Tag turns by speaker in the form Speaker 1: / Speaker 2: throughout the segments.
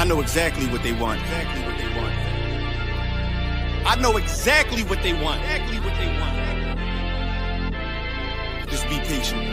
Speaker 1: know exactly what they want. I know exactly what they want. Just be patient.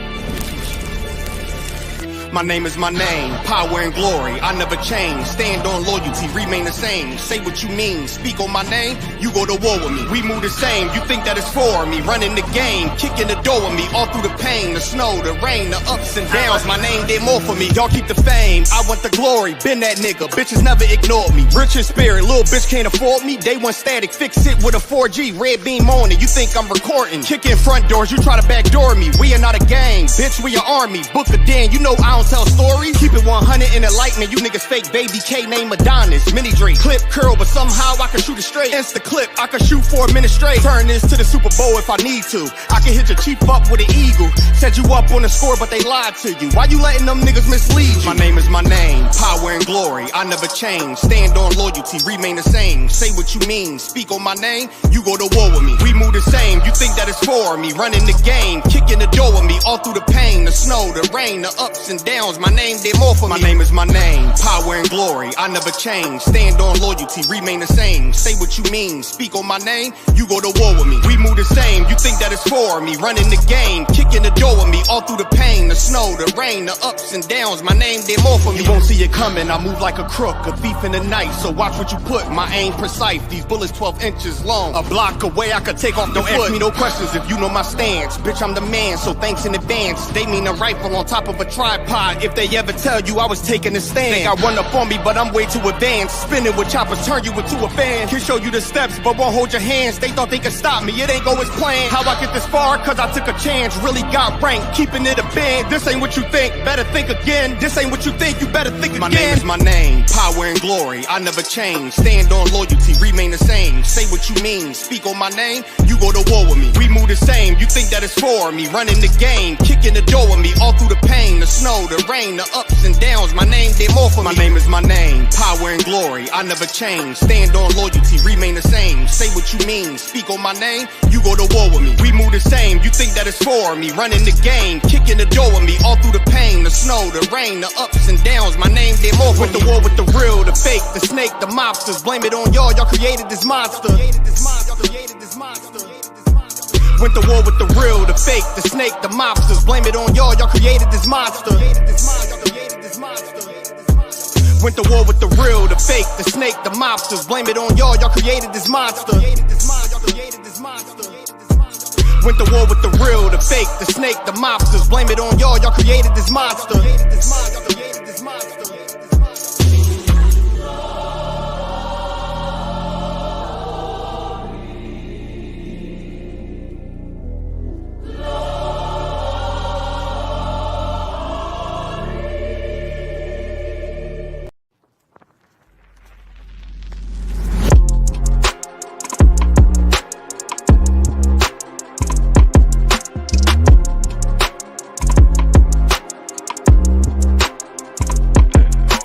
Speaker 1: My name is my name, power and glory, I never change. Stand on loyalty, remain the same. Say what you mean, speak on my name, you go to war with me. We move the same, you think that it's for me. Running the game, kicking the door with me. All through the pain, the snow, the rain, the ups and downs. My name did more for me, y'all keep the fame. I want the glory, been that nigga, bitches never ignored me. Rich in spirit, little bitch can't afford me. Day one static, fix it with a 4G, red beam on it. You think I'm recording, kicking front doors, you try to backdoor me. We are not a gang, bitch, we an army. Book a den, you know I don't tell stories. Keep it 100 in enlightenment. You niggas fake baby K name Adonis. Mini Drake, clip curl, but somehow I can shoot it straight. Insta clip, I can shoot 4 minutes straight. Turn this to the Super Bowl if I need to. I can hit your chief up with an eagle. Set you up on the score, but they lied to you. Why you letting them niggas mislead you? My name is my name, power and glory, I never change. Stand on loyalty, remain the same. Say what you mean, speak on my name, you go to war with me. We move the same, you think that it's for me. Running the game, kicking the door with me. All through the pain, the snow, the rain, the ups and downs. My name did more for me. My name is my name, power and glory, I never change. Stand on loyalty, remain the same. Say what you mean, speak on my name, you go to war with me. We move the same, you think that it's for me. Running the game, kicking the door with me. All through the pain, the snow, the rain, the ups and downs. My name did more for me. You won't see it coming, I move like a crook, a thief in the night. So watch what you put, my aim precise. These bullets 12 inches long, a block away I could take off the foot. Don't ask me no questions if you know my stance. Bitch, I'm the man, so thanks in advance. They mean a rifle on top of a tripod. If they ever tell you I was taking a stand, think I run up on me, but I'm way too advanced. Spinning with choppers, turn you into a fan. Can show you the steps, but won't hold your hands. They thought they could stop me, it ain't go as planned. How I get this far? Cause I took a chance. Really got ranked, keeping it a band. This ain't what you think, better think again. This ain't what you think, you better think again. My name is my name, power and glory, I never change. Stand on loyalty, remain the same. Say what you mean, speak on my name, you go to war with me. We move the same, you think that it's for me. Running the game, kicking the door with me. All through the pain, the snow, the rain, the ups and downs. My name did more for me. My name is my name, power and glory, I never change. Stand on loyalty, remain the same. Say what you mean, speak on my name, you go to war with me. We move the same, you think that it's for me. Running the game, kicking the door with me. All through the pain, the snow, the rain, the ups and downs. My name did more for me. Went to war with the real, the fake, the snake, the mobsters. Blame it on y'all, y'all created this monster. Went to war with the real, the fake, the snake, the mobsters. Blame it on y'all, y'all created this monster. Went to war with the real, the fake, the snake, the mobsters. Blame it on y'all, y'all created this monster. Went to war with the real, the fake, the snake, the mobsters. Blame it on y'all, y'all created this monster.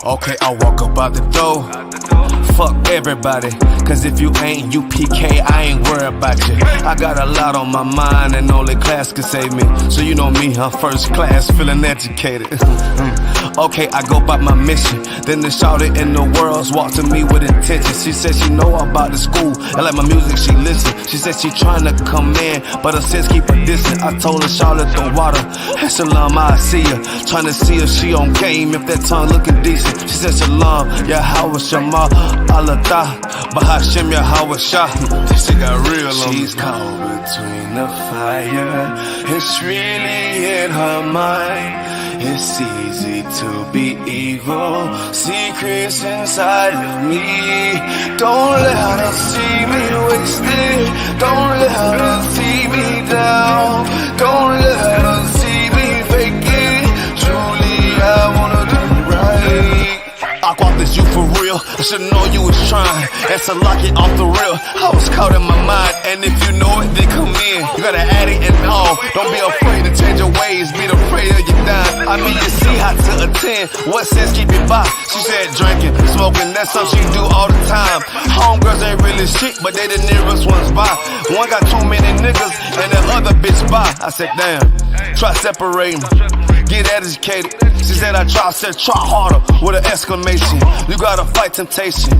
Speaker 2: Okay, I walk up out the door. Fuck everybody, cause if you ain't UPK, I ain't worried about you. I got a lot on my mind and only class can save me. So you know me, I'm first class, feeling educated. Okay, I go by my mission. Then the shawty in the world's walk to me with intention. She said she know about the school, I like my music, she listen. She said she tryna come in, but her sis keep her distant. I told her Charlotte the water, SHALAM, I see her. Tryna see if she on game, if that tongue looking decent. She said SHALAM, YAHANNA, Allah, Bahashim, Yahawashah. She got real on me. She's caught between the fire, it's really in her mind. It's easy to be evil, secrets inside of me. Don't let her see me wasted, don't let her see me down, don't let her see me fake it. Truly I wanna do right. I caught this you for real, I should've known you was trying. That's a lock it off the real, I was caught in my mind. And if you know it, then come in. You gotta add it and all, don't be afraid to change your ways, be afraid of your dime. I mean you see how to attend, what sense keep it by? She said drinking, smoking, that's something she do all the time. Homegirls ain't really shit, but they the nearest ones by. One got too many niggas, and the other bitch by. I said damn, try separating. Get get educated. She said I said try harder with an exclamation. You gotta fight temptation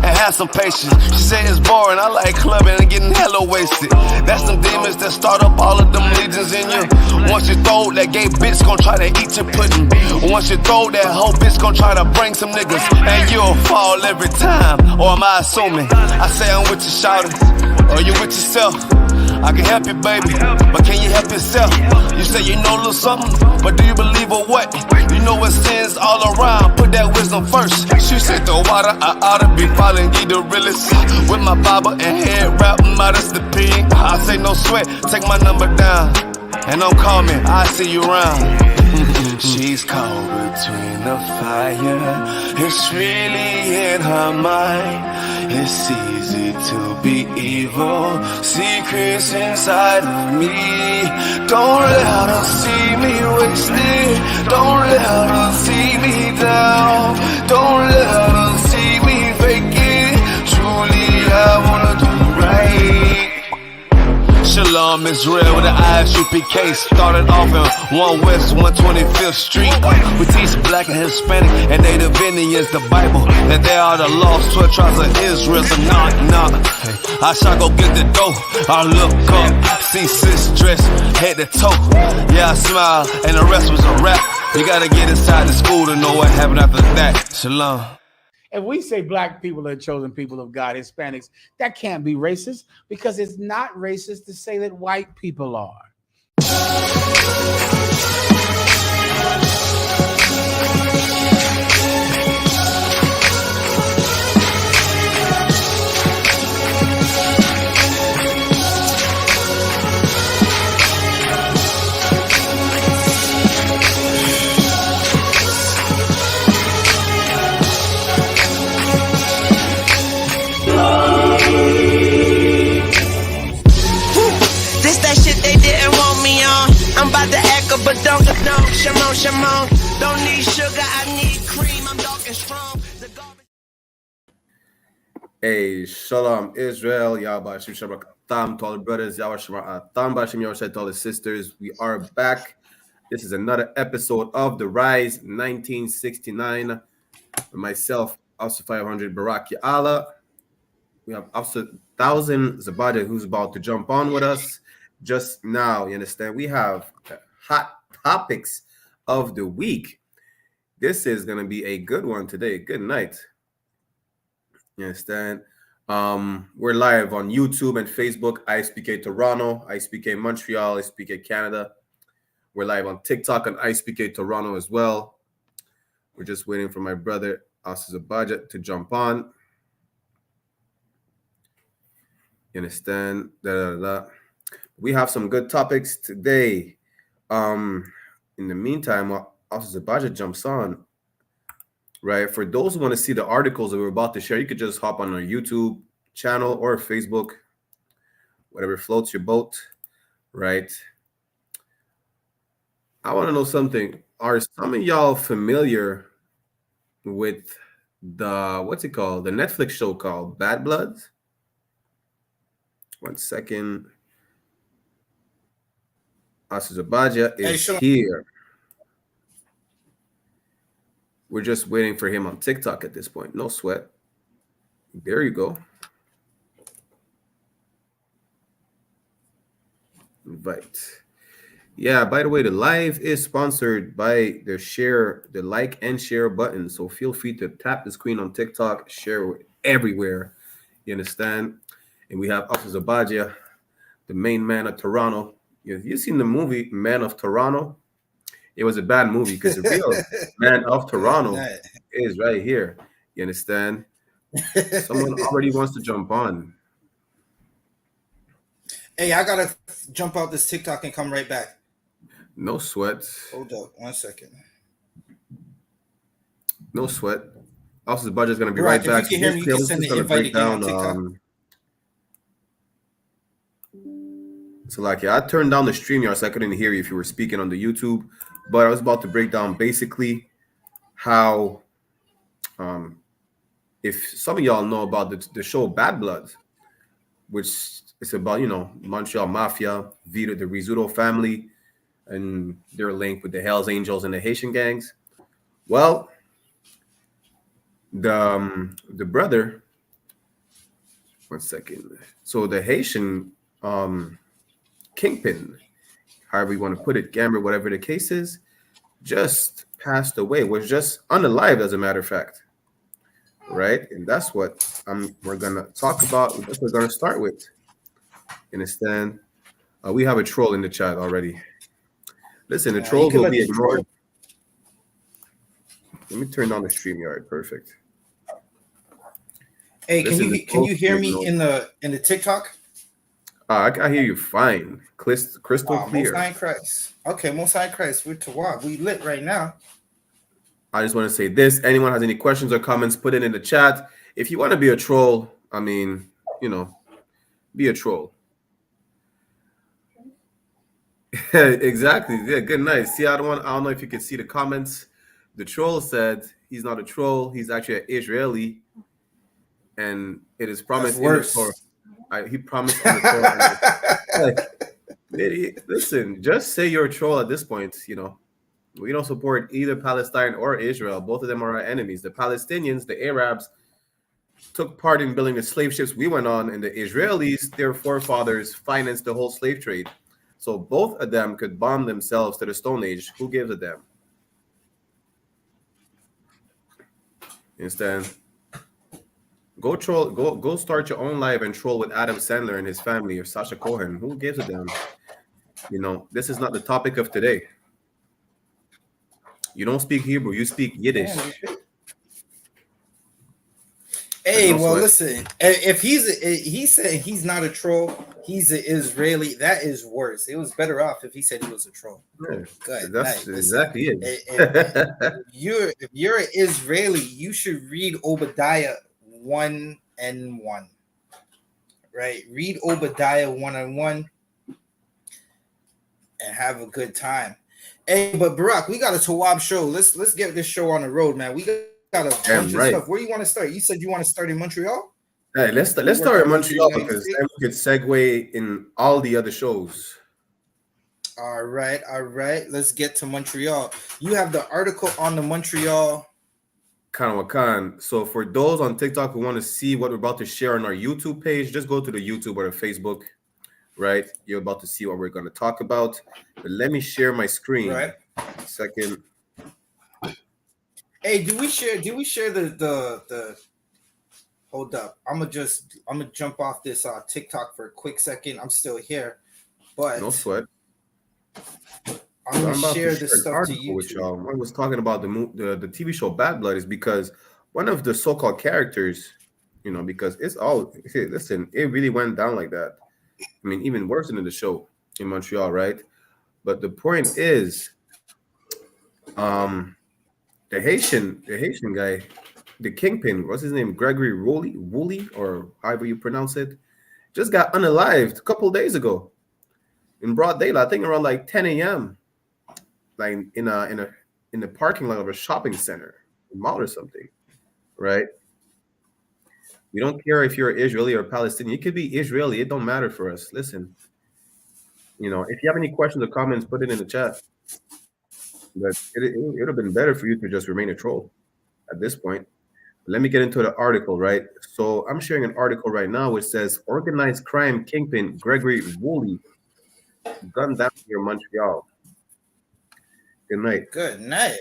Speaker 2: and have some patience. She said it's boring, I like clubbing and getting hella wasted. That's them demons that start up all of them legions in you. Once you throw that gay bitch gon' try to eat your pudding. Once you throw that hoe bitch gon' try to bring some niggas, and you'll fall every time. Or am I assuming? I say I'm with you, shouting, or you with yourself? I can help you, baby, but can you help yourself? You say you know a little something, but do you believe or what? You know what sins all around, put that wisdom first. She said the water, I oughta be following you the realest. With my Bible and head wrap, modest the pig. I say no sweat, take my number down, and don't call me, I see you around. She's caught between the fire, it's really in her mind. It's easy to be evil, secrets inside of me. Don't let her see me wasted, don't let her see me down, don't let her see me fake it. Truly I wanna do right. Shalom, Israel with the I.S.U.P.K. Started off in 1 West 125th Street. We teach black and Hispanic and Native Indians the Bible, that they are the lost 12 tribes of Israel. So knock. I shall go get the dough. I look up, see sis dressed head to toe. Yeah, I smile, and the rest was a rap. You gotta get inside the school to know what happened after that. Shalom.
Speaker 3: If we say black people are chosen people of God, Hispanics, that can't be racist, because it's not racist to say that white people are.
Speaker 4: I'm about to echo, but don't get no. Shimon. Don't need sugar, I need cream. I'm dark and strong.
Speaker 5: Hey, Shalom, Israel, YAHANNA, to all the brothers, YAHANNA, to all the sisters. We are back. This is another episode of The Rise 1969. Myself, Officer 500, Barak Ya'ala. We have Officer 1000 Zabada, who's about to jump on with us just now. You understand? We have hot topics of the week. This is going to be a good one today. Good night. You understand? We're live on YouTube and Facebook, I.S.U.P.K Toronto, I.S.U.P.K Montreal, I.S.U.P.K Canada. We're live on TikTok and I.S.U.P.K Toronto as well. We're just waiting for my brother, Officer Zabada, to jump on. You understand? We have some good topics today. In the meantime, while Officer Zabada jumps on, right? For those who want to see the articles that we're about to share, you could just hop on our YouTube channel or Facebook, whatever floats your boat, right? I want to know something. Are some of y'all familiar with the, what's it called? The Netflix show called Bad Bloods? 1 second. Officer Zabada is here. We're just waiting for him on TikTok at this point. No sweat. There you go. Invite. Yeah, by the way, the live is sponsored by the like and share button. So feel free to tap the screen on TikTok, share everywhere. You understand? And we have Officer Zabada, the main man of Toronto. You've seen the movie Man of Toronto? It was a bad movie because the real Man of Toronto is right here. You understand? Someone already wants to jump on.
Speaker 6: Hey, I gotta jump out this TikTok and come right back.
Speaker 5: No sweat.
Speaker 6: Hold up 1 second.
Speaker 5: No sweat. Officer Zabada is gonna be right back.
Speaker 6: If you can hear me, you can send the invite again on TikTok.
Speaker 5: So like, yeah, I turned down the StreamYard so I couldn't hear you if you were speaking on the YouTube, but I was about to break down basically how, if some of y'all know about the show Bad Bloods, which is about, Montreal Mafia, Vito, the Rizzuto family, and they're linked with the Hells Angels and the Haitian gangs. Well, the brother, one second. So the Haitian kingpin, however you want to put it, Gamber, whatever the case is, just passed away, was just unalive, as a matter of fact. Right? And that's what we're gonna talk about. That's what we're gonna start with. Understand? We have a troll in the chat already. Listen, the trolls will be ignored. Let me turn on the StreamYard. Perfect.
Speaker 6: Hey, can you hear me in the TikTok?
Speaker 5: I hear you fine. Crystal clear.
Speaker 6: Most High Christ. Okay, Most High Christ. We're Tawab. We lit right now.
Speaker 5: I just want to say this. Anyone has any questions or comments, put it in the chat. If you want to be a troll, I mean, be a troll. Exactly. Yeah, good night. See, I don't know if you can see the comments. The troll said he's not a troll. He's actually an Israeli. And it is promised in the Torah. He promised on the Torah. Listen, just say you're a troll at this point. We don't support either Palestine or Israel. Both of them are our enemies. The Palestinians, the Arabs, took part in building the slave ships we went on, and the Israelis, their forefathers, financed the whole slave trade. So both of them could bomb themselves to the Stone Age. Who gives a damn? Instead, go troll. Go start your own live and troll with Adam Sandler and his family, or Sasha Cohen. Who gives a damn? This is not the topic of today. You don't speak Hebrew. You speak Yiddish.
Speaker 6: Hey, well, listen. If he said he's not a troll, he's an Israeli. That is worse. It was better off if he said he was a troll.
Speaker 5: Yeah,
Speaker 6: good.
Speaker 5: That's exactly it.
Speaker 6: If you're an Israeli, you should read Obadiah 1:1. Right? Read Obadiah 1:1 and have a good time. Hey, but Barack, we got a Tawab show. Let's get this show on the road, man. We got a bunch of stuff. Where do you want to start? You said you want to start in Montreal?
Speaker 5: Hey, let's start in Montreal because then we could segue in all the other shows.
Speaker 6: All right. Let's get to Montreal. You have the article on the Montreal.
Speaker 5: Khan. So for those on TikTok who want to see what we're about to share on our YouTube page, just go to the YouTube or the Facebook. Right, you're about to see what we're going to talk about. But let me share my screen.
Speaker 6: Right.
Speaker 5: A second.
Speaker 6: Hey, do we share the hold up. I'm gonna jump off this TikTok for a quick second. I'm still here, but
Speaker 5: no sweat.
Speaker 6: I'm gonna share this stuff to you
Speaker 5: with y'all. I was talking about the TV show Bad Blood is because one of the so-called characters, because it's all listen, it really went down like that. I mean, even worse than in the show in Montreal, right? But the point is, the Haitian guy, the kingpin, what's his name? Gregory Woolley, or however you pronounce it, just got unalived a couple of days ago in broad daylight. I think around like 10 a.m. like in the parking lot of a shopping center, a mall or something, right? We don't care if you're Israeli or Palestinian. You could be Israeli. It don't matter for us. Listen, if you have any questions or comments, put it in the chat. But it would have been better for you to just remain a troll at this point. Let me get into the article, right? So I'm sharing an article right now which says organized crime kingpin Gregory Woolley gunned down near Montreal. Good night.
Speaker 6: Good night.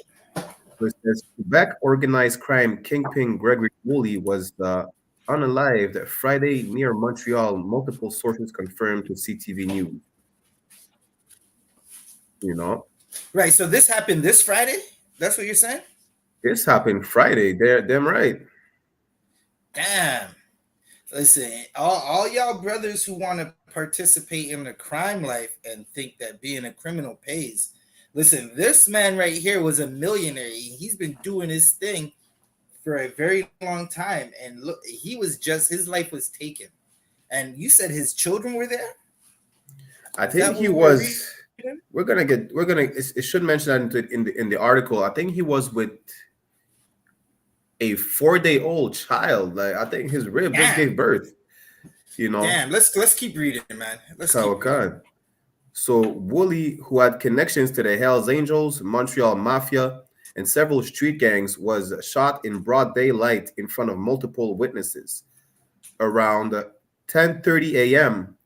Speaker 5: So it says Quebec organized crime kingpin Gregory Woolley was unalived Friday near Montreal. Multiple sources confirmed to CTV News.
Speaker 6: Right. So this happened this Friday? That's what you're saying?
Speaker 5: This happened Friday. Damn right.
Speaker 6: Damn. Listen, all y'all brothers who want to participate in the crime life and think that being a criminal pays. Listen, this man right here was a millionaire. He's been doing his thing for a very long time. And look, his life was taken. And you said his children were there?
Speaker 5: I think he was. It should mention that in the article. I think he was with a 4-day-old child. Like I think his rib just gave birth.
Speaker 6: Damn, let's keep reading, man.
Speaker 5: So Wooly, who had connections to the Hells Angels, Montreal Mafia, and several street gangs, was shot in broad daylight in front of multiple witnesses. Around 10:30 a.m.,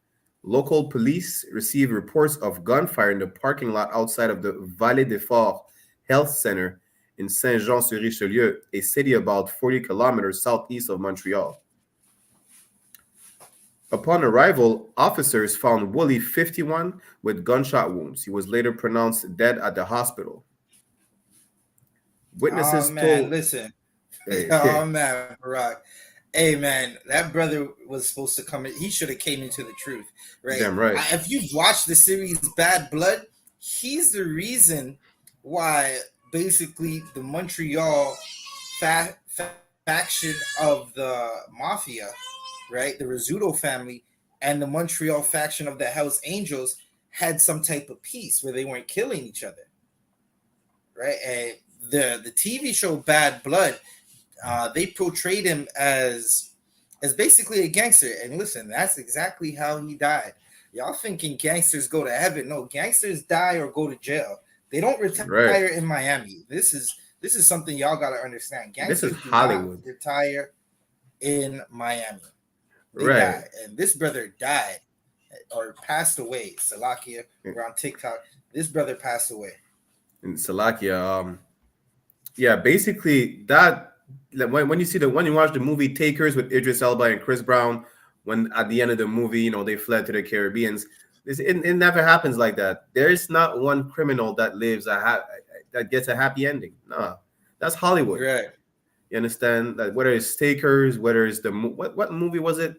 Speaker 5: local police received reports of gunfire in the parking lot outside of the Vallée des Forts Health Center in Saint-Jean-sur-Richelieu, a city about 40 kilometers southeast of Montreal. Upon arrival, officers found Wooly 51 with gunshot wounds. He was later pronounced dead at the hospital.
Speaker 6: Oh
Speaker 5: Witnesses
Speaker 6: man,
Speaker 5: told,
Speaker 6: listen.
Speaker 5: hey,
Speaker 6: Oh man, Barack. Hey man, that brother was supposed to come in. He should have came into the truth, right?
Speaker 5: damn right,
Speaker 6: If you've watched the series Bad Blood, he's the reason why basically the Montreal faction of the mafia, right, the Rizzuto family, and the Montreal faction of the Hells Angels had some type of peace where they weren't killing each other, right? And the TV show Bad Blood, they portrayed him as basically a gangster. And listen, that's exactly how he died. Y'all thinking gangsters go to heaven? No, gangsters die or go to jail. They don't retire
Speaker 5: right.
Speaker 6: in Miami. This is something y'all gotta understand.
Speaker 5: This is
Speaker 6: Gangsters do not
Speaker 5: Hollywood,
Speaker 6: retire in Miami. They
Speaker 5: right?
Speaker 6: die, and this brother died or passed away. Salakia, we're on TikTok. This brother passed away.
Speaker 5: In Salakia, yeah, basically that when you see when you watch the movie Takers with Idris Elba and Chris Brown, when at the end of the movie, they fled to the Caribbeans. It never happens like that. There is not one criminal that lives that gets a happy ending. Nah, that's Hollywood.
Speaker 6: Right.
Speaker 5: You understand that whether it's Takers, whether it's what movie was it?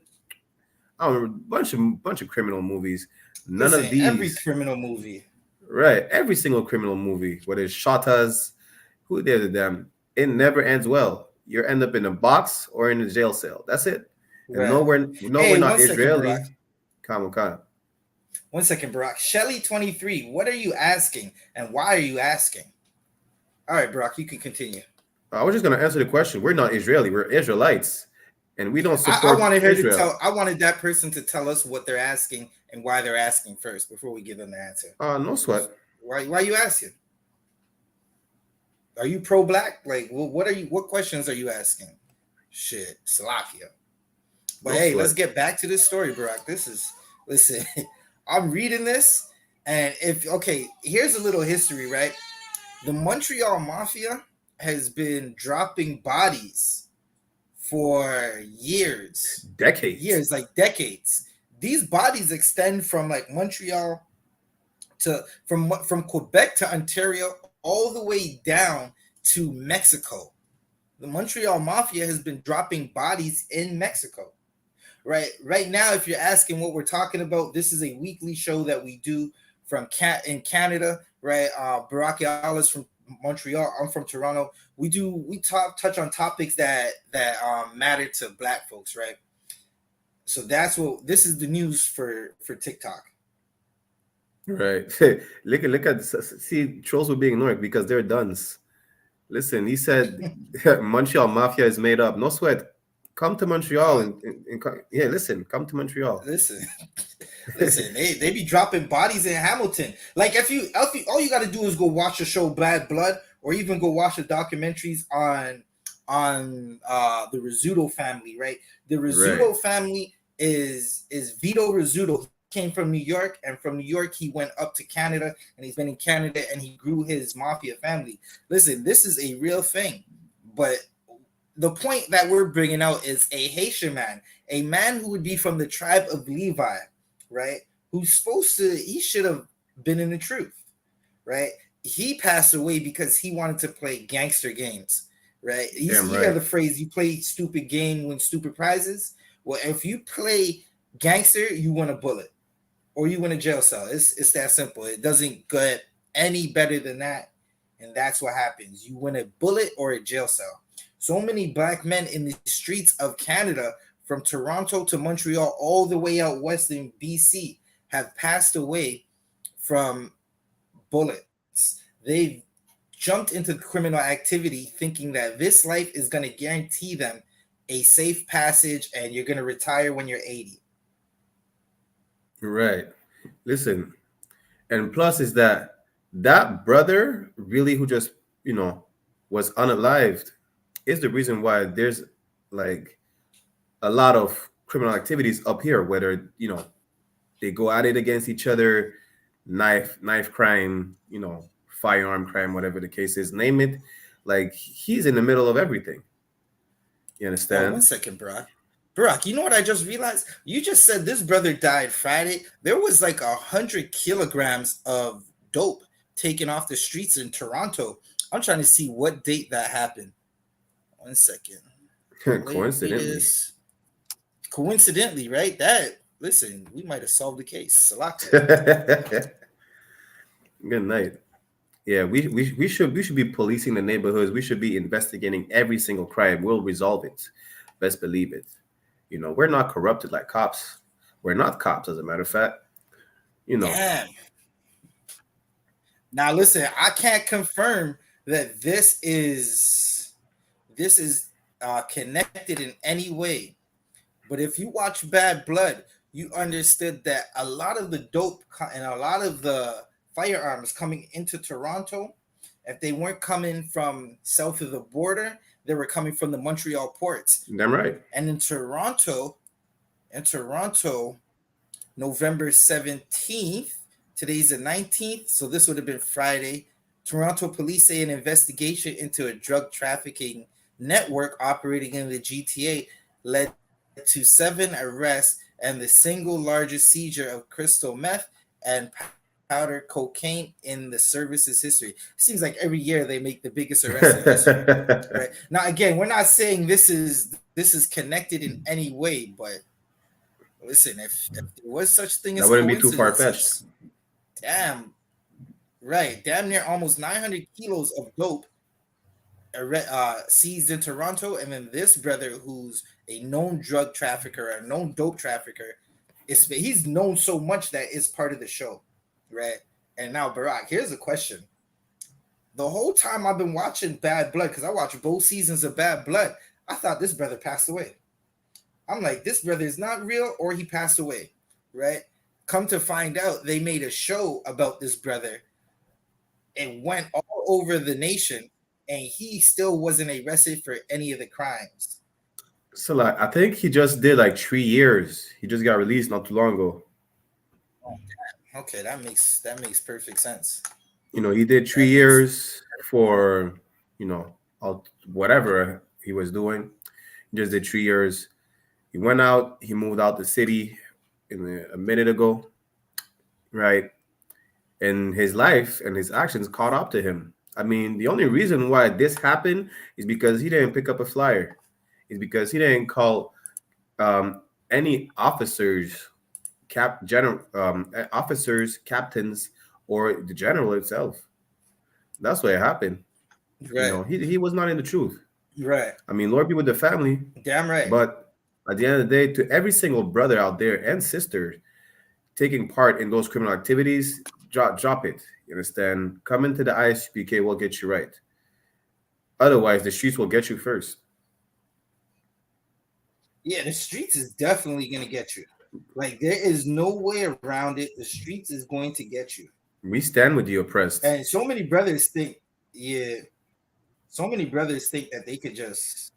Speaker 5: I don't remember, bunch of criminal movies. None of these.
Speaker 6: Every criminal movie.
Speaker 5: Right, every single criminal movie, whether it's Shotas, who did them, it never ends well. You end up in a box or in a jail cell. That's it. And
Speaker 6: Right.
Speaker 5: nowhere, we're not Israeli.
Speaker 6: Second,
Speaker 5: Come on.
Speaker 6: 1 second, Barack. Shelly 23, what are you asking and why are you asking? All right, Barack, you can continue.
Speaker 5: I was just going to answer the question. We're not Israeli. We're Israelites. And we don't support
Speaker 6: I wanted her
Speaker 5: Israel.
Speaker 6: I wanted that person to tell us what they're asking and why they're asking first before we give them the answer.
Speaker 5: No sweat.
Speaker 6: Why are you asking? Are you pro-black? Like, what questions are you asking? Shit, Salakia. But hey, let's get back to this story, Barack. Listen, I'm reading this, and here's a little history, right? The Montreal Mafia has been dropping bodies for years. Decades. These bodies extend from like Montreal to from Quebec to Ontario all the way down to Mexico. The Montreal Mafia has been dropping bodies in Mexico. Right now, if you're asking what we're talking about, this is a weekly show that we do in Canada, right? Barack Yala is from Montreal. I'm from Toronto. We touch on topics that matter to Black folks, right? So this is the news for TikTok.
Speaker 5: Right. look at see, trolls were being ignored because they're duns. Listen, he said Montreal Mafia is made up. No sweat. Come to Montreal listen, come to Montreal.
Speaker 6: Listen, they be dropping bodies in Hamilton. Like if you all you got to do is go watch the show Bad Blood, or even go watch the documentaries on the Rizzuto family, right? The Rizzuto family is Vito Rizzuto. He came from New York, and from New York he went up to Canada, and he's been in Canada, and he grew his mafia family. Listen, this is a real thing, but the point that we're bringing out is a Haitian man, a man who would be from the tribe of Levi, right? He should have been in the truth, right? He passed away because he wanted to play gangster games, right? You hear the phrase, you play stupid game, win stupid prizes. Well, if you play gangster, you win a bullet or you win a jail cell. It's that simple. It doesn't get any better than that. And that's what happens. You win a bullet or a jail cell. So many Black men in the streets of Canada, from Toronto to Montreal, all the way out west in BC, have passed away from bullets. They've jumped into criminal activity thinking that this life is going to guarantee them a safe passage and you're going to retire when you're 80.
Speaker 5: Right. Listen, And plus is that brother really who just, was unalived is the reason why there's like a lot of criminal activities up here, whether, they go at it against each other, knife crime, firearm crime, whatever the case is, name it. Like he's in the middle of everything. You understand?
Speaker 6: 1 second, Barack. Barack, you know what I just realized? You just said this brother died Friday. There was like 100 kilograms of dope taken off the streets in Toronto. I'm trying to see what date that happened. 1 second. Coincidentally, right? Listen, we might have solved the case.
Speaker 5: Good night. Yeah, we should be policing the neighborhoods. We should be investigating every single crime. We'll resolve it. Best believe it. We're not corrupted like cops. We're not cops, as a matter of fact.
Speaker 6: Damn. Now listen, I can't confirm that this is connected in any way. But if you watch Bad Blood, you understood that a lot of the dope and a lot of the firearms coming into Toronto, if they weren't coming from south of the border, they were coming from the Montreal ports.
Speaker 5: Damn right.
Speaker 6: And in Toronto, November 17th, today's the 19th, so this would have been Friday. Toronto police say an investigation into a drug trafficking network operating in the GTA led to 7 arrests and the single largest seizure of crystal meth and powder cocaine in the service's history. It seems like every year they make the biggest arrest in history. Right? Now, again, we're not saying this is connected in any way, but listen, if there was such thing as
Speaker 5: that wouldn't be too far-fetched.
Speaker 6: Damn near almost 900 kilos of dope seized in Toronto, and then this brother who's a known drug trafficker, a known dope trafficker, he's known so much that it's part of the show, right? And now, Barack, here's a question. The whole time I've been watching Bad Blood, because I watched both seasons of Bad Blood, I thought this brother passed away. I'm like, this brother is not real, or he passed away, right? Come to find out, they made a show about this brother. It went all over the nation, and he still wasn't arrested for any of the crimes.
Speaker 5: So I think he just did like 3 years. He just got released not too long ago.
Speaker 6: Okay, that makes perfect sense.
Speaker 5: He did 3 years for whatever he was doing. He just did 3 years. He went out. He moved out the city a minute ago, right? And his life and his actions caught up to him. I mean, the only reason why this happened is because he didn't pick up a flyer. It's because he didn't call any officers, officers, captains, or the general itself. That's what happened.
Speaker 6: Right.
Speaker 5: He was not in the truth.
Speaker 6: Right.
Speaker 5: I mean, Lord be with the family.
Speaker 6: Damn right.
Speaker 5: But at the end of the day, to every single brother out there and sister taking part in those criminal activities, drop it. You understand? Come into the I.S.U.P.K. will get you right. Otherwise, the streets will get you first.
Speaker 6: Yeah, the streets is definitely going to get you. Like, there is no way around it. The streets is going to get you.
Speaker 5: We stand with the oppressed.
Speaker 6: And so many brothers think that they could just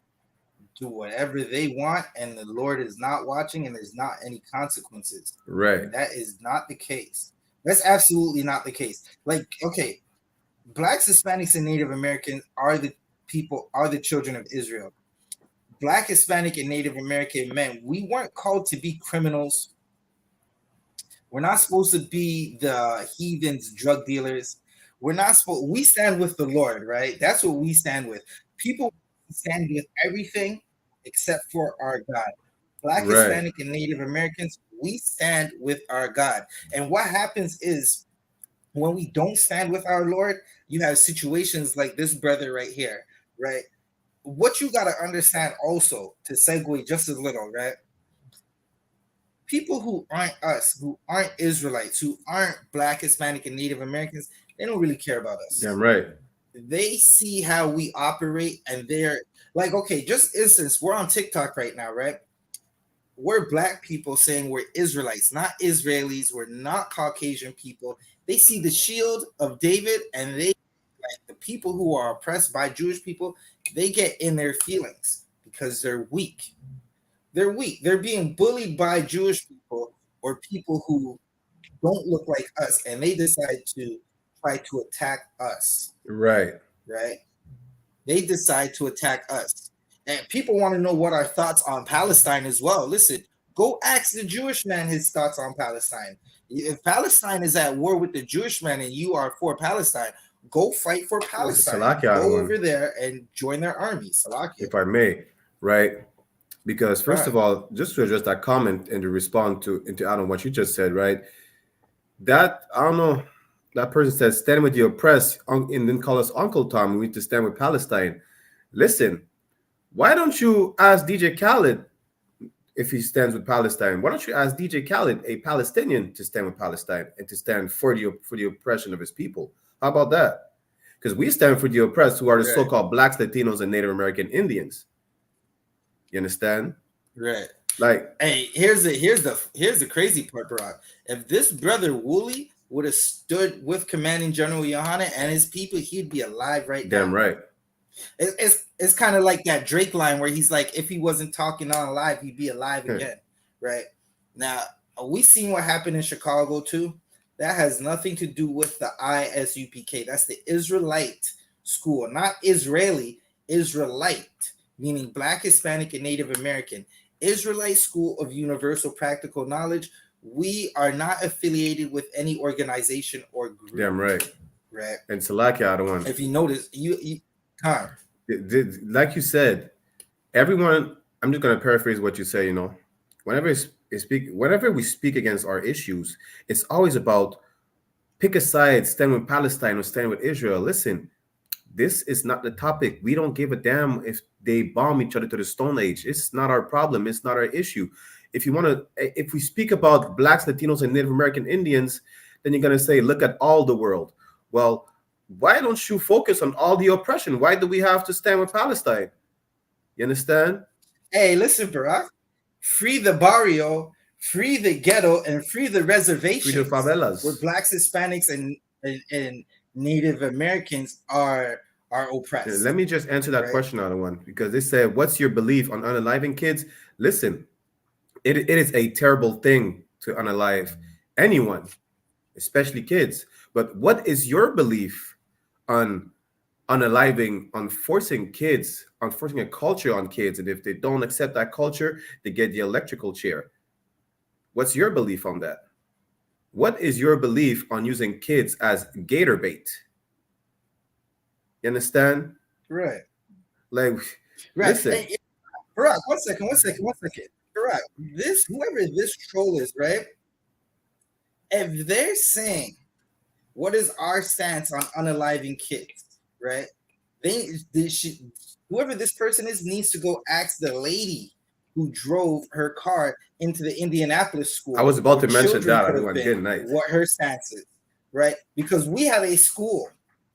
Speaker 6: do whatever they want, and the Lord is not watching, and there's not any consequences.
Speaker 5: Right.
Speaker 6: That is not the case. That's absolutely not the case. Like, okay, Blacks, Hispanics, and Native Americans are the children of Israel. Black, Hispanic, and Native American men, we weren't called to be criminals. We're not supposed to be the heathens, drug dealers. We stand with the Lord, right? That's what we stand with. People stand with everything except for our God. Black, right. Hispanic, and Native Americans, we stand with our God. And what happens is when we don't stand with our Lord, you have situations like this brother right here, right? What you got to understand also, to segue just a little, right? People who aren't us, who aren't Israelites, who aren't Black, Hispanic, and Native Americans, they don't really care about us.
Speaker 5: Damn right.
Speaker 6: They see how we operate, and they're like, okay, just instance, we're on TikTok right now, right? We're Black people saying we're Israelites, not Israelis. We're not Caucasian people. They see the shield of David, and they, like the people who are oppressed by Jewish people, they get in their feelings because they're weak. They're weak. They're being bullied by Jewish people or people who don't look like us, and they decide to try to attack us.
Speaker 5: Right.
Speaker 6: Right? They decide to attack us. And people want to know what our thoughts on Palestine as well. Listen, go ask the Jewish man his thoughts on Palestine. If Palestine is at war with the Jewish man and you are for Palestine, go fight for Palestine. Go over there and join their army. Salakia.
Speaker 5: If I may, right? Because first of all, just to address that comment and to respond to Adam, what you just said, right? That, I don't know, that person says, stand with the oppressed and then call us Uncle Tom. We need to stand with Palestine. Listen, why don't you ask DJ Khaled if he stands with Palestine? Why don't you ask DJ Khaled, a Palestinian, to stand with Palestine and to stand for the oppression of his people? How about that? Because we stand for the oppressed, who are the so-called blacks, Latinos, and Native American Indians. You understand?
Speaker 6: Right.
Speaker 5: Like,
Speaker 6: hey, here's the crazy part, bro. If this brother Wooly would have stood with Commanding General YAHANNA and his people, he'd be alive right now.
Speaker 5: Damn right.
Speaker 6: It's kind of like that Drake line where he's like, if he wasn't talking on live, he'd be alive again. Right? Now, we seen what happened in Chicago too. That has nothing to do with the I.S.U.P.K. That's the Israelite school, not Israeli, Israelite, meaning Black, Hispanic, and Native American. Israelite School of Universal Practical Knowledge. We are not affiliated with any organization or group.
Speaker 5: Damn right.
Speaker 6: Right.
Speaker 5: And Salakia, I don't want.
Speaker 6: If you notice, you
Speaker 5: like you said, everyone. I'm just gonna paraphrase what you say. You know, whenever we speak against our issues, it's always about pick a side, stand with Palestine or stand with Israel. Listen, this is not the topic. We don't give a damn if they bomb each other to the Stone Age. It's not our problem. It's not our issue. If we speak about blacks, Latinos, and Native American Indians, then you're going to say, look at all the world. Well, why don't you focus on all the oppression? Why do we have to stand with Palestine? You understand?
Speaker 6: Hey, listen, Barack. Free the barrio, free the ghetto, and free the reservations.
Speaker 5: Free the favelas.
Speaker 6: Where blacks, Hispanics, and Native Americans are oppressed.
Speaker 5: Yeah, let me just answer that question out of one, because they said, what's your belief on unaliving kids? Listen, it is a terrible thing to unalive anyone, especially kids. But what is your belief on unaliving, on forcing a culture on kids? And if they don't accept that culture, they get the electrical chair. What's your belief on that? What is your belief on using kids as gator bait? You understand?
Speaker 6: Right.
Speaker 5: Like,
Speaker 6: right.
Speaker 5: Listen.
Speaker 6: Hey, Barack, one second. Barack, whoever this troll is, right? If they're saying, what is our stance on unaliving kids, right? Whoever this person is needs to go ask the lady who drove her car into the Indianapolis school.
Speaker 5: I was about to mention that.
Speaker 6: What her stance is, right? Because we have a school.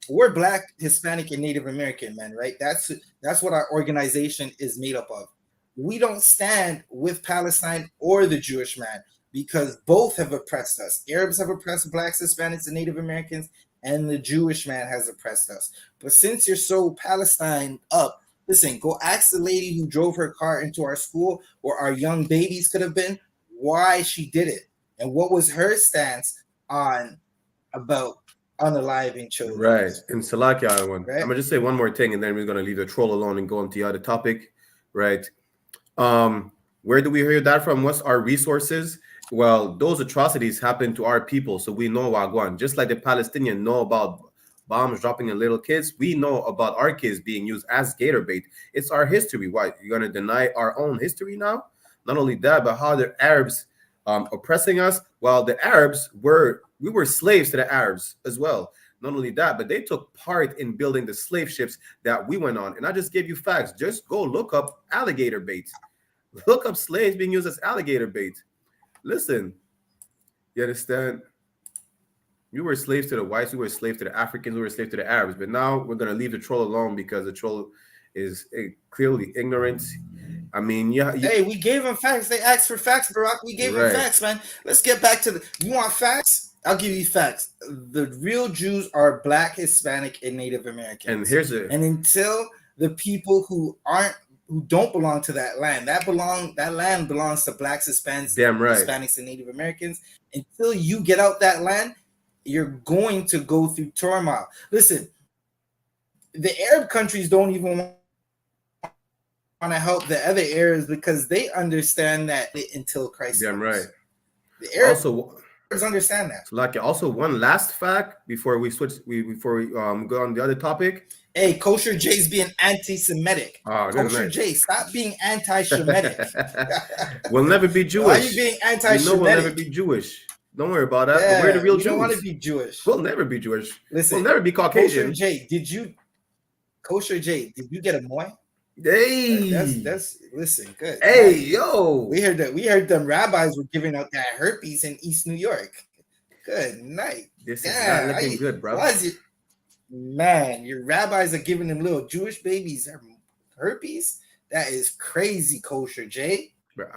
Speaker 6: We're Black, Hispanic, and Native American, man, right? That's what our organization is made up of. We don't stand with Palestine or the Jewish man because both have oppressed us. Arabs have oppressed Blacks, Hispanics, and Native Americans, and the Jewish man has oppressed us. But since you're so Palestine up, listen, go ask the lady who drove her car into our school, where our young babies could have been, why she did it and what was her stance on about unaliving children.
Speaker 5: Right. And Salakia, I'm gonna just say one more thing, and then we're gonna leave the troll alone and go on to the other topic. Right. Where do we hear that from? What's our resources? Well, those atrocities happen to our people, so we know Wagwan. Just like the Palestinians know about bombs dropping on little kids, we know about our kids being used as gator bait. It's our history. Why? You're gonna deny our own history now? Not only that, but how the Arabs oppressing us. Well, the Arabs we were slaves to the Arabs as well. Not only that, but they took part in building the slave ships that we went on. And I just gave you facts. Just go look up alligator bait. Look up slaves being used as alligator bait. Listen, you understand? We were slaves to the whites. We were slaves to the Africans. We were slaves to the Arabs. But now we're going to leave the troll alone because the troll is clearly ignorant. I mean,
Speaker 6: hey, we gave them facts. They asked for facts, Barack. We gave them facts, man. Let's get back to you want facts? I'll give you facts. The real Jews are Black, Hispanic, and Native Americans.
Speaker 5: And here's it.
Speaker 6: And until the people who don't belong to that land, that land belongs to Blacks, Hispanics,
Speaker 5: Damn right.
Speaker 6: Hispanics, and Native Americans. Until you get out that land, you're going to go through turmoil. Listen, the Arab countries don't even want to help the other Arabs because they understand that until Christ
Speaker 5: Damn
Speaker 6: comes.
Speaker 5: right.
Speaker 6: The Arabs understand that.
Speaker 5: So like also one last fact before we switch, before we go on the other topic.
Speaker 6: Hey, Kosher J's being anti-Semitic. Kosher J, stop being anti-Shemitic.
Speaker 5: We'll never be Jewish.
Speaker 6: Why are you being anti-Shemitic?
Speaker 5: You know we'll never be Jewish. Don't worry about that.
Speaker 6: Yeah,
Speaker 5: we're the real Jews.
Speaker 6: You don't want to be Jewish.
Speaker 5: We'll never be Jewish.
Speaker 6: Listen,
Speaker 5: we'll never be Caucasian.
Speaker 6: Kosher J, did you get a moy?
Speaker 5: Hey,
Speaker 6: that's listen, good.
Speaker 5: Hey, yo,
Speaker 6: we heard them rabbis were giving out that herpes in East New York. Good night.
Speaker 5: This is not looking good, bro.
Speaker 6: Why is it, man? Your rabbis are giving them little Jewish babies herpes. That is crazy, Kosher J.
Speaker 5: Bro,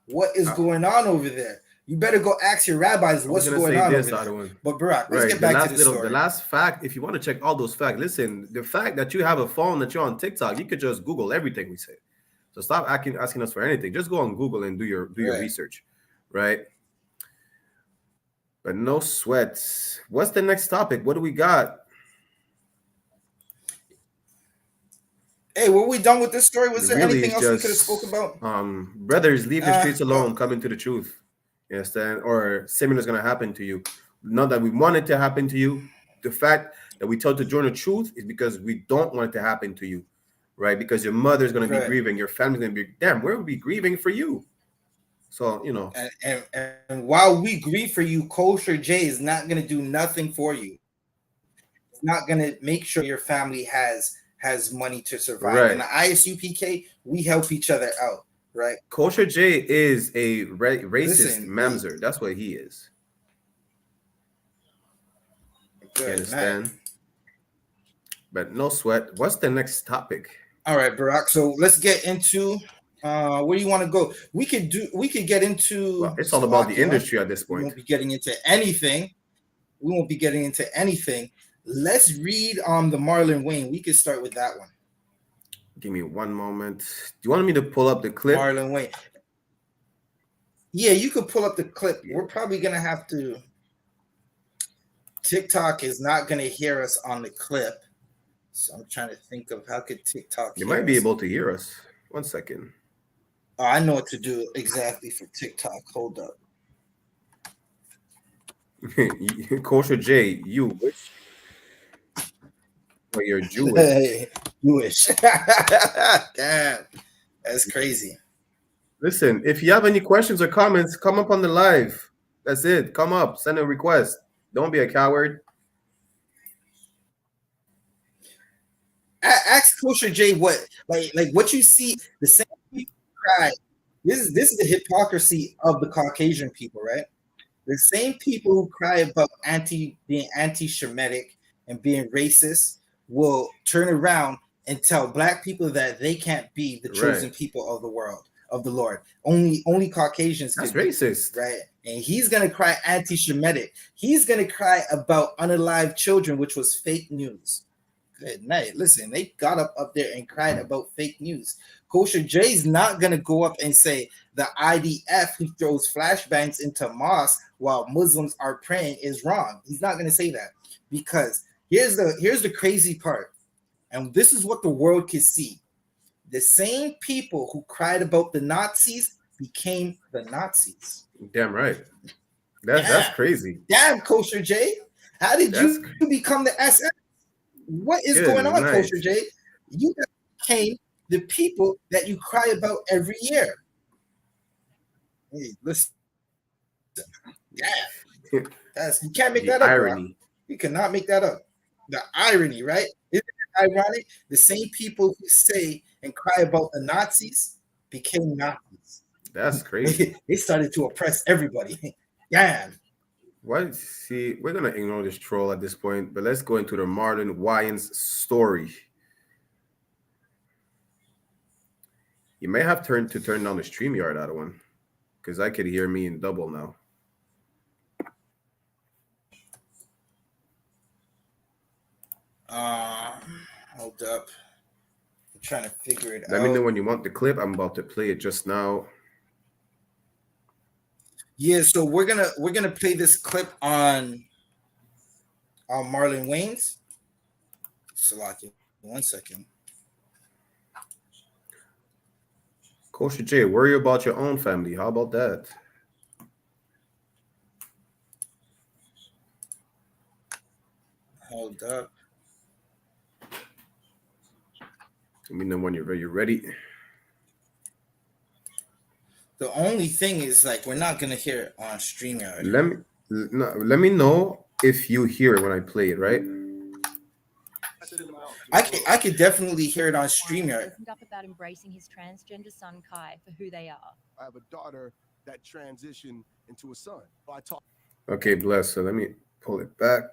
Speaker 6: what is going on over there? You better go ask your rabbis what's going on over there. But Barack, let's get back to the story.
Speaker 5: The last fact, if you want to check all those facts, listen, the fact that you have a phone, that you're on TikTok, you could just Google everything we say. So stop asking us for anything. Just go on Google and do your research, right? But no sweats. What's the next topic? What do we got?
Speaker 6: Hey, were we done with this story? Was there anything else we could have spoke about?
Speaker 5: Brothers, leave the streets alone. Come into the truth. You understand? Or similar is going to happen to you. Not that we want it to happen to you. The fact that we tell to join the truth is because we don't want it to happen to you, right? Because your mother's going to be grieving. Your family's going to be, damn, we're going to be grieving for you. So, you know.
Speaker 6: And while we grieve for you, Kosher J is not going to do nothing for you. It's not going to make sure your family has money to survive.
Speaker 5: Right.
Speaker 6: In the ISUPK, we help each other out. Right.
Speaker 5: Kosher J is a racist mamzer. That's what he is.
Speaker 6: Good,
Speaker 5: you understand?
Speaker 6: Man.
Speaker 5: But no sweat. What's the next topic?
Speaker 6: All right, Barack. So let's get into where do you want to go? We could get into
Speaker 5: it's all about the industry at this point.
Speaker 6: We won't be getting into anything. Let's read the Marlon Wayne. We could start with that one.
Speaker 5: Give me one moment. Do you want me to pull up the clip?
Speaker 6: Marlon Wayne. Yeah, you could pull up the clip. We're probably going to have to. TikTok is not going to hear us on the clip. So I'm trying to think of how could TikTok
Speaker 5: You might be able to hear us. 1 second.
Speaker 6: Oh, I know what to do exactly for TikTok. Hold up.
Speaker 5: Kosher J, you wish. Well, you're Jewish.
Speaker 6: Jewish. Damn, that's crazy.
Speaker 5: Listen, if you have any questions or comments, come up on the live. That's it. Come up, send a request. Don't be a coward.
Speaker 6: Ask Kosher J what what you see. The same people cry. This is the hypocrisy of the Caucasian people, right? The same people who cry about being anti-Shemitic and being racist will turn around and tell Black people that they can't be the chosen people of the world, of the Lord. Only Caucasians.
Speaker 5: That's racist,
Speaker 6: right? And he's gonna cry anti-Shemitic. He's gonna cry about unalive children, which was fake news. Good night. Listen, they got up there and cried about fake news. Kosher J's not gonna go up and say the IDF who throws flashbangs into mosques while Muslims are praying is wrong. He's not gonna say that, because here's the crazy part, and this is what the world can see. The same people who cried about the Nazis became the Nazis.
Speaker 5: Damn right. That's crazy.
Speaker 6: Damn, Kosher J. How did you become the SS? What is going on, Kosher J? You became the people that you cry about every year. Hey, listen. Yeah. You can't make that up. Irony. Bro. You cannot make that up. The irony, right? Isn't it ironic? The same people who say and cry about the Nazis became Nazis.
Speaker 5: That's crazy.
Speaker 6: They started to oppress everybody. Damn.
Speaker 5: What? See, we're gonna ignore this troll at this point, but let's go into the Marlon Wayans story. You may have to turn down the StreamYard, that one, because I could hear me in double now.
Speaker 6: Hold up. I'm trying to figure it
Speaker 5: Let
Speaker 6: out.
Speaker 5: me know when you want the clip. I'm about to play it just now.
Speaker 6: Yeah, so we're gonna play this clip on Marlon Wayans. Salaki, 1 second.
Speaker 5: Coach J, worry about your own family. How about that?
Speaker 6: Hold up.
Speaker 5: Let me know when you're ready.
Speaker 6: The only thing is, like, we're not gonna hear it on StreamYard.
Speaker 5: Let me know if you hear it when I play it, right?
Speaker 6: I could definitely hear it on StreamYard.
Speaker 7: Opened up about embracing his transgender son Kai for who they are.
Speaker 8: I have a daughter that transitioned into a son. I talk.
Speaker 5: Okay, bless. So let me pull it back.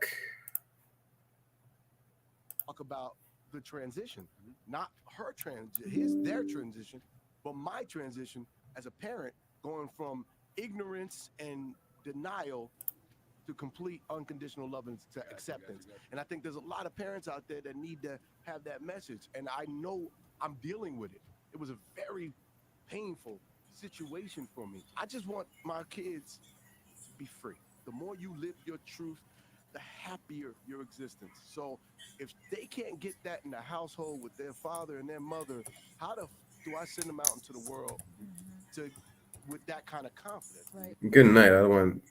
Speaker 8: Talk about the transition, not her their transition, but my transition as a parent, going from ignorance and denial to complete unconditional love and acceptance. And I think there's a lot of parents out there that need to have that message. And I know I'm dealing with it. It was a very painful situation for me. I just want my kids to be free. The more you live your truth, the happier your existence. So if they can't get that in the household with their father and their mother, how do I send them out into the world with that kind of confidence?
Speaker 7: Right.
Speaker 5: Good night. I don't want.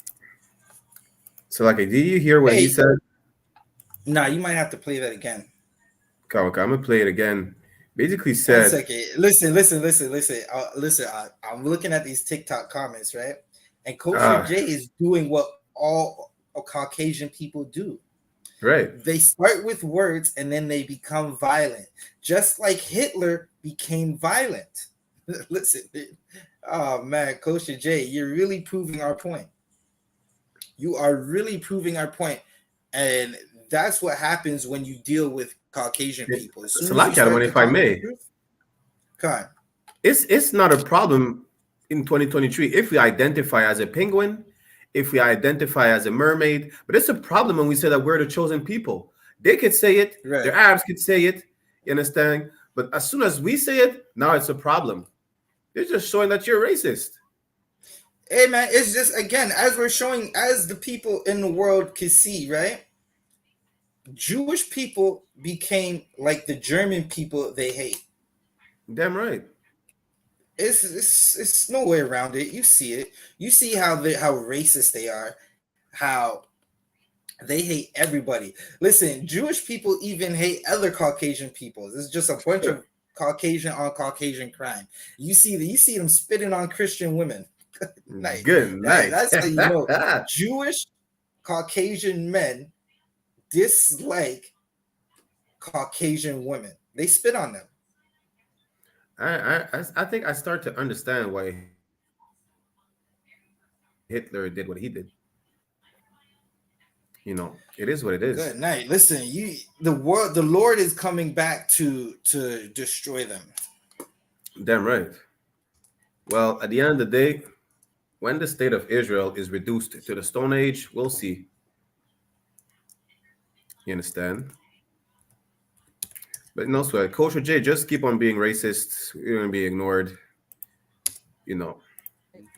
Speaker 5: So, like, did you hear what he said?
Speaker 6: Nah, you might have to play that again.
Speaker 5: Okay, I'm gonna play it again. Basically said.
Speaker 6: 1 second. Listen. I'm looking at these TikTok comments, right? And Coach J is doing what all Caucasian people do.
Speaker 5: Right.
Speaker 6: They start with words and then they become violent, just like Hitler became violent. Listen, oh man, Coach J, you're really proving our point. You are really proving our point, and that's what happens when you deal with Caucasian people.
Speaker 5: So, like, if I may,
Speaker 6: God,
Speaker 5: it's not a problem in 2023 if we identify as a penguin, if we identify as a mermaid, but it's a problem when we say that we're the chosen people. They could say it,
Speaker 6: right.
Speaker 5: Their Arabs could say it, you understand? But as soon as we say it, now it's a problem. They're just showing that you're racist.
Speaker 6: Hey man, it's just, again, as we're showing, as the people in the world can see, right? Jewish people became like the German people they hate.
Speaker 5: Damn right.
Speaker 6: It's no way around it. You see it. You see how racist they are, how they hate everybody. Listen, Jewish people even hate other Caucasian peoples. It's just a bunch of Caucasian on Caucasian crime. You see them spitting on Christian women. Nice.
Speaker 5: Good night.
Speaker 6: That's how you know. Jewish Caucasian men dislike Caucasian women. They spit on them.
Speaker 5: I think I start to understand why Hitler did what he did. You know, it is what it is.
Speaker 6: Good night. Listen, the Lord is coming back to destroy them.
Speaker 5: Damn right. Well, at the end of the day, when the state of Israel is reduced to the Stone Age, we'll see. You understand? But no sweat. Coach J, just keep on being racist. You're going to be ignored. You know.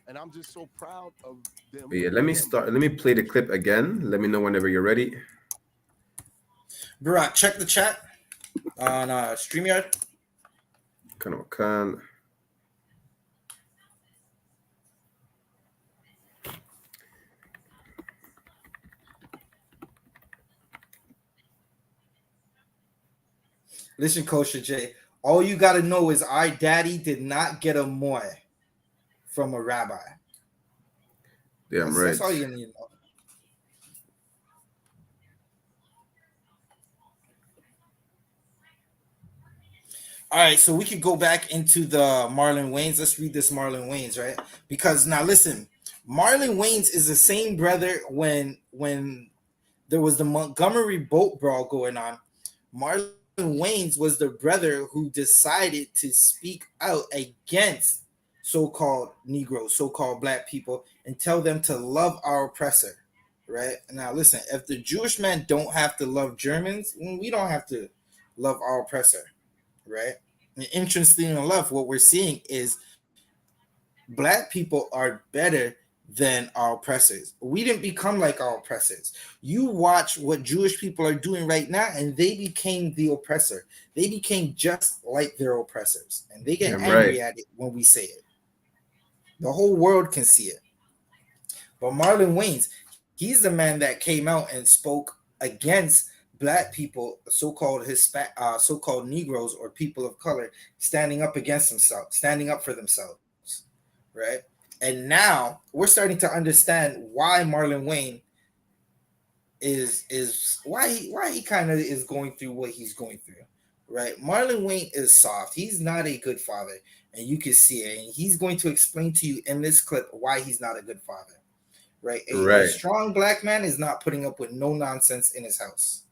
Speaker 8: And I'm just so proud of them.
Speaker 5: But yeah, let me play the clip again. Let me know whenever you're ready.
Speaker 6: Barack, check the chat on StreamYard.
Speaker 5: Can.
Speaker 6: Listen, Coach J, all you got to know is our daddy did not get a moy from a rabbi.
Speaker 5: Damn right.
Speaker 6: That's all you need to know. All right, so we could go back into the Marlon Wayans. Let's read this Marlon Wayans, right? Because now listen, Marlon Wayans is the same brother when there was the Montgomery boat brawl going on. Marlon Wayans was the brother who decided to speak out against so-called Negroes, so-called black people, and tell them to love our oppressor. right? Now, listen, if the Jewish man don't have to love Germans, we don't have to love our oppressor, right? And interestingly enough, what we're seeing is black people are better than our oppressors. We didn't become like our oppressors. You watch what Jewish people are doing right now, and they became the oppressor. They became just like their oppressors, and they get angry at it when we say it. The whole world can see it. But Marlon Wayans, he's the man that came out and spoke against black people, so-called so-called Negroes or people of color, standing up against themselves, standing up for themselves, right? And now we're starting to understand why Marlon Wayne is why he kind of is going through what he's going through, right? Marlon Wayne is soft. He's not a good father, and you can see it. And he's going to explain to you in this clip why he's not a good father. Right? A strong black man is not putting up with no nonsense in his house.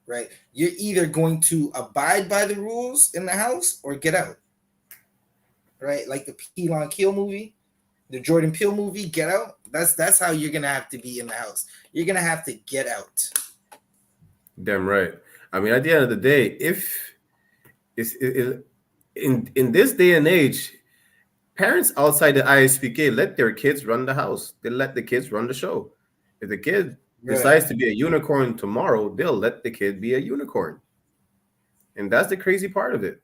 Speaker 6: Right? You're either going to abide by the rules in the house or get out. Right? Like the Peele Kill movie, the Jordan Peele movie, Get Out. That's how you're gonna have to be in the house. You're gonna have to get out.
Speaker 5: Damn right. I mean, at the end of the day, if it's in this day and age, parents outside the I.S.U.P.K let their kids run the house. They let the kids run the show. If the kid decides to be a unicorn tomorrow, they'll let the kid be a unicorn. And that's the crazy part of it.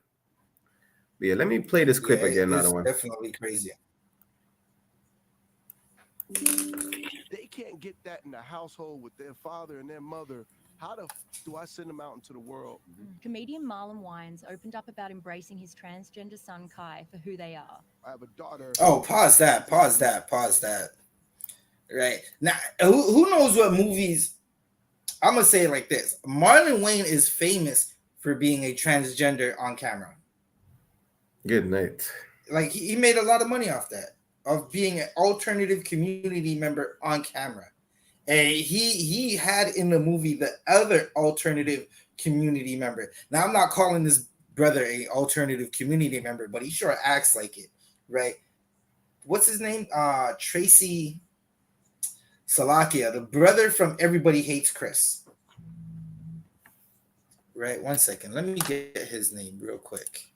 Speaker 5: But yeah, let me play this clip again.
Speaker 6: It's definitely crazy.
Speaker 8: They can't get that in the household with their father and their mother. How do I send them out into the world?
Speaker 7: Comedian Marlon Wayans opened up about embracing his transgender son Kai for who they are.
Speaker 8: I have a daughter.
Speaker 6: Oh, pause that. Right. Now, who knows what movies? I'm going to say it like this. Marlon Wayne is famous for being a transgender on camera.
Speaker 5: Good night.
Speaker 6: Like, he made a lot of money off that, of being an alternative community member on camera. And he had in the movie the other alternative community member. Now, I'm not calling this brother a alternative community member, but he sure acts like it, right? What's his name? Tracy Salakia, the brother from Everybody Hates Chris. Right, 1 second. Let me get his name real quick.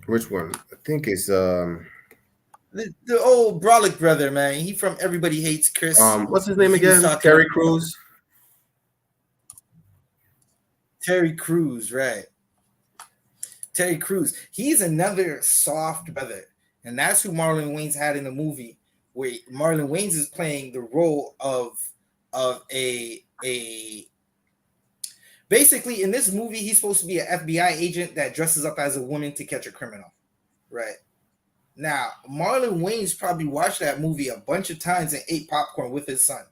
Speaker 5: Which one? I think it's
Speaker 6: the old Brolic brother, man. He from Everybody Hates Chris.
Speaker 5: What's his name again? Terry Crews.
Speaker 6: Terry Crews, right. Terry Crews. He's another soft brother. And that's who Marlon Wayans had in the movie, where Marlon Wayans is playing the role of a basically in this movie, he's supposed to be an FBI agent that dresses up as a woman to catch a criminal. Right. Now, Marlon Wayans probably watched that movie a bunch of times and ate popcorn with his son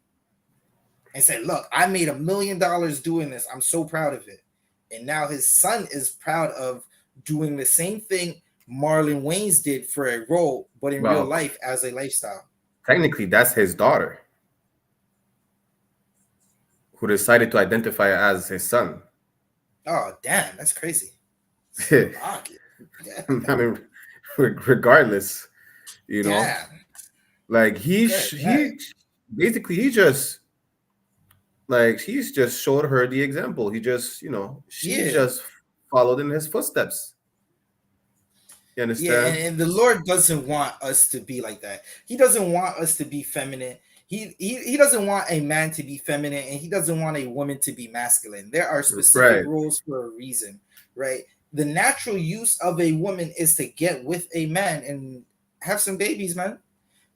Speaker 6: and said, look, I made $1 million doing this. I'm so proud of it. And now his son is proud of doing the same thing Marlon Wayans did for a role, but in real life as a lifestyle.
Speaker 5: Technically, that's his daughter who decided to identify as his son.
Speaker 6: Oh, damn. That's crazy.
Speaker 5: I mean, regardless, you know, like he's just showed her the example. He just, you know, she just followed in his footsteps. You understand?
Speaker 6: Yeah, and the Lord doesn't want us to be like that. He doesn't want us to be feminine. He doesn't want a man to be feminine, and he doesn't want a woman to be masculine. There are specific rules for a reason, right? The natural use of a woman is to get with a man and have some babies, man.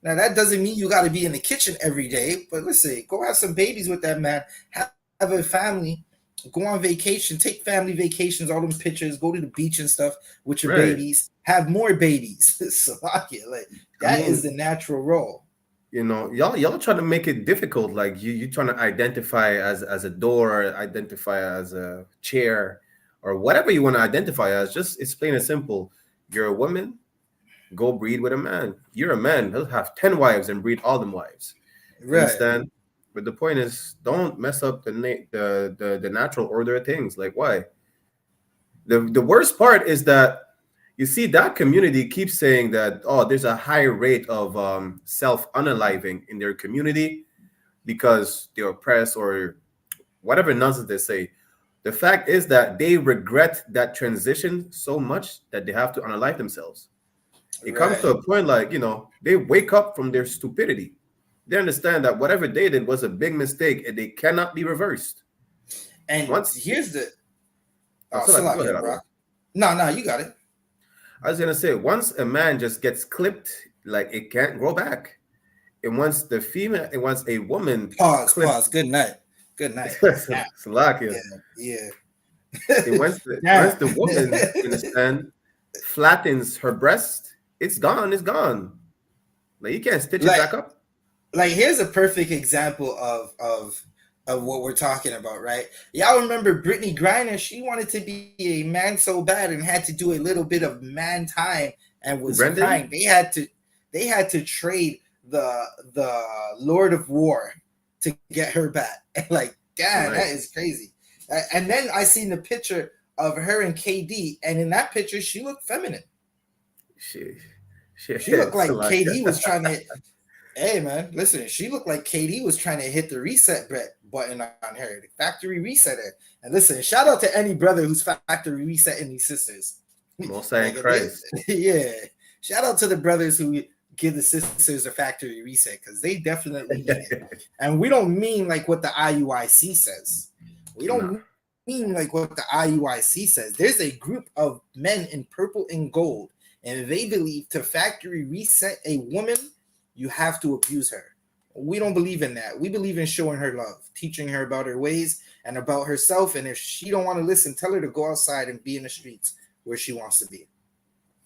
Speaker 6: Now, that doesn't mean you got to be in the kitchen every day, but listen, go have some babies with that man, have a family, go on vacation, take family vacations, all them pictures, go to the beach and stuff with your babies, have more babies. So, like, that is the natural role.
Speaker 5: You know, y'all trying to make it difficult. Like you trying to identify as a door, or identify as a chair, or whatever you want to identify as. Just it's plain and simple. You're a woman, go breed with a man. You're a man, he'll have 10 wives and breed all them wives.
Speaker 6: Right.
Speaker 5: Understand? But the point is, don't mess up the natural order of things. Like, why? The worst part is that you see that community keeps saying that, oh, there's a high rate of self-unaliving in their community. because they're oppressed or whatever nonsense they say. The fact is that they regret that transition so much that they have to unalive themselves. It comes to
Speaker 6: Right.
Speaker 5: a point like, they wake up from their stupidity. They understand that whatever they did was a big mistake and they cannot be reversed.
Speaker 6: And
Speaker 5: Once,
Speaker 6: here's the
Speaker 5: so like, go ahead,
Speaker 6: Salakia, bro. No, you got it.
Speaker 5: I was gonna say, once a man just gets clipped, like it can't grow back. And once once a woman
Speaker 6: Pause. Good night.
Speaker 5: Salakia.
Speaker 6: Yeah.
Speaker 5: And once the woman, you understand, flattens her breast, it's gone. It's gone. Like you can't stitch it back up.
Speaker 6: Like here's a perfect example of what we're talking about, right? Y'all remember Brittany Griner? She wanted to be a man so bad and had to do a little bit of man time and was crying. They had to trade the Lord of War to get her back. Like, damn, that is crazy. And then I seen the picture of her and KD, and in that picture, she looked feminine. She looked like KD was trying to. Hey man, listen. She looked like KD was trying to hit the reset button on her, the factory resetter. And listen, shout out to any brother who's factory resetting these sisters.
Speaker 5: Most High Christ.
Speaker 6: Yeah, shout out to the brothers who give the sisters a factory reset because they definitely need it. And we don't mean like what the IUIC says. We don't mean like what the IUIC says. There's a group of men in purple and gold, and they believe to factory reset a woman, you have to abuse her. We don't believe in that. We believe in showing her love, teaching her about her ways and about herself. And if she don't want to listen, tell her to go outside and be in the streets where she wants to be.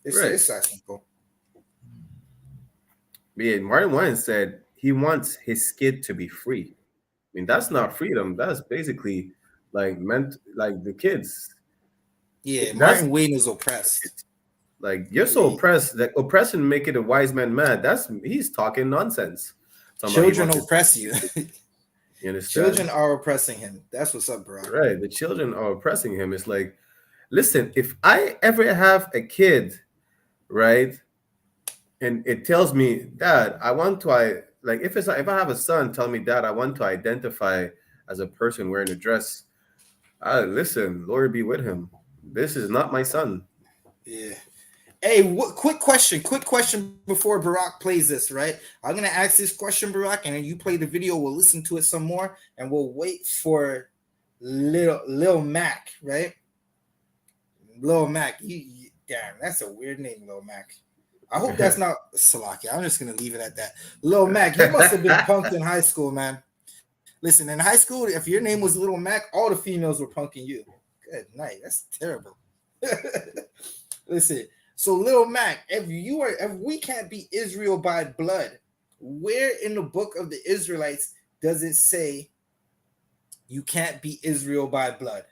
Speaker 6: It's that simple.
Speaker 5: Yeah, Martin Wayne said he wants his kid to be free. I mean, that's not freedom. That's basically like the kids.
Speaker 6: Yeah, Martin Wayne is oppressed.
Speaker 5: Like you're so oppressed that oppression make it a wise man mad. He's talking nonsense.
Speaker 6: Children oppress you.
Speaker 5: You understand?
Speaker 6: Children are oppressing him. That's what's up, bro.
Speaker 5: Right. The children are oppressing him. It's like, listen, if I ever have a kid, right, and it tells me, Dad, I want to if I have a son, tell me, Dad, I want to identify as a person wearing a dress. Listen, Lord be with him. This is not my son.
Speaker 6: Yeah. Hey, quick question before Barack plays this, right? I'm going to ask this question, Barack, and then you play the video. We'll listen to it some more, and we'll wait for Lil Mac, right? Lil Mac. Damn, that's a weird name, Lil Mac. I hope that's not Salakia. I'm just going to leave it at that. Lil Mac, you must have been punked in high school, man. Listen, in high school, if your name was Lil Mac, all the females were punking you. Good night. That's terrible. Listen. So, Lil Mac, if we can't be Israel by blood, where in the book of the Israelites does it say you can't be Israel by blood?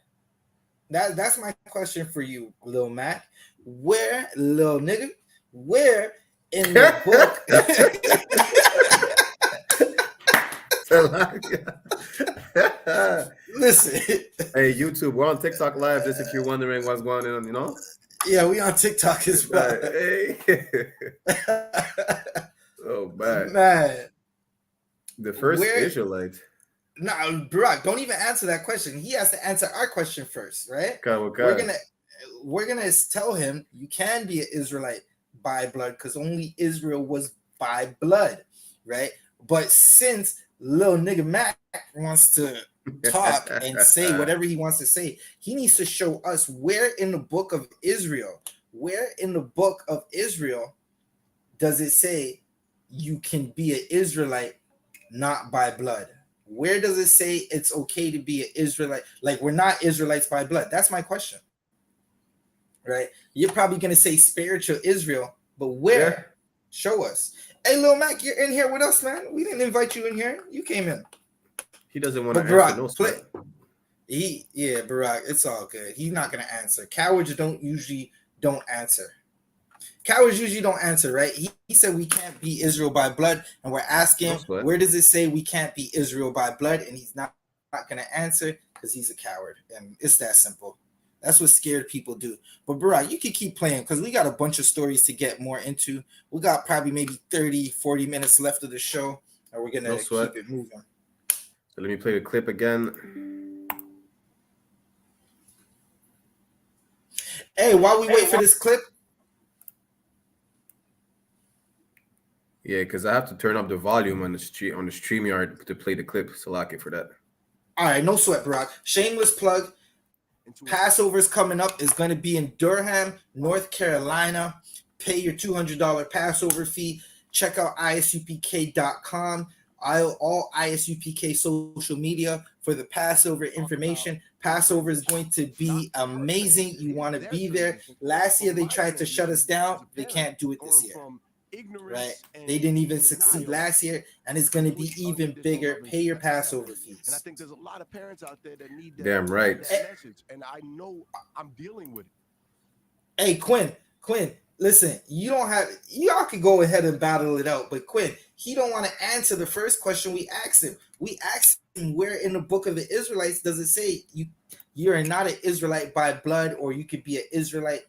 Speaker 6: That's my question for you, Lil Mac. Where, Lil nigga, where in the book? Listen.
Speaker 5: Hey, YouTube, we're on TikTok Live, just if you're wondering what's going on,
Speaker 6: Yeah, we on TikTok as well.
Speaker 5: Hey. Oh,
Speaker 6: man.
Speaker 5: The first Israelite.
Speaker 6: No, Barack, don't even answer that question. He has to answer our question first, right?
Speaker 5: Okay.
Speaker 6: We're gonna tell him you can be an Israelite by blood because only Israel was by blood, right? But since Lil Nigga Mac wants to talk and say whatever he wants to say, he needs to show us where in the book of Israel does it say you can be an Israelite not by blood? Where does it say it's okay to be an Israelite? Like, we're not Israelites by blood. That's my question, right? You're probably going to say spiritual Israel, but where? Yeah. Show us. Hey, Lil Mac, you're in here with us, man. We didn't invite you in here. You came in.
Speaker 5: He doesn't want to answer no
Speaker 6: play. Barack, it's all good. He's not going to answer. Cowards usually don't answer. Cowards usually don't answer, right? He said we can't be Israel by blood, and we're asking where does it say we can't be Israel by blood, and he's not going to answer because he's a coward, and it's that simple. That's what scared people do. But Barack, you can keep playing because we got a bunch of stories to get more into. We got probably maybe 30, 40 minutes left of the show, and we're going to keep it moving.
Speaker 5: So let me play the clip again.
Speaker 6: Hey, while we wait for this clip,
Speaker 5: Yeah, because I have to turn up the volume on the StreamYard to play the clip. So lock it for that.
Speaker 6: all right, no sweat, Barack. Shameless plug. Passover's coming up. Is going to be in Durham, North Carolina. Pay your $200 Passover fee. Check out isupk.com. All ISUPK social media for the Passover information. Passover is going to be amazing. You want to be there. Last year they tried to shut us down. They can't do it this year. Right? They didn't even succeed last year, and it's going to be even bigger. Pay your Passover fees.
Speaker 8: And I think there's a lot of parents out there that need that.
Speaker 5: Damn right.
Speaker 8: That message, and I know I'm dealing with it.
Speaker 6: Hey, Quinn, listen, y'all can go ahead and battle it out, but Quinn, he don't want to answer the first question we asked him. We asked him, where in the book of the Israelites does it say you're not an Israelite by blood, or you could be an Israelite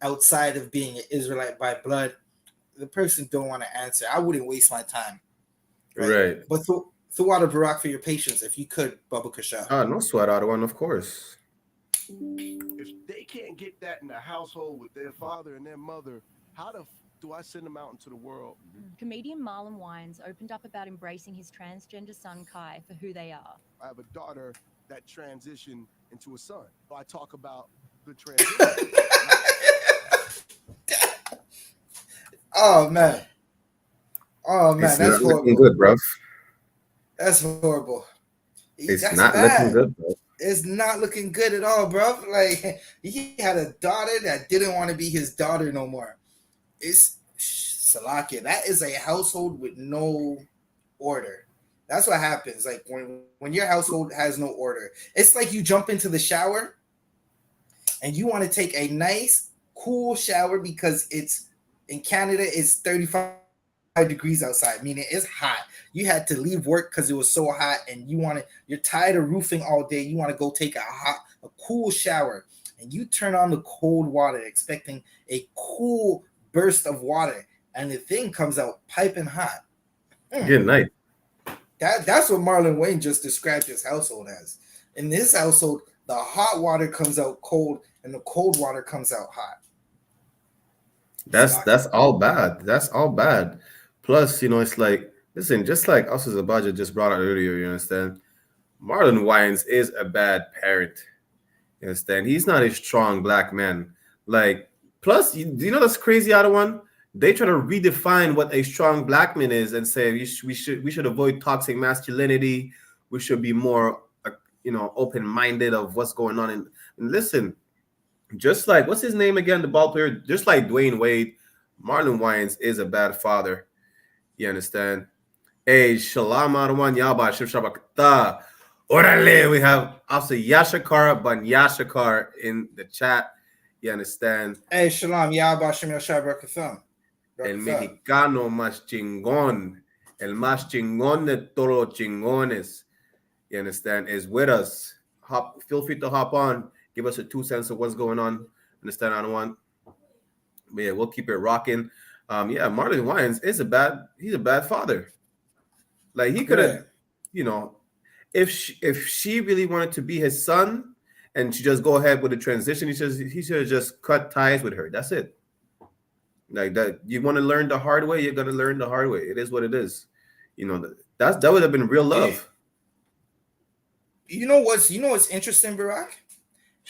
Speaker 6: outside of being an Israelite by blood? The person don't want to answer. I wouldn't waste my time.
Speaker 5: Right.
Speaker 6: But throughout Barak for your patience, if you could, Baba Kasha.
Speaker 5: No sweat out of one, of course.
Speaker 8: If they can't get that in the household with their father and their mother, how do I send them out into the world?
Speaker 7: Comedian Marlon Wines opened up about embracing his transgender son Kai for who they are.
Speaker 8: I have a daughter that transitioned into a son. I talk about the transition.
Speaker 6: Oh man,
Speaker 5: It's
Speaker 6: that's
Speaker 5: not looking
Speaker 6: horrible.
Speaker 5: good, bro.
Speaker 6: That's horrible.
Speaker 5: It's
Speaker 6: That's
Speaker 5: not
Speaker 6: bad.
Speaker 5: looking good, bro.
Speaker 6: It's not looking good at all, bro. Like, he had a daughter that didn't want to be his daughter no more. It's Salakia. That is a household with no order. That's what happens. Like when your household has no order, it's like you jump into the shower and you want to take a nice, cool shower because it's in Canada. It's 35 degrees outside, meaning it's hot. You had to leave work because it was so hot, and you're tired of roofing all day. You want to go take a cool shower, and you turn on the cold water expecting a cool burst of water, and the thing comes out piping hot.
Speaker 5: Good night.
Speaker 6: That's what Marlon Wayne just described his household as. In this household, the hot water comes out cold, and the cold water comes out hot.
Speaker 5: That's all bad. That's all bad. Plus, it's like, listen, just like us as Abaja just brought out earlier, you understand? Marlon Wayans is a bad parent. You understand? He's not a strong black man. Like, plus, do you know that's crazy other one? They try to redefine what a strong black man is and say we should avoid toxic masculinity. We should be more, open-minded of what's going on. And listen, just like, what's his name again, the ball player? Just like Dwayne Wade, Marlon Wayans is a bad father. You understand? Hey, Shalom Adawan Yaba Shabakta. Orale, we have Officer Yashakar Ban Yashakar in the chat. You understand?
Speaker 6: Hey, Shalom Yaba Shem Yashabakatham.
Speaker 5: El mexicano más chingón, el más chingón de todos los chingones. You understand? Is with us. Feel free to hop on. Give us a 2 cents of what's going on. Understand, Adawan? But yeah, we'll keep it rocking. Marlon Wayans is he's a bad father. Like, he could have, if she really wanted to be his son and she just go ahead with the transition, he should have just cut ties with her. That's it. Like, that, you want to learn the hard way, you're gonna learn the hard way. It is what it is. That would have been real love.
Speaker 6: You know what's interesting, Barack?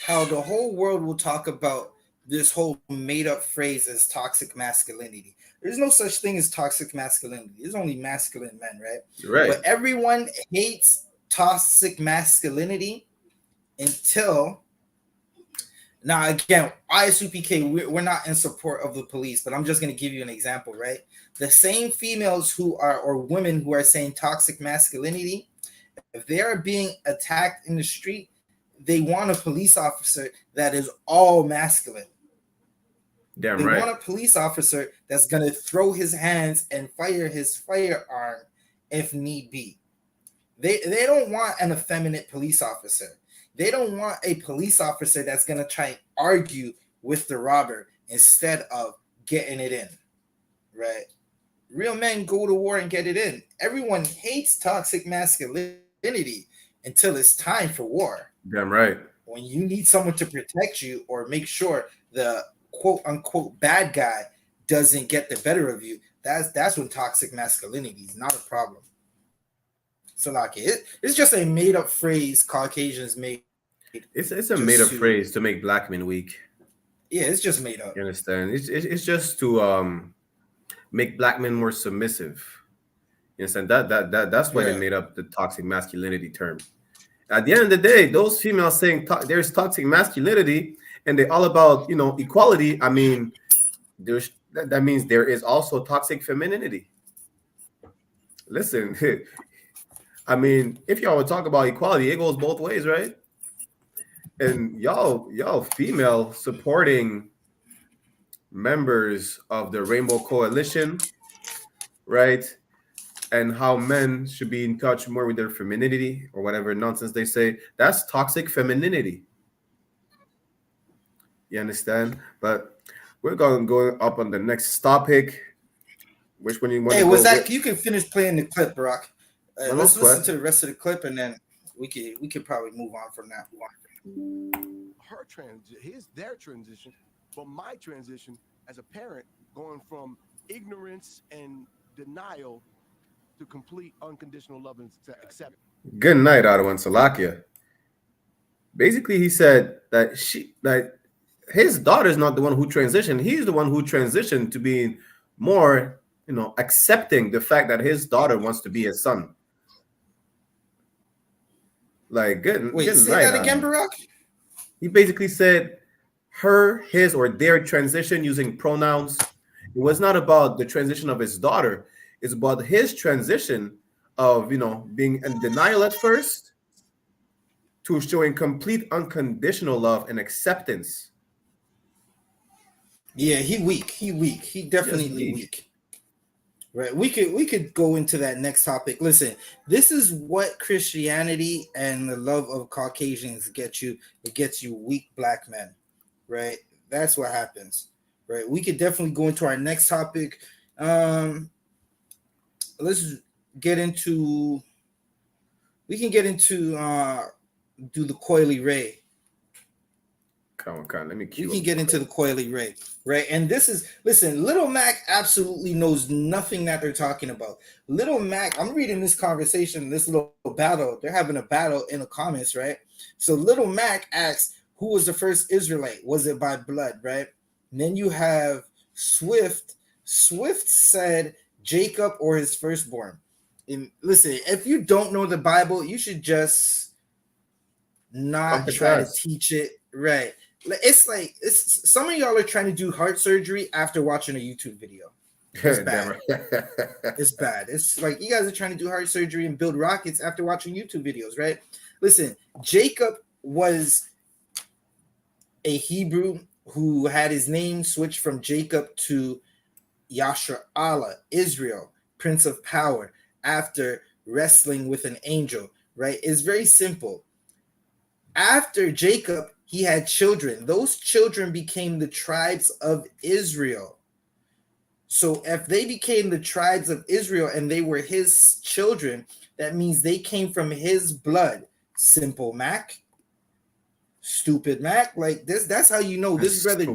Speaker 6: How the whole world will talk about this whole made-up phrase as toxic masculinity. There's no such thing as toxic masculinity. There's only masculine men, right?
Speaker 5: Right.
Speaker 6: But everyone hates toxic masculinity until now. Again, I.S.U.P.K, we're not in support of the police, but I'm just going to give you an example, right? The same females or women who are saying toxic masculinity, if they are being attacked in the street, they want a police officer that is all masculine. They want a police officer that's going to throw his hands and fire his firearm if need be. They don't want an effeminate police officer. They don't want a police officer that's going to try and argue with the robber instead of getting it in, right? Real men go to war and get it in. Everyone hates toxic masculinity until it's time for war.
Speaker 5: Damn right.
Speaker 6: When you need someone to protect you or make sure the quote unquote bad guy doesn't get the better of you, that's when toxic masculinity is not a problem. So like it's just a made up phrase Caucasians made.
Speaker 5: It's a made up phrase to make black men weak.
Speaker 6: Yeah, it's just made up.
Speaker 5: You understand? It's just to make black men more submissive. You understand? That's why they made up the toxic masculinity term. At the end of the day, those females saying there's toxic masculinity and they're all about, you know, equality. I mean, that means there is also toxic femininity. Listen, I mean, if y'all would talk about equality, it goes both ways, right? And y'all female supporting members of the Rainbow Coalition, right? And how men should be in touch more with their femininity or whatever nonsense they say. That's toxic femininity. You understand? But we're going to go up on the next topic. Which one you want to go with?
Speaker 6: You can finish playing the clip, Barack. Let's listen to the rest of the clip, and then we could probably move on from that.
Speaker 8: Their transition, but my transition as a parent, going from ignorance and denial to complete unconditional love and acceptance.
Speaker 5: Good night, Ottawa and Salakia. Basically, he said that his daughter's not the one who transitioned. He's the one who transitioned to being more, you know, accepting the fact that his daughter wants to be his son. Like, good.
Speaker 6: Wait,
Speaker 5: good
Speaker 6: say
Speaker 5: night,
Speaker 6: that again, Barack?
Speaker 5: He basically said her, his, or their transition using pronouns. It was not about the transition of his daughter. It's about his transition of, you know, being in denial at first to showing complete unconditional love and acceptance.
Speaker 6: Yeah, he weak. He definitely weak. Right. We could go into that next topic. Listen, this is what Christianity and the love of Caucasians get you. It gets you weak black men. Right. That's what happens. Right. We could definitely go into our next topic. Let's get into. We can get into do the coily ray.
Speaker 5: Come on, let me cue.
Speaker 6: You can get into the coily ray, right? And this is, listen, Little Mac absolutely knows nothing that they're talking about. Little Mac, I'm reading this conversation, this little battle. They're having a battle in the comments, right? So Little Mac asks, who was the first Israelite? Was it by blood, right? And then you have Swift. Swift said Jacob or his firstborn. And listen, if you don't know the Bible, you should just not try to teach it, right? It's like some of y'all are trying to do heart surgery after watching a YouTube video. It's bad. It's bad. It's like you guys are trying to do heart surgery and build rockets after watching YouTube videos, right? Listen, Jacob was a Hebrew who had his name switched from Jacob to Yasharallah, Israel, Prince of Power, after wrestling with an angel, right? It's very simple. After Jacob, he had children. Those children became the tribes of Israel. So if they became the tribes of Israel and they were his children, that means they came from his blood. Simple Mac. Stupid Mac. Like this, that's how you know this brother,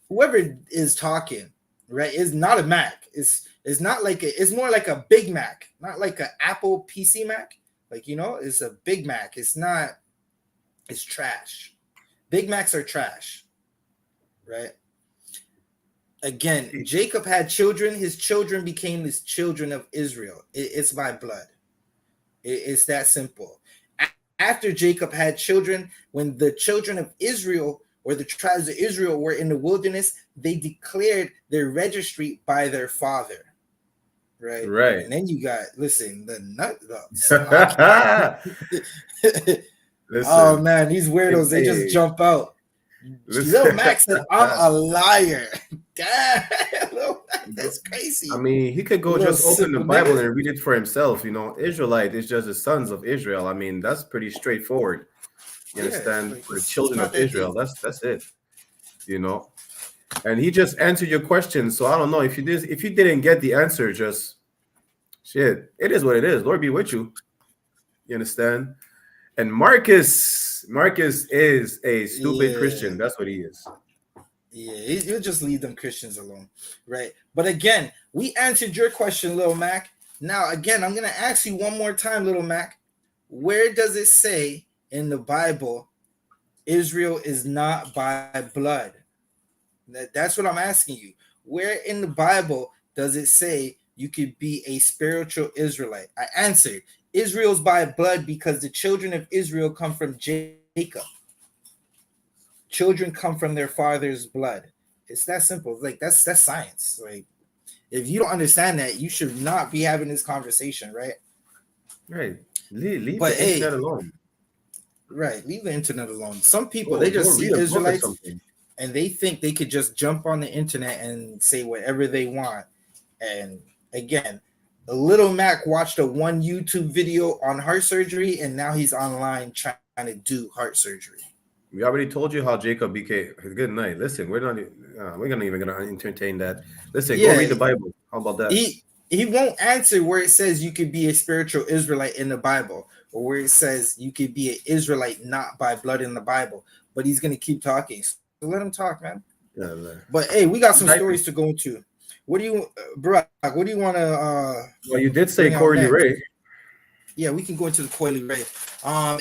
Speaker 6: whoever is talking, right, is not a Mac. It's not like it's more like a Big Mac, not like an Apple PC Mac. Like, you know, it's a Big Mac. It's not. It's trash. Big Macs are trash, right? Again, Jacob had children. His children became the children of Israel. It's by blood. It's that simple. After Jacob had children, when the children of Israel or the tribes of Israel were in the wilderness, they declared their registry by their father. Right. Right. And then you got, listen, the nut. Listen, oh man, these weirdos, they just jump out. Lil Max said, I'm a liar. Damn, that's crazy.
Speaker 5: I mean, he could go just open the Bible and read it for himself. You know, Israelite is just the sons of Israel. I mean, that's pretty straightforward. You understand? Like, for the children of Israel, that's it. You know, and he just answered your question. So I don't know if you didn't get the answer, just shit. It is what it is. Lord be with you. You understand? And Marcus is a stupid
Speaker 6: Yeah.
Speaker 5: Christian. That's what he is.
Speaker 6: Yeah, you'll just leave them Christians alone, right? But again, we answered your question, Little Mac. Now, again, I'm going to ask you one more time, Little Mac. Where does it say in the Bible Israel is not by blood? That's what I'm asking you. Where in the Bible does it say you could be a spiritual Israelite? I answered, Israel's by blood because the children of Israel come from Jacob. Children come from their father's blood. It's that simple. Like that's science. Like if you don't understand that, you should not be having this conversation, right?
Speaker 5: Right. Leave
Speaker 6: But
Speaker 5: the internet alone.
Speaker 6: Right. Leave the internet alone. Some people they just see
Speaker 5: read a book or
Speaker 6: Israelites
Speaker 5: something.
Speaker 6: and they think they could just jump on the internet and say whatever they want. And again, Little Mac watched a one YouTube video on heart surgery, and now he's online trying to do heart surgery.
Speaker 5: We already told you how Jacob became. Good night. Listen, we're not even gonna entertain that. Listen, go read the Bible. How about that?
Speaker 6: He won't answer where it says you could be a spiritual Israelite in the Bible, or where it says you could be an Israelite not by blood in the Bible. But he's gonna keep talking. So let him talk, man.
Speaker 5: Yeah, man.
Speaker 6: But hey, we got some stories to go into. What do you, Barack? What do you want to?
Speaker 5: Well, you did say Coily Ray.
Speaker 6: Yeah, we can go into the Coily Ray.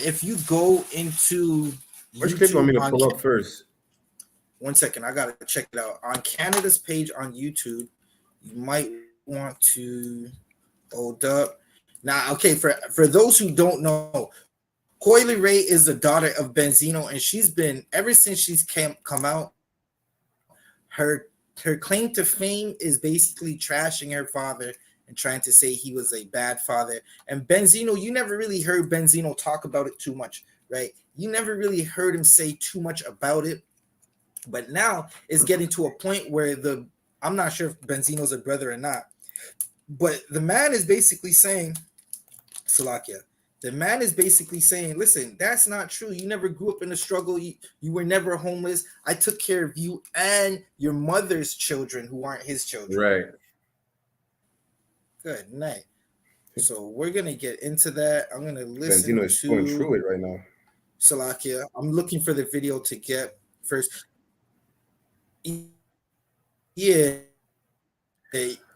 Speaker 6: If you go into
Speaker 5: which clip do you want me to pull up first?
Speaker 6: 1 second, I gotta check it out. On Canada's page on YouTube, you might want to hold up. Now, okay, for those who don't know, Coily Ray is the daughter of Benzino, and she's been ever since she's come out. Her claim to fame is basically trashing her father and trying to say he was a bad father. And Benzino, you never really heard Benzino talk about it too much, right? You never really heard him say too much about it. But now it's getting to a point where I'm not sure if Benzino's a brother or not, but the man is basically saying, Salakia, the man is basically saying, listen, that's not true. You never grew up in a struggle. You were never homeless. I took care of you and your mother's children who aren't his children.
Speaker 5: Right.
Speaker 6: Good night. So we're going to get into that. I'm going to listen
Speaker 5: Benzino is going through it right now.
Speaker 6: Salakia. I'm looking for the video to get first. Yeah.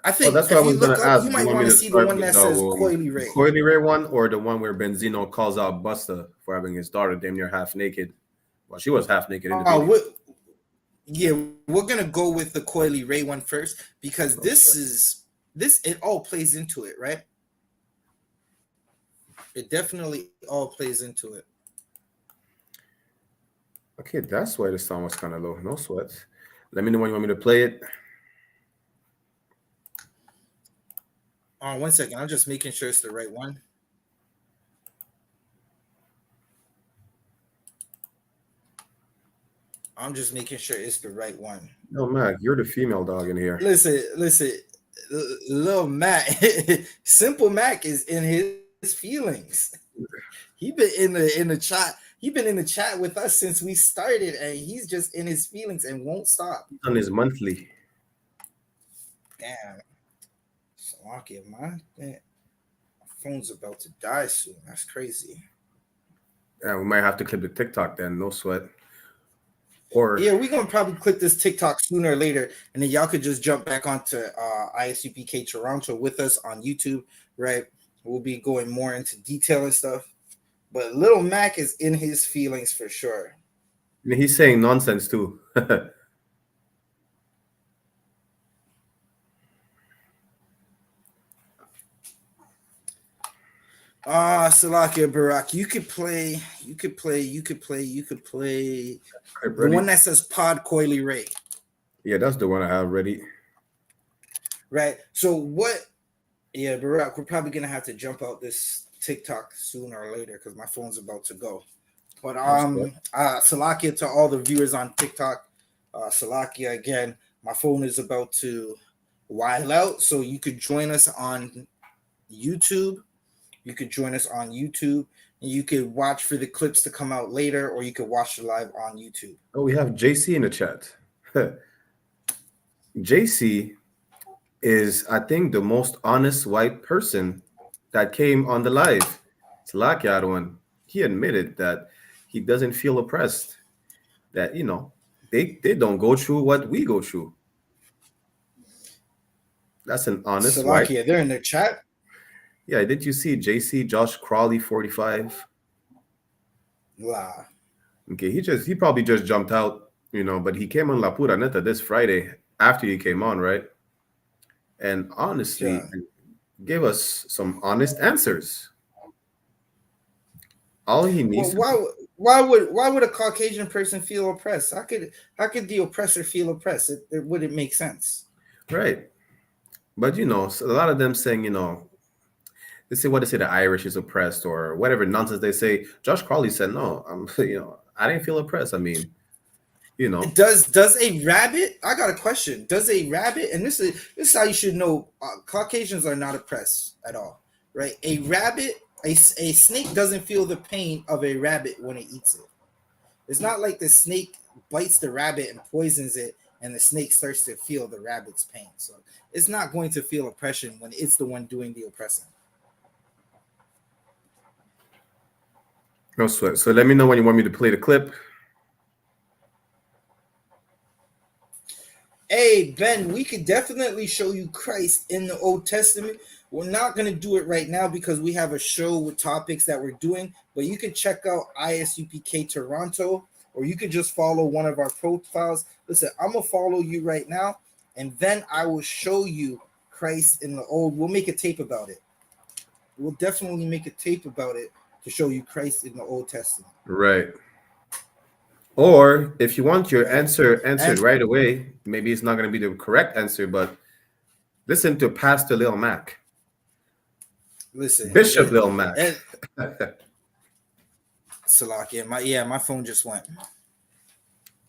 Speaker 6: I think
Speaker 5: that's what I was going to ask.
Speaker 6: You might want to see the one that says Coily Ray.
Speaker 5: Coily Ray one, or the one where Benzino calls out Busta for having his daughter damn near half naked. Well, she was half naked in the video.
Speaker 6: We're going to go with the Coily Ray one first because it all plays into it, right? It definitely all plays into it.
Speaker 5: Okay, that's why the sound was kind of low. No sweat. Let me know when you want me to play it.
Speaker 6: 1 second. I'm just making sure it's the right one. I'm just making sure it's the right one.
Speaker 5: No, Mac, you're the female dog in here.
Speaker 6: Listen. Little Mac, Simple Mac is in his feelings. He been in the chat. He been in the chat with us since we started, and he's just in his feelings and won't stop.
Speaker 5: He's on his monthly.
Speaker 6: Damn. Slovakia, man. My phone's about to die soon. That's crazy.
Speaker 5: Yeah, we might have to clip the TikTok then. No sweat. Or
Speaker 6: yeah, we're gonna probably clip this TikTok sooner or later, and then y'all could just jump back onto I.S.U.P.K Toronto with us on YouTube, right? We'll be going more into detail and stuff. But Little Mac is in his feelings for sure.
Speaker 5: And he's saying nonsense too.
Speaker 6: Salakia Barak, you could play the one that says Pod Coily Ray.
Speaker 5: Yeah, that's the one I have ready.
Speaker 6: Right. So what? Yeah, Barak, we're probably gonna have to jump out this TikTok sooner or later because my phone's about to go. But Salakia to all the viewers on TikTok. Salakia again, my phone is about to wild out, so you could join us on YouTube. You could join us on YouTube, and you could watch for the clips to come out later, or you could watch it live on YouTube.
Speaker 5: Oh, we have JC in the chat. JC is, I think, the most honest white person that came on the live. Salakia one, he admitted that he doesn't feel oppressed. That they don't go through what we go through. That's an honest white.
Speaker 6: Salakia, they're in the chat.
Speaker 5: Yeah, did you see JC Josh Crawley 45?
Speaker 6: Wow.
Speaker 5: Okay, he probably just jumped out, but he came on La Pura Neta this Friday after he came on, right? And honestly, gave us some honest answers. All he needs.
Speaker 6: Well, why would a Caucasian person feel oppressed? How could the oppressor feel oppressed? It wouldn't make sense.
Speaker 5: Right. But so a lot of them saying, they say the Irish is oppressed or whatever nonsense they say. Josh Crawley said, no, I didn't feel oppressed. I mean,
Speaker 6: Does a rabbit? I got a question. Does a rabbit? And this is how you should know. Caucasians are not oppressed at all, right? A rabbit, a snake doesn't feel the pain of a rabbit when it eats it. It's not like the snake bites the rabbit and poisons it, and the snake starts to feel the rabbit's pain. So it's not going to feel oppression when it's the one doing the oppressing.
Speaker 5: No sweat. So let me know when you want me to play the clip.
Speaker 6: Hey, Ben, we could definitely show you Christ in the Old Testament. We're not going to do it right now because we have a show with topics that we're doing, but you can check out I.S.U.P.K Toronto, or you could just follow one of our profiles. Listen, I'm going to follow you right now, and then I will show you Christ in the Old. We'll make a tape about it. We'll definitely make a tape about it to show you Christ in the Old Testament.
Speaker 5: Right. Or if you want your answered right away, maybe it's not going to be the correct answer, but listen to Pastor Lil Mac.
Speaker 6: Listen,
Speaker 5: Bishop Lil Mac.
Speaker 6: Salakia, my phone just went.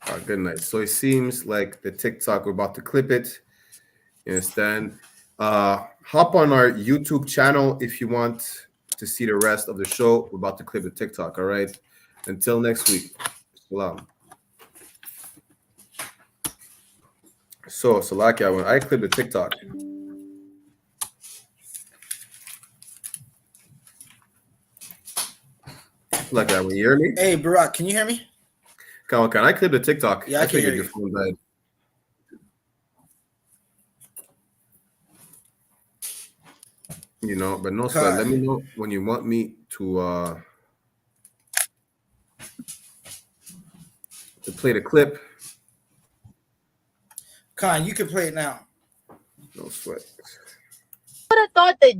Speaker 5: Oh, good night. So it seems like the TikTok, we're about to clip it. You understand? Hop on our YouTube channel if you want to see the rest of the show. We're about to clip the TikTok, all right? Until next week. Salam. So, Salakia, when I clip the TikTok, Salakia, when you hear me?
Speaker 6: Hey, Barack, can you hear me?
Speaker 5: Can I clip the TikTok?
Speaker 6: Yeah, I can hear
Speaker 5: your
Speaker 6: you.
Speaker 5: phone died. But no sweat. Let me know when you want me to play the clip.
Speaker 6: Khan, you can play it now.
Speaker 5: No sweat.
Speaker 9: I would have thought the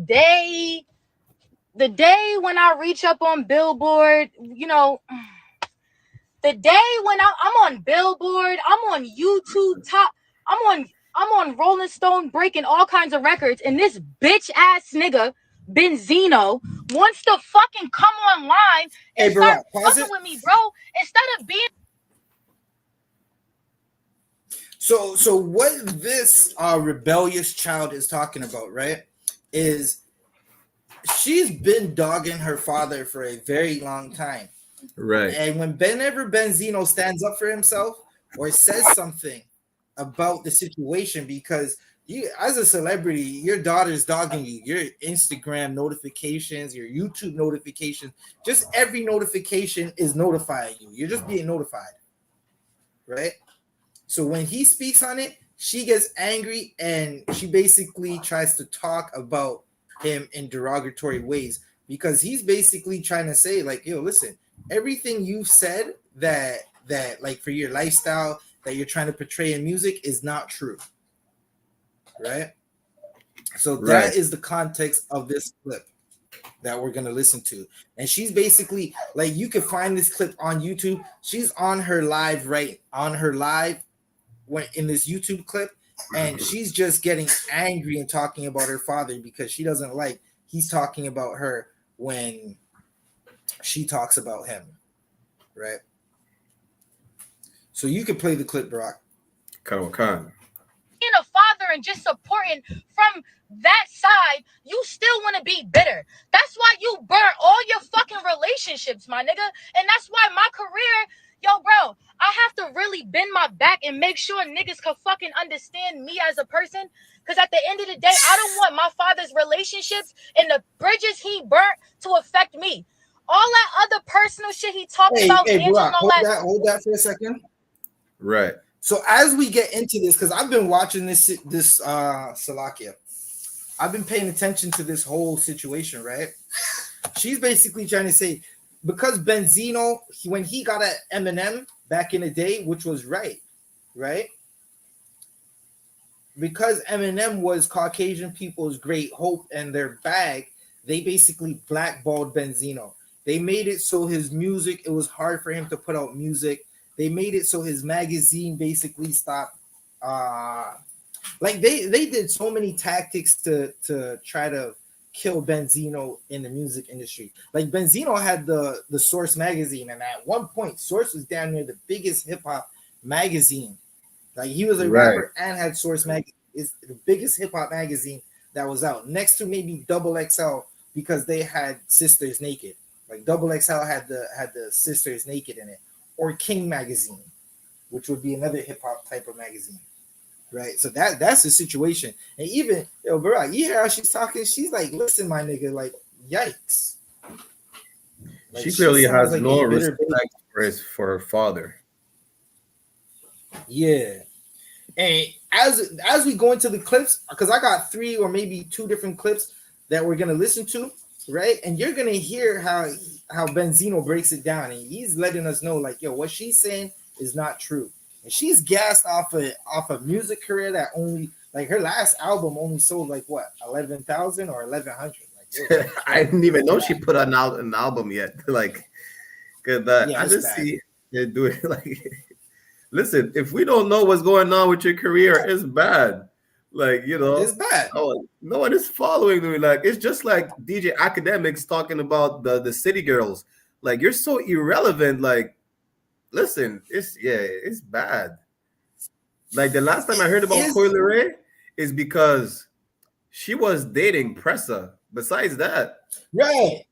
Speaker 9: day when I reach up on Billboard, the day when I'm on Billboard, I'm on YouTube top, I'm on Rolling Stone breaking all kinds of records, and this bitch ass nigga Benzino wants to fucking come online and start fucking with me, bro, instead of being.
Speaker 6: So what this rebellious child is talking about, right, is she's been dogging her father for a very long time.
Speaker 5: Right.
Speaker 6: And whenever Benzino stands up for himself or says something about the situation, because you, as a celebrity, your daughter's dogging you, your Instagram notifications, your YouTube notifications, just every notification is notifying you. You're just being notified, right? So when he speaks on it, she gets angry and she basically tries to talk about him in derogatory ways, because he's basically trying to say, like, yo, listen, everything you've said that like for your lifestyle that you're trying to portray in music is not true, right? So that is the context of this clip that we're gonna listen to. And she's basically like, you can find this clip on YouTube. She's on her live when in this YouTube clip, and she's just getting angry and talking about her father because she doesn't like he's talking about her when she talks about him, right? So you can play the clip, Barack.
Speaker 5: Being
Speaker 9: a father and just supporting from that side, you still want to be bitter. That's why you burn all your fucking relationships, my nigga. And that's why my career Yo, bro, I have to really bend my back and make sure niggas can fucking understand me as a person. Because at the end of the day, I don't want my father's relationships and the bridges he burnt to affect me. All that other personal shit he talked about,
Speaker 6: Hey,
Speaker 9: Angela
Speaker 6: Barack,
Speaker 9: and all that.
Speaker 6: hold that for a second.
Speaker 5: Right.
Speaker 6: So as we get into this, because I've been watching this Salakia, I've been paying attention to this whole situation, right? She's basically trying to say, because Benzino, when he got at Eminem back in the day, which was right? Because Eminem was Caucasian people's great hope and their bag, they basically blackballed Benzino. They made it so his music, it was hard for him to put out music. They made it so his magazine basically stopped. Like they did so many tactics to try to kill Benzino in the music industry. Like Benzino had the Source magazine, and at one point, Source was down near the biggest hip hop magazine. Like he was a rapper and had Source magazine. It's the biggest hip hop magazine that was out, next to maybe Double XL, because they had Sisters Naked. Like Double XL had the Sisters Naked in it, or King magazine, which would be another hip hop type of magazine. Right, so that's the situation. And even bro, you hear how she's talking? She's like, "Listen, my nigga, like, yikes." Like,
Speaker 5: she clearly has
Speaker 6: like
Speaker 5: no respect for her father.
Speaker 6: Yeah, and as we go into the clips, because I got 3 or maybe 2 different clips that we're gonna listen to, right? And you're gonna hear how Benzino breaks it down, and he's letting us know, like, yo, what she's saying is not true. And she's gassed off a music career that only, like, her last album only sold like what, 11,000 or 1,100. Like,
Speaker 5: I didn't even know she put an album yet. Like, cause I just see it do it. Like, listen, if we don't know what's going on with your career, it's bad. Like,
Speaker 6: it's bad.
Speaker 5: Oh, no one is following me. Like, it's just like DJ Academics talking about the City Girls. Like, you're so irrelevant. Like, listen, it's bad. Like the last time I heard about Coi Leray is because she was dating Pressa. Besides that,
Speaker 6: right?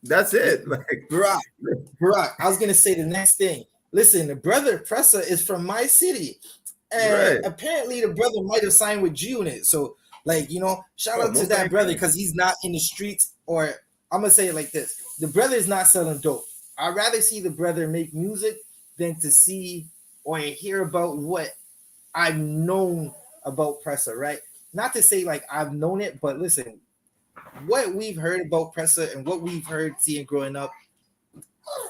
Speaker 5: That's it. Like
Speaker 6: Barack, I was gonna say the next thing. Listen, the brother Pressa is from my city, and apparently the brother might have signed with G-Unit. So, like, shout out to that brother, because he's not in the streets. Or I'm gonna say it like this: the brother is not selling dope. I'd rather see the brother make music than to see or hear about what I've known about Pressa, right? Not to say like I've known it, but listen, what we've heard about Pressa and what we've heard seeing growing up,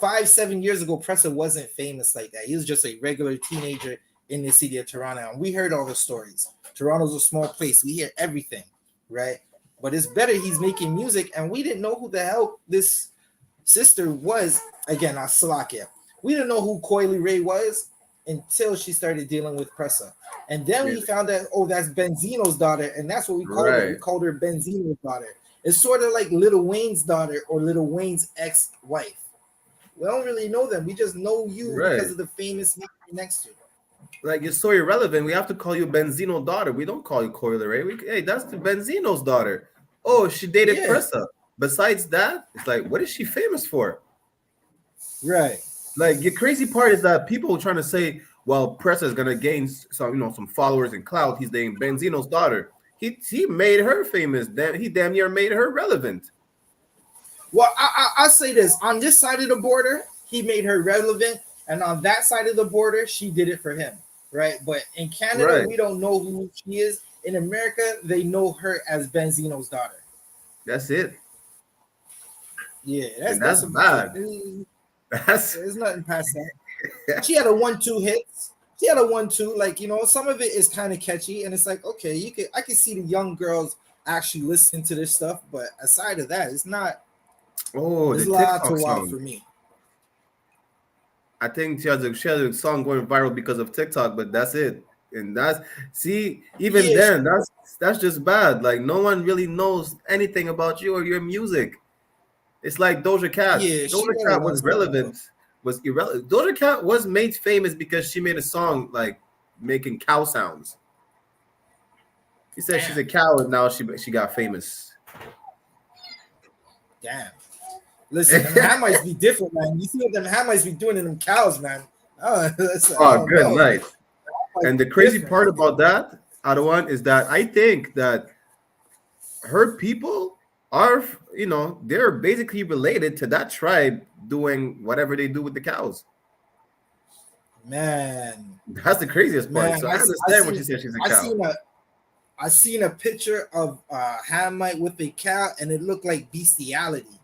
Speaker 6: 5-7 years ago, Pressa wasn't famous like that. He was just a regular teenager in the city of Toronto, and we heard all the stories. Toronto's a small place. We hear everything, right? But it's better he's making music, and we didn't know who the hell this sister was. Again, Salakia. We didn't know who Coi Leray was until she started dealing with Pressa. And then we found out, that's Benzino's daughter, and that's what we called her. We called her Benzino's daughter. It's sort of like Lil Wayne's daughter or Lil Wayne's ex-wife. We don't really know them. We just know you because of the famous name next to you.
Speaker 5: Like, you're so irrelevant. We have to call you Benzino's daughter. We don't call you Coi Leray. Hey, that's the Benzino's daughter. Oh, she dated Pressa. Besides that, it's like, what is she famous for?
Speaker 6: Right.
Speaker 5: Like, the crazy part is that people are trying to say, well, Pressa is gonna gain some followers and clout. He's dating Benzino's daughter. He made her famous. He damn near made her relevant.
Speaker 6: Well, I'll say this: on this side of the border, he made her relevant, and on that side of the border, she did it for him, right? But in Canada, we don't know who she is. In America, they know her as Benzino's daughter.
Speaker 5: That's it.
Speaker 6: Yeah,
Speaker 5: that's bad.
Speaker 6: There's nothing past that. She had a 1-2 hits. She had a 1-2. Like, some of it is kind of catchy, and it's like, okay, I can see the young girls actually listening to this stuff, but aside of that, it's not.
Speaker 5: Oh,
Speaker 6: there's
Speaker 5: the
Speaker 6: a lot
Speaker 5: TikTok
Speaker 6: to wow
Speaker 5: song
Speaker 6: for me.
Speaker 5: I think she has a song going viral because of TikTok, but that's it. And that's that's just bad. Like, no one really knows anything about you or your music. It's like Doja Cat. Doja Cat was relevant. Was irrelevant. Doja Cat was made famous because she made a song like making cow sounds. She said she's a cow, and now she got famous.
Speaker 6: Damn. Listen, them Hamites be different, man. You see what them Hamites be doing to them cows, man. Oh, that's, I
Speaker 5: Oh,
Speaker 6: don't
Speaker 5: good
Speaker 6: know.
Speaker 5: night. And the crazy
Speaker 6: Different.
Speaker 5: part about that, Adawan, is that I think that her people are, they're basically related to that tribe doing whatever they do with the cows.
Speaker 6: Man,
Speaker 5: That's the craziest part.
Speaker 6: man,
Speaker 5: So I understand when she said she's a cow.
Speaker 6: I seen a picture of Hamite with a cow, and it looked like bestiality.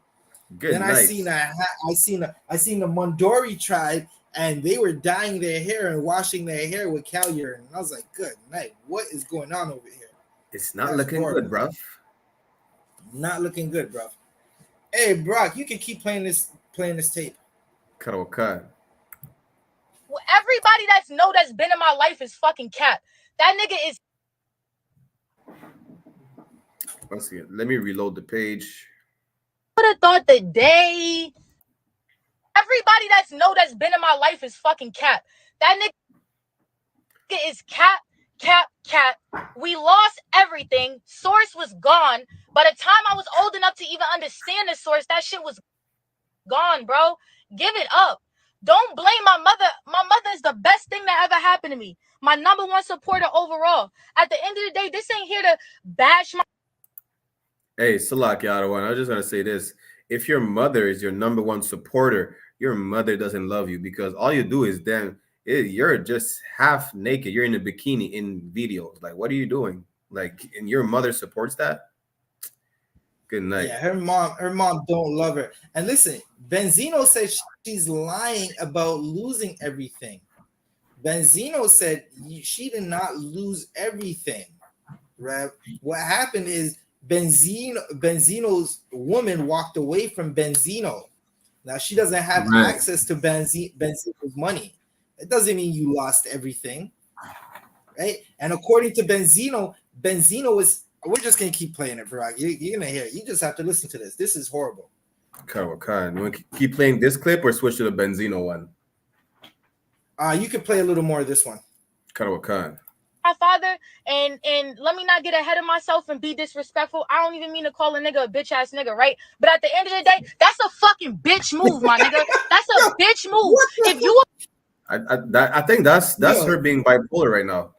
Speaker 5: Good
Speaker 6: Then I
Speaker 5: night.
Speaker 6: seen the Mondori tribe, and they were dyeing their hair and washing their hair with cow urine. And I was like, good night. What is going on over here?
Speaker 5: It's not
Speaker 6: That's
Speaker 5: looking
Speaker 6: horrible.
Speaker 5: good, bruv.
Speaker 6: Not looking good, bro. Hey, Brock, you can keep playing this tape.
Speaker 5: Karawakan.
Speaker 9: Well, everybody that's been in my life is fucking cap. That nigga is.
Speaker 5: Let's see. Let me reload the page.
Speaker 9: Would have thought the day. Everybody that's been in my life is fucking cap. That nigga is cap. We lost everything. Source was gone. By the time I was old enough to even understand the source, that shit was gone, bro. Give it up. Don't blame my mother. My mother is the best thing that ever happened to me. My number one supporter overall. At the end of the day, this ain't here to bash my.
Speaker 5: Hey, Salak Yadawan, I was just going to say this. If your mother is your number one supporter, your mother doesn't love you, because all you do is you're just half naked. You're in a bikini in videos. Like, what are you doing? Like, and your mother supports that? Good night.
Speaker 6: Yeah, her mom don't love her. And listen, Benzino said she's lying about losing everything. Benzino said she did not lose everything, right? What happened is Benzino's woman walked away from Benzino. Now she doesn't have access to Benzino's money. It doesn't mean you lost everything, right? And according to Benzino is. We're just gonna keep playing it, bro. You're gonna hear it. You just have to listen to this. This is horrible.
Speaker 5: Karawakan. You want to keep playing this clip or switch to the Benzino one?
Speaker 6: You can play a little more of this one.
Speaker 5: Karawakan.
Speaker 9: My father, and let me not get ahead of myself and be disrespectful. I don't even mean to call a nigga a bitch ass nigga, right? But at the end of the day, that's a fucking bitch move, my nigga. That's a bitch move. If you,
Speaker 5: I think that's her being bipolar right now.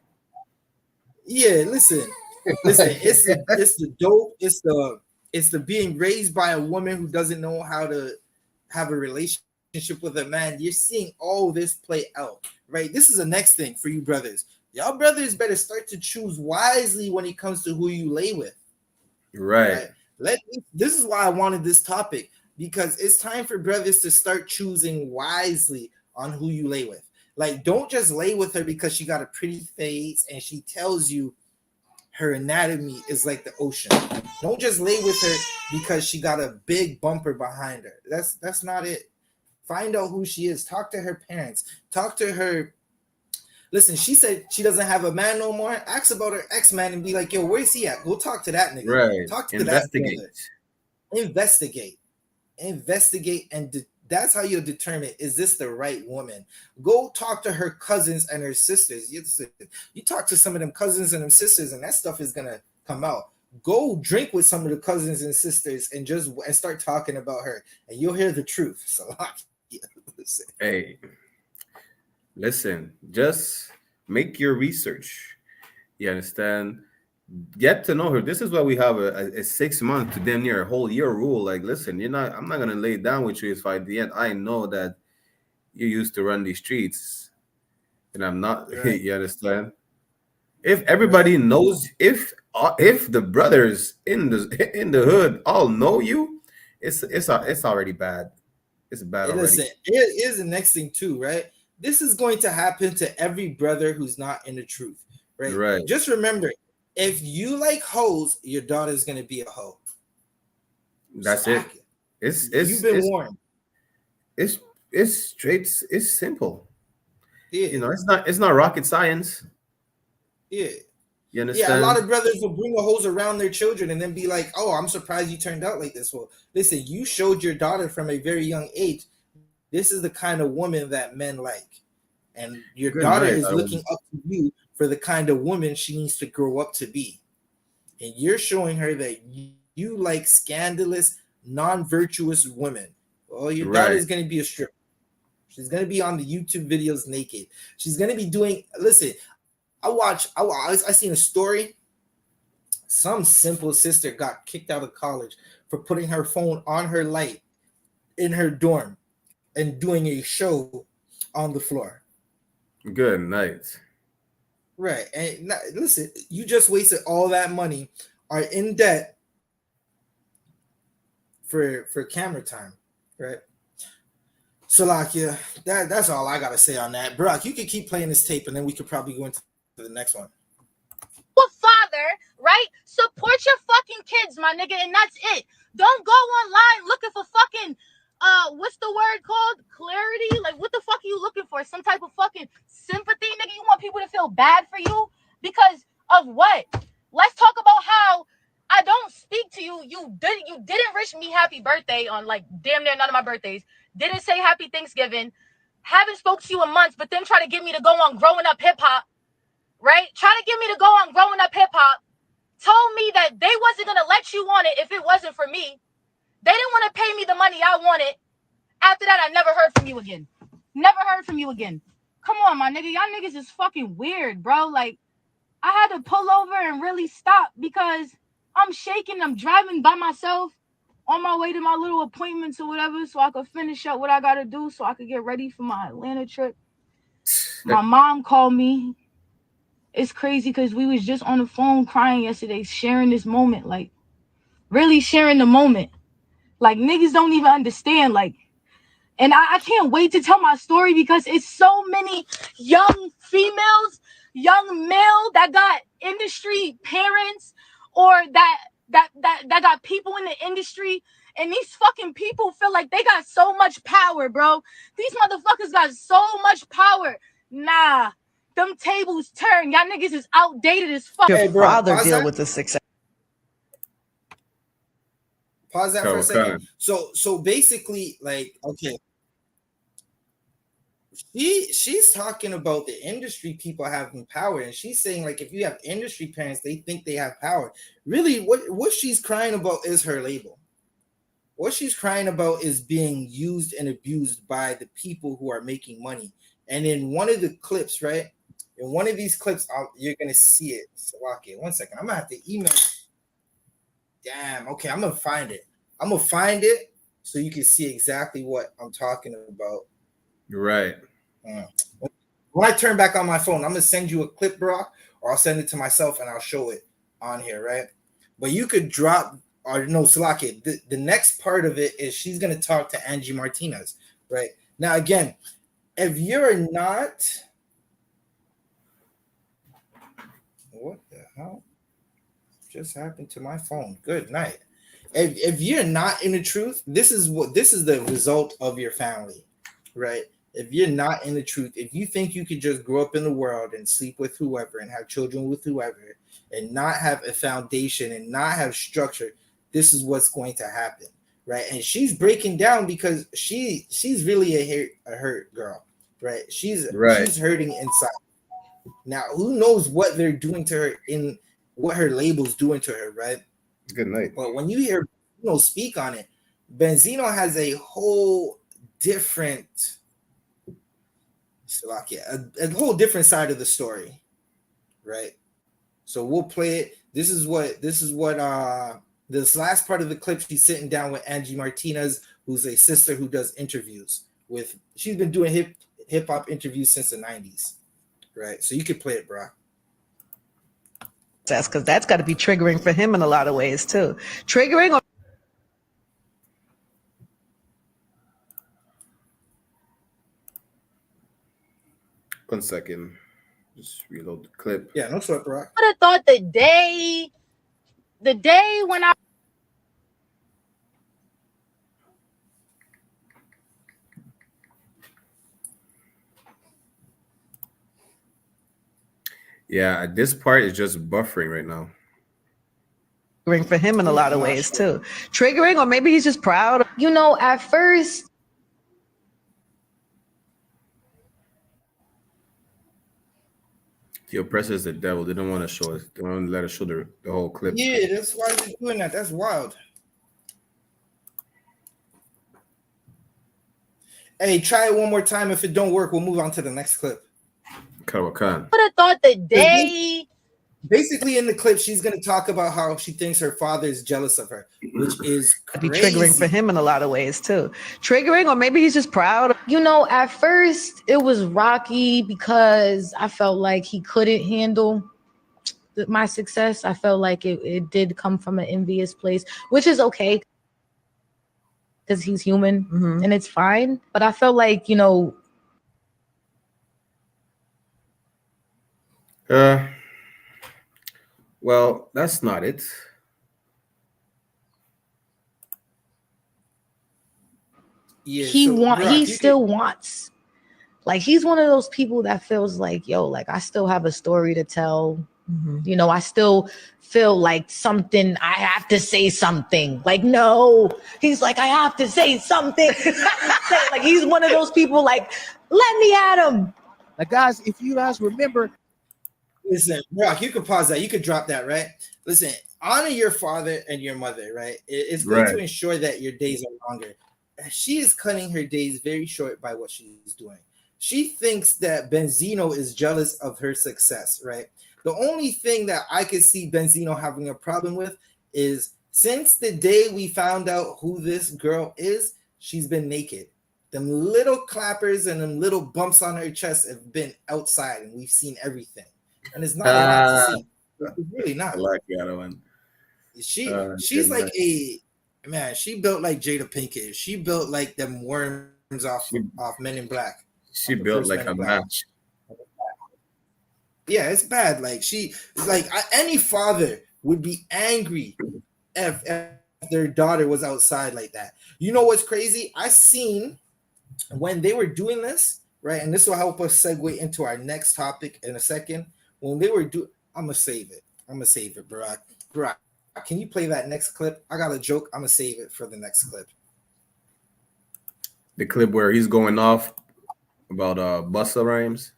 Speaker 6: Yeah, listen, it's the dope. It's the being raised by a woman who doesn't know how to have a relationship with a man. You're seeing all this play out, right? This is the next thing for you brothers. Y'all brothers better start to choose wisely when it comes to who you lay with.
Speaker 5: Right.
Speaker 6: This is why I wanted this topic, because it's time for brothers to start choosing wisely on who you lay with. Like, don't just lay with her because she got a pretty face and she tells you her anatomy is like the ocean. Don't just lay with her because she got a big bumper behind her. That's not it. Find out who she is. Talk to her parents. Talk to her. Listen, she said she doesn't have a man no more. Ask about her ex-man and be like, yo, where's he at? Go talk to that nigga.
Speaker 5: Right.
Speaker 6: Talk to
Speaker 5: Investigate.
Speaker 6: Investigate, and that's how you'll determine, is this the right woman? Go talk to her cousins and her sisters. You talk to some of them cousins and them sisters, and that stuff is gonna come out. Go drink with some of the cousins and sisters and start talking about her, and you'll hear the truth. So,
Speaker 5: hey, listen, just make your research. You understand? Get to know her. This is why we have a 6 month to damn near a whole year rule. Like, listen, I'm not gonna lay down with you if at the end I know that you used to run these streets and I'm not. Right. You understand? If everybody knows, if the brothers in the hood all know you, it's already bad. It's bad already.
Speaker 6: Listen, here's the next thing too, right? This is going to happen to every brother who's not in the truth, right?
Speaker 5: Right.
Speaker 6: Just remember, if you like hoes, your daughter's gonna be a hoe.
Speaker 5: That's so it.
Speaker 6: You've been warned.
Speaker 5: It's straight. It's simple.
Speaker 6: Yeah.
Speaker 5: It's not rocket science.
Speaker 6: Yeah.
Speaker 5: You understand?
Speaker 6: Yeah, a lot of brothers will bring the hoes around their children and then be like, "Oh, I'm surprised you turned out like this." Well, listen, you showed your daughter from a very young age. This is the kind of woman that men like, and your daughter is looking up to you for the kind of woman she needs to grow up to be. And you're showing her that you like scandalous, non-virtuous women. Well, your daughter's going to be a stripper. She's gonna be on the YouTube videos naked. She's gonna be doing. Listen, I seen a story. Some simple sister got kicked out of college for putting her phone on her light in her dorm and doing a show on the floor.
Speaker 5: Good night.
Speaker 6: Right. And listen, you just wasted all that money, are in debt for camera time, right? So like, yeah, that's all I gotta say on that. Brock, you can keep playing this tape and then we could probably go into the next one.
Speaker 9: Father, right? Support your fucking kids, my nigga, and that's it. Don't go online looking for fucking what's the word called? Clarity? Like, what the fuck are you looking for? Some type of fucking sympathy, nigga? You want people to feel bad for you because of what? Let's talk about how I don't speak to you. You didn't wish me happy birthday on like damn near none of my birthdays. Didn't say happy Thanksgiving. Haven't spoke to you in months, but then try to get me to go on Growing Up Hip Hop. Right? Try to get me to go on Growing Up Hip Hop. Told me that they wasn't going to let you on it if it wasn't for me. They didn't want to pay me the money I wanted. After that, I never heard from you again. Never heard from you again. Come on, my nigga. Y'all niggas is fucking weird, bro. Like, I had to pull over and really stop because I'm shaking. I'm driving by myself on my way to my little appointments or whatever so I could finish up what I got to do so I could get ready for my Atlanta trip. My mom called me. It's crazy because we was just on the phone crying yesterday, sharing this moment, like really sharing the moment. Like niggas don't even understand. Like, and I can't wait to tell my story because it's so many young females, young male that got industry parents or that got people in the industry. And these fucking people feel like they got so much power, bro. These motherfuckers got so much power. Nah. Them tables turn. Y'all niggas is outdated as fuck.
Speaker 6: Hey, bro,
Speaker 10: father deal with the success.
Speaker 6: Pause that for a second. So basically, like, okay, she's talking about the industry people having power, and she's saying like if you have industry parents, they think they have power. Really, what she's crying about is her label. What she's crying about is being used and abused by the people who are making money. And in one of the clips, right? In one of these clips, you're gonna see it. So, okay, 1 second. I'm gonna have to email. Damn. Okay, I'm gonna find it. I'm gonna find it so you can see exactly what I'm talking about.
Speaker 5: You're right.
Speaker 6: When I turn back on my phone, I'm gonna send you a clip, Brock, or I'll send it to myself and I'll show it on here, right? But you could drop, or no, Salaki. The next part of it is she's gonna talk to Angie Martinez, right? Now, again, if you're not. What the hell just happened to my phone? Good night. If you're not in the truth, this is the result of your family, right? If you're not in the truth, if you think you could just grow up in the world and sleep with whoever and have children with whoever and not have a foundation and not have structure, this is what's going to happen, right? And she's breaking down because she's really a hurt girl, right? She's hurting inside. Now, who knows what they're doing to her in what her label's doing to her, right?
Speaker 5: Good night.
Speaker 6: But when you hear Benzino speak on it, Benzino has a whole different, a whole different side of the story, right? So we'll play it. This is what this last part of the clip. She's sitting down with Angie Martinez, who's a sister who does interviews with. She's been doing hip hop interviews since the 90s. Right, so you could play it, bro.
Speaker 10: Because that's got to be triggering for him in a lot of ways too. Triggering. Or
Speaker 5: 1 second. Just reload the clip.
Speaker 6: Yeah, no sweat, bro.
Speaker 9: I would have thought the day when I.
Speaker 5: Yeah, this part is just buffering right now.
Speaker 10: Triggering for him in a lot of ways too. Triggering, or maybe he's just proud.
Speaker 9: You know, at first.
Speaker 5: The oppressor is the devil. They don't want to show us. They don't want to let us show the whole clip.
Speaker 6: Yeah, that's why they're doing that. That's wild. Hey, try it one more time. If it don't work, we'll move on to the next clip.
Speaker 5: Karawakan.
Speaker 9: Would have thought the day.
Speaker 6: Basically, in the clip, she's going to talk about how she thinks her father is jealous of her, which is
Speaker 10: Be triggering for him in a lot of ways too. Triggering, or maybe he's just proud.
Speaker 9: You know, at first it was rocky because I felt like he couldn't handle my success. I felt like it did come from an envious place, which is okay because he's human and it's fine. But I felt like, you know,
Speaker 5: Well, that's not it.
Speaker 6: Yeah,
Speaker 9: he still wants. Like, he's one of those people that feels like, yo, like I still have a story to tell. You know, I still feel like something, I have to say something. Like, no, he's like, I have to say something. Like, he's one of those people like, let me at him.
Speaker 3: Like, guys, if you guys remember.
Speaker 6: Listen, Brock, you could pause that. You could drop that, right? Listen, honor your father and your mother, right? It's going to ensure that your days are longer. She is cutting her days very short by what she's doing. She thinks that Benzino is jealous of her success, right? The only thing that I could see Benzino having a problem with is since the day we found out who this girl is, she's been naked. Them little clappers and them little bumps on her chest have been outside, and we've seen everything. And it's not a lot to see. It's really not.
Speaker 5: I like the other one.
Speaker 6: She's like a man. She built like Jada Pinkett. She built like them worms off Men in Black.
Speaker 5: She built like a match.
Speaker 6: Yeah, it's bad. Like any father would be angry if their daughter was outside like that. You know what's crazy? I seen when they were doing this, right? And this will help us segue into our next topic in a second. When they were I'm gonna save it, Barack. Barack, can you play that next clip? I got a joke. I'm gonna save it for the next clip.
Speaker 5: The clip where he's going off about Busta Rhymes.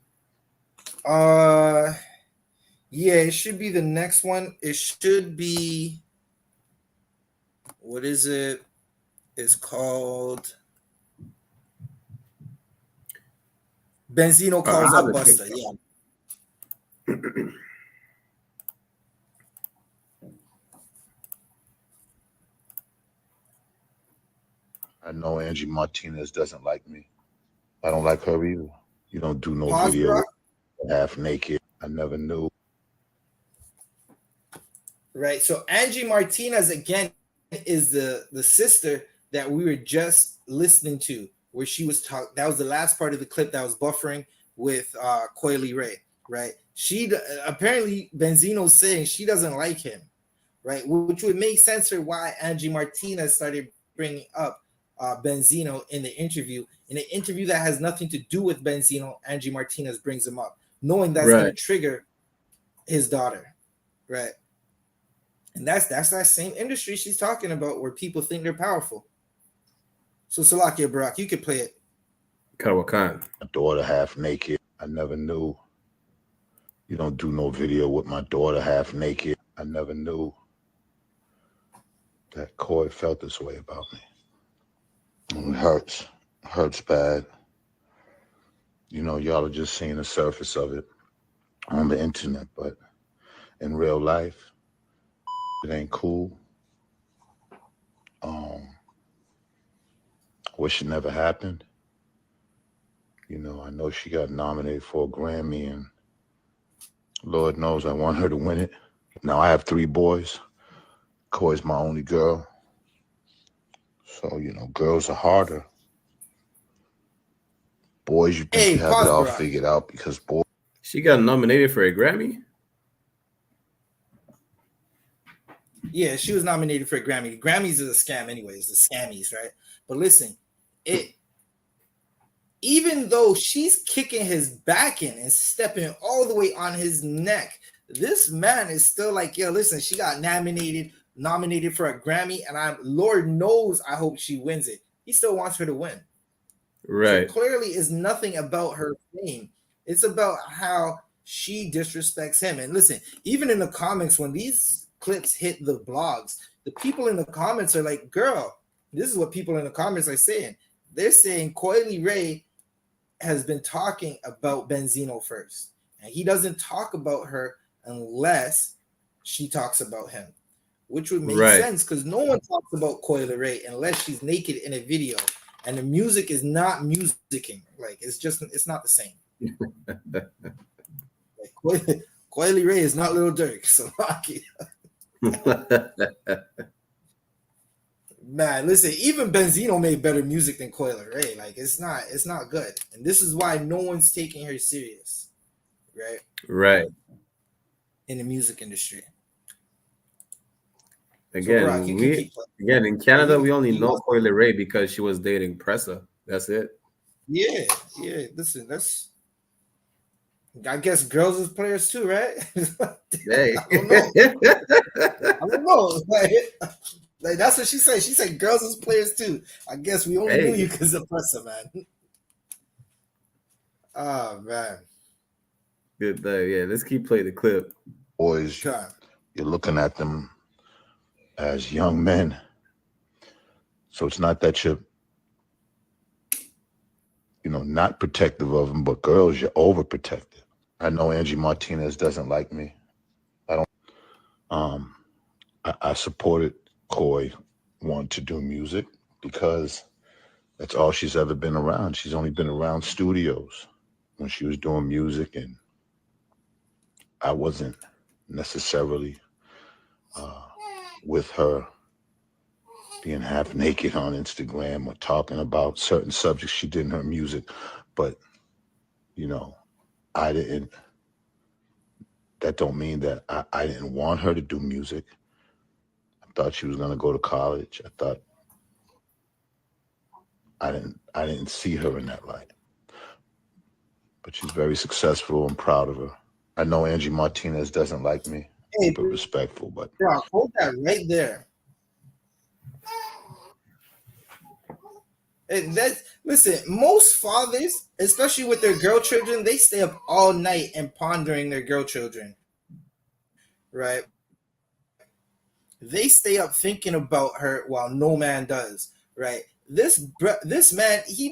Speaker 6: Yeah, it should be the next one. It should be, what is it? It's called Benzino calls out Busta. Yeah.
Speaker 11: I know Angie Martinez doesn't like me. I don't like her either. You don't do no
Speaker 6: Pause,
Speaker 11: video
Speaker 6: bro.
Speaker 11: half naked. I never knew.
Speaker 6: Right. So Angie Martinez again is the sister that we were just listening to, where she was talking. That was the last part of the clip that was buffering with Coily Ray. Right. She apparently Benzino's saying she doesn't like him. Right. Which would make sense for why Angie Martinez started bringing up Benzino in the interview. In an interview that has nothing to do with Benzino, Angie Martinez brings him up, knowing that's going to trigger his daughter. Right. And that's that same industry she's talking about where people think they're powerful. So Salakia Barak, you could play it.
Speaker 5: Karawakan.
Speaker 11: My daughter half naked. I never knew. You don't do no video with my daughter half naked. I never knew that Coy felt this way about me. And it hurts. Hurts bad. You know, y'all are just seeing the surface of it on the internet, but in real life, it ain't cool. Wish it never happened. You know, I know she got nominated for a Grammy, and Lord knows I want her to win it. Now I have 3 boys. Coy's my only girl. So, you know, girls are harder. Boys, you think you have it all figured out because boys.
Speaker 5: She got nominated for a Grammy?
Speaker 6: Yeah, she was nominated for a Grammy. Grammys is a scam anyways, the scammies, right? But listen, even though she's kicking his back in and stepping all the way on his neck, this man is still like, yo, listen, she got nominated for a Grammy, and Lord knows I hope she wins it. He still wants her to win.
Speaker 5: Right.
Speaker 6: So clearly it's nothing about her fame. It's about how she disrespects him. And listen, even in the comments, when these clips hit the blogs, the people in the comments are like, girl, this is what people in the comments are saying. they're saying Coily Ray has been talking about Benzino first, and he doesn't talk about her unless she talks about him, which would make sense because no one talks about Coily Ray unless she's naked in a video, and the music is not musicking. Like it's not the same. Like, Coily Ray is not Lil Durk, so man, listen, even Benzino made better music than Coily Ray. Like it's not good, and this is why no one's taking her serious, right?
Speaker 5: Right.
Speaker 6: In the music industry.
Speaker 5: Again,
Speaker 6: so,
Speaker 5: Barack, in Canada, we only know Coily Ray because she was dating Pressa. That's it.
Speaker 6: Yeah. Listen, I guess girls is players too, right?
Speaker 5: Hey.
Speaker 6: I don't know. Like that's what she said. She said girls is players too. I guess we only knew you because of Pressa, man. Oh man.
Speaker 5: Good day. Yeah, let's keep playing the clip.
Speaker 11: Boys, you're looking at them as young men. So it's not that you're, not protective of them, but girls, you're overprotective. I know Angie Martinez doesn't like me. I supported Coy wanting to do music because that's all she's ever been around. She's only been around studios when she was doing music, and I wasn't necessarily with her being half naked on Instagram or talking about certain subjects she did in her music. But, that don't mean that I didn't want her to do music. I thought she was going to go to college. I didn't see her in that light. But she's very successful. I'm proud of her. I know Angie Martinez doesn't like me. Keep it respectful, but
Speaker 6: hold that right there. And listen, most fathers, especially with their girl children, they stay up all night and pondering their girl children. Right? They stay up thinking about her while no man does. Right? This man, he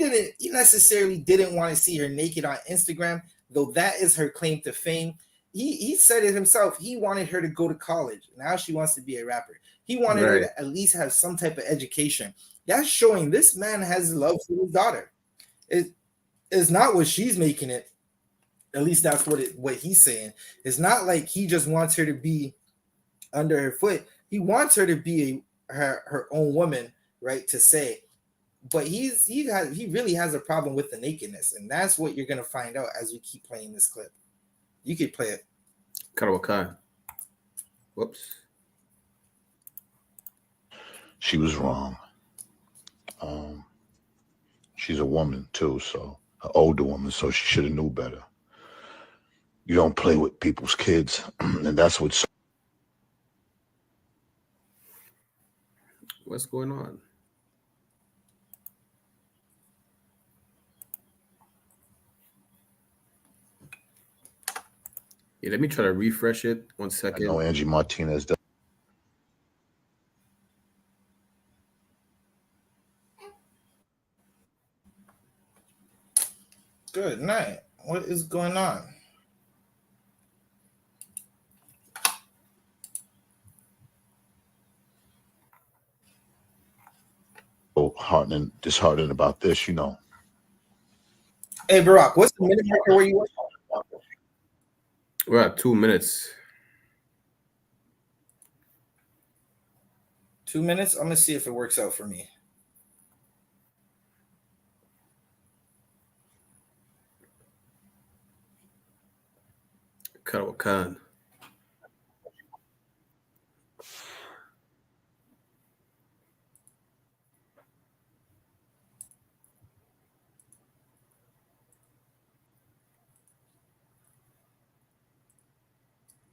Speaker 6: necessarily didn't want to see her naked on Instagram, though that is her claim to fame. He said it himself. He wanted her to go to college. Now she wants to be a rapper. He wanted her to at least have some type of education. That's showing this man has love for his daughter. It's not what she's making it. At least that's what he's saying. It's not like he just wants her to be under her foot. He wants her to be her own woman, right? To say, but he really has a problem with the nakedness, and that's what you're gonna find out as we keep playing this clip. You could play it.
Speaker 5: Karawakan. Whoops.
Speaker 11: She was wrong. She's a woman too, so an older woman, so she should have knew better. You don't play with people's kids, and that's what's.
Speaker 5: What's going on? Yeah, let me try to refresh it. 1 second.
Speaker 11: I know Angie Martinez does.
Speaker 6: Good night. What is going on?
Speaker 11: Disheartened about this,
Speaker 6: Hey, Barack, what's the minute marker where you are?
Speaker 5: We're at 2 minutes.
Speaker 6: 2 minutes? I'm gonna see if it works out for me.
Speaker 5: Karawakan.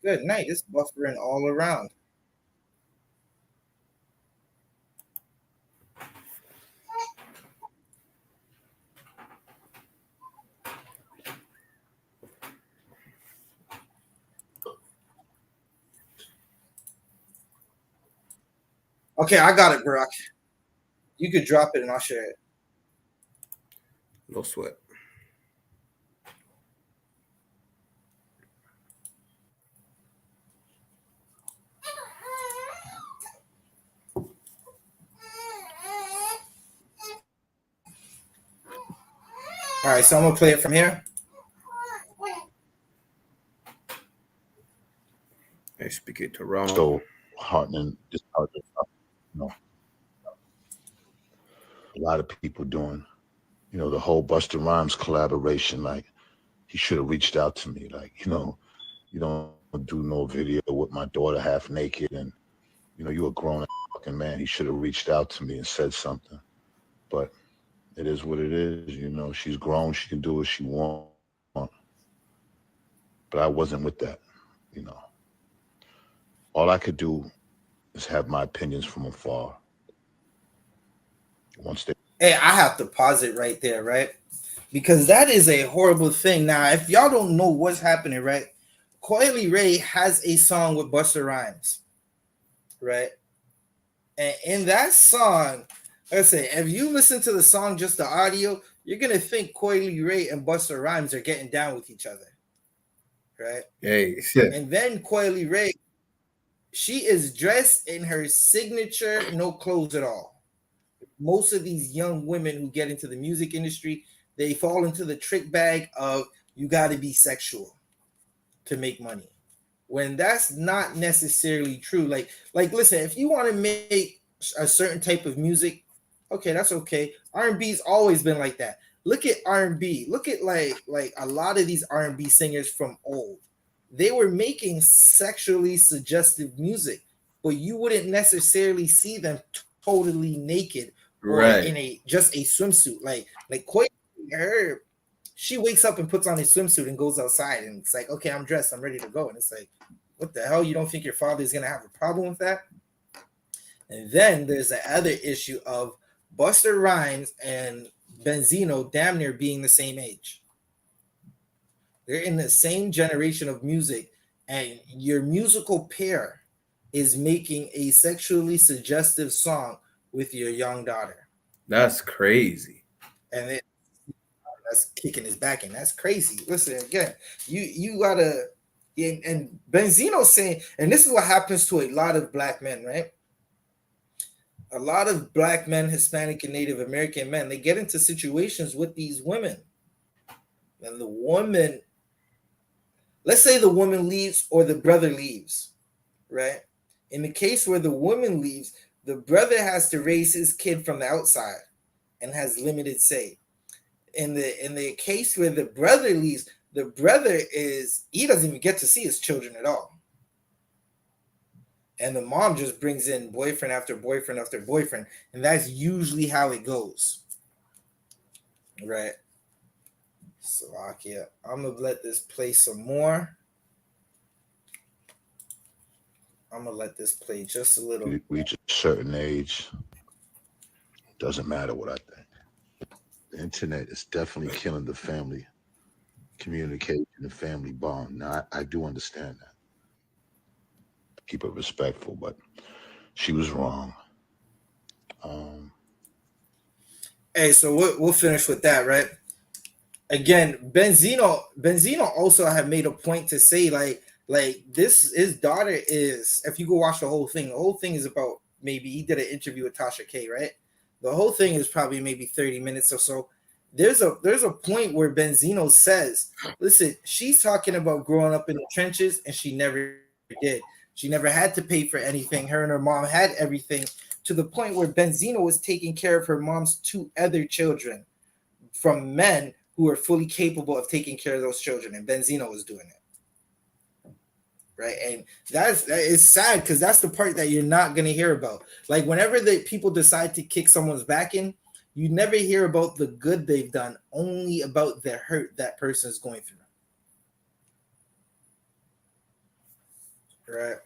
Speaker 6: Good night. It's buffering all around. Okay, I got it, Barack. You could drop it and I'll share it.
Speaker 5: No sweat.
Speaker 6: All right, so I'm gonna play it from here.
Speaker 5: I speak it to Toronto.
Speaker 11: So disheartening, you know, a lot of people doing, you know, the whole Busta Rhymes collaboration. Like, he should have reached out to me. Like, you know, you don't do no video with my daughter half naked, and you know, you a grown fucking man. He should have reached out to me and said something. But it is what it is. You know, she's grown. She can do what she wants. But I wasn't with that. You know, all I could do is have my opinions from afar. Once they,
Speaker 6: Hey, I have to pause it right there, right? Because that is a horrible thing. Now, if y'all don't know what's happening, right? Coily Ray has a song with Busta Rhymes, right? And in that song, like I say, if you listen to the song, just the audio, you're gonna think Coily Ray and Busta Rhymes are getting down with each other, right?
Speaker 5: Hey, shit.
Speaker 6: And then Coily Ray, she is dressed in her signature no clothes at all. Most of these young women who get into the music industry, they fall into the trick bag of you got to be sexual to make money, when that's not necessarily true. Like listen, if you want to make a certain type of music, okay, that's okay. R&B's always been like that. Look at R&B. Look at like a lot of these R&B singers from old. They were making sexually suggestive music, but you wouldn't necessarily see them totally naked or in just a swimsuit. Like her, she wakes up and puts on a swimsuit and goes outside, and it's like, okay, I'm dressed, I'm ready to go. And it's like, what the hell? You don't think your father is gonna have a problem with that? And then there's the other issue of Busta Rhymes and Benzino damn near being the same age. They're in the same generation of music, and your musical pair is making a sexually suggestive song with your young daughter.
Speaker 5: That's crazy.
Speaker 6: And that's kicking his back in. That's crazy. Listen, again, you gotta, and Benzino saying, and this is what happens to a lot of black men, right? A lot of black men, Hispanic and Native American men, they get into situations with these women. And the woman, let's say the woman leaves or the brother leaves, right? In the case where the woman leaves, the brother has to raise his kid from the outside and has limited say. In the case where the brother leaves, the brother he doesn't even get to see his children at all. And the mom just brings in boyfriend after boyfriend after boyfriend. And that's usually how it goes. Right? Slovakia. I'm going to let this play some more. I'm going to let this play just a little.
Speaker 11: we reach a certain age, doesn't matter what I think. The internet is definitely killing the family communication and family bond. Now, I do understand that. Keep it respectful, but she was wrong.
Speaker 6: Hey, so we'll finish with that, right? Again, Benzino also have made a point to say like this, his daughter is, if you go watch the whole thing is about, maybe he did an interview with Tasha K, right? The whole thing is probably maybe 30 minutes or so. There's a point where Benzino says, listen, she's talking about growing up in the trenches, and she never did. She never had to pay for anything. Her and her mom had everything, to the point where Benzino was taking care of her mom's 2 other children from men who are fully capable of taking care of those children, and Benzino was doing it. Right, and that is sad, because that's the part that you're not going to hear about. Like, whenever the people decide to kick someone's back in, you never hear about the good they've done, only about the hurt that person is going through. Right.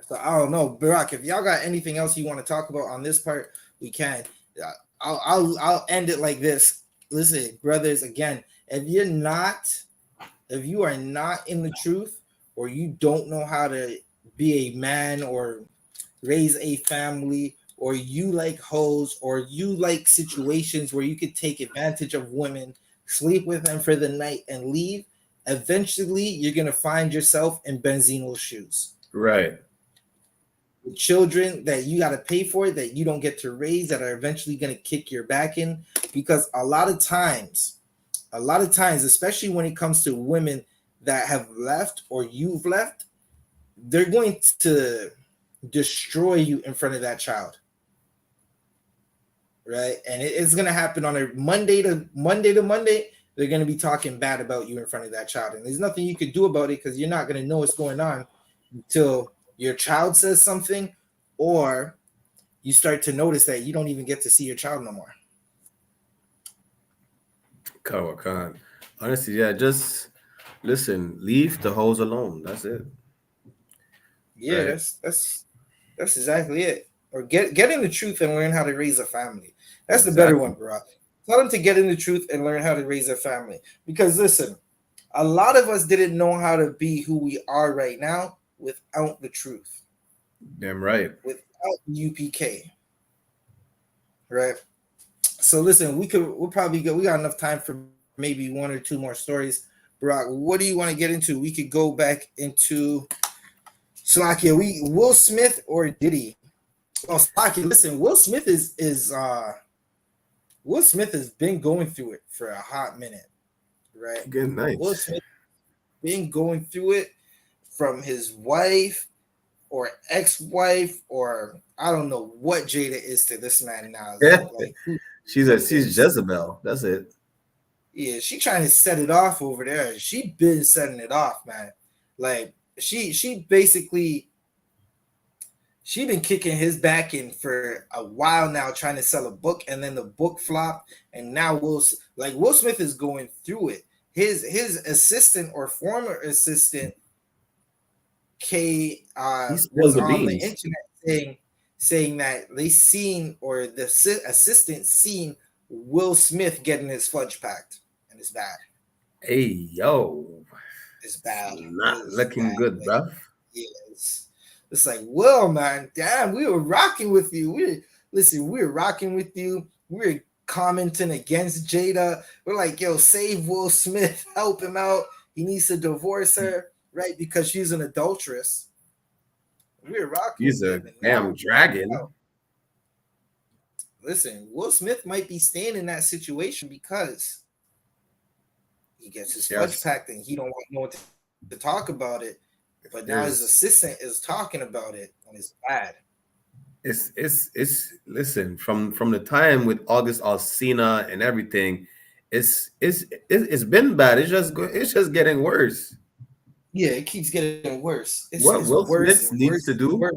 Speaker 6: So I don't know, Barack, if y'all got anything else you want to talk about on this part, we can. I'll end it like this. Listen, brothers, again, if you are not in the truth, or you don't know how to be a man or raise a family or you like hoes, or you like situations where you could take advantage of women, sleep with them for the night and leave, eventually you're going to find yourself in Benzino's shoes.
Speaker 5: Right.
Speaker 6: With children that you got to pay for, that you don't get to raise, that are eventually going to kick your back in. Because a lot of times, especially when it comes to women that have left or you've left, they're going to destroy you in front of that child. Right? And it's going to happen on a Monday to Monday. They're going to be talking bad about you in front of that child. And there's nothing you could do about it, because you're not going to know what's going on until your child says something, or you start to notice that you don't even get to see your child no more.
Speaker 5: Khan. Honestly, yeah, just listen, leave the hoes alone. That's it.
Speaker 6: Yeah,
Speaker 5: right.
Speaker 6: that's exactly it. Or get in the truth and learn how to raise a family. That's the better one, bro. Tell them to get in the truth and learn how to raise a family. Because listen, a lot of us didn't know how to be who we are right now without the truth.
Speaker 5: Damn right.
Speaker 6: Without UPK. Right? So listen, we got enough time for maybe one or two more stories. Barack, what do you want to get into? We could go back into Slovakia. Will Smith or Diddy? Oh, Slovakia, listen, Will Smith Will Smith has been going through it for a hot minute, right?
Speaker 5: Good night.
Speaker 6: Will Smith been going through it from his wife or ex-wife, or I don't know what Jada is to this man now. Like,
Speaker 5: she's Jezebel. That's it.
Speaker 6: Yeah, she trying to set it off over there. She been setting it off, man. Like she basically been kicking his back in for a while now, trying to sell a book, and then the book flopped, and now Will Smith is going through it. His assistant or former assistant K was on the internet saying that they seen, or the assistant seen, Will Smith getting his fudge packed, and it's bad.
Speaker 5: Hey, yo,
Speaker 6: it's bad.
Speaker 5: Not looking bad, good, bro.
Speaker 6: Yeah, it's like, well, man, damn, we were rocking with you. We were rocking with you. We were commenting against Jada. We're like, yo, save Will Smith, help him out. He needs to divorce her, right? Because she's an adulteress. We were rocking.
Speaker 5: He's a damn dragon.
Speaker 6: Listen, Will Smith might be staying in that situation because he gets his fudge packed and he don't want no one to talk about it. But now his assistant is talking about it, and it's bad.
Speaker 5: It's listen, from the time with August Alsina and everything, it's been bad. It's just getting worse.
Speaker 6: Yeah, it keeps getting worse.
Speaker 5: What Will Smith needs to do,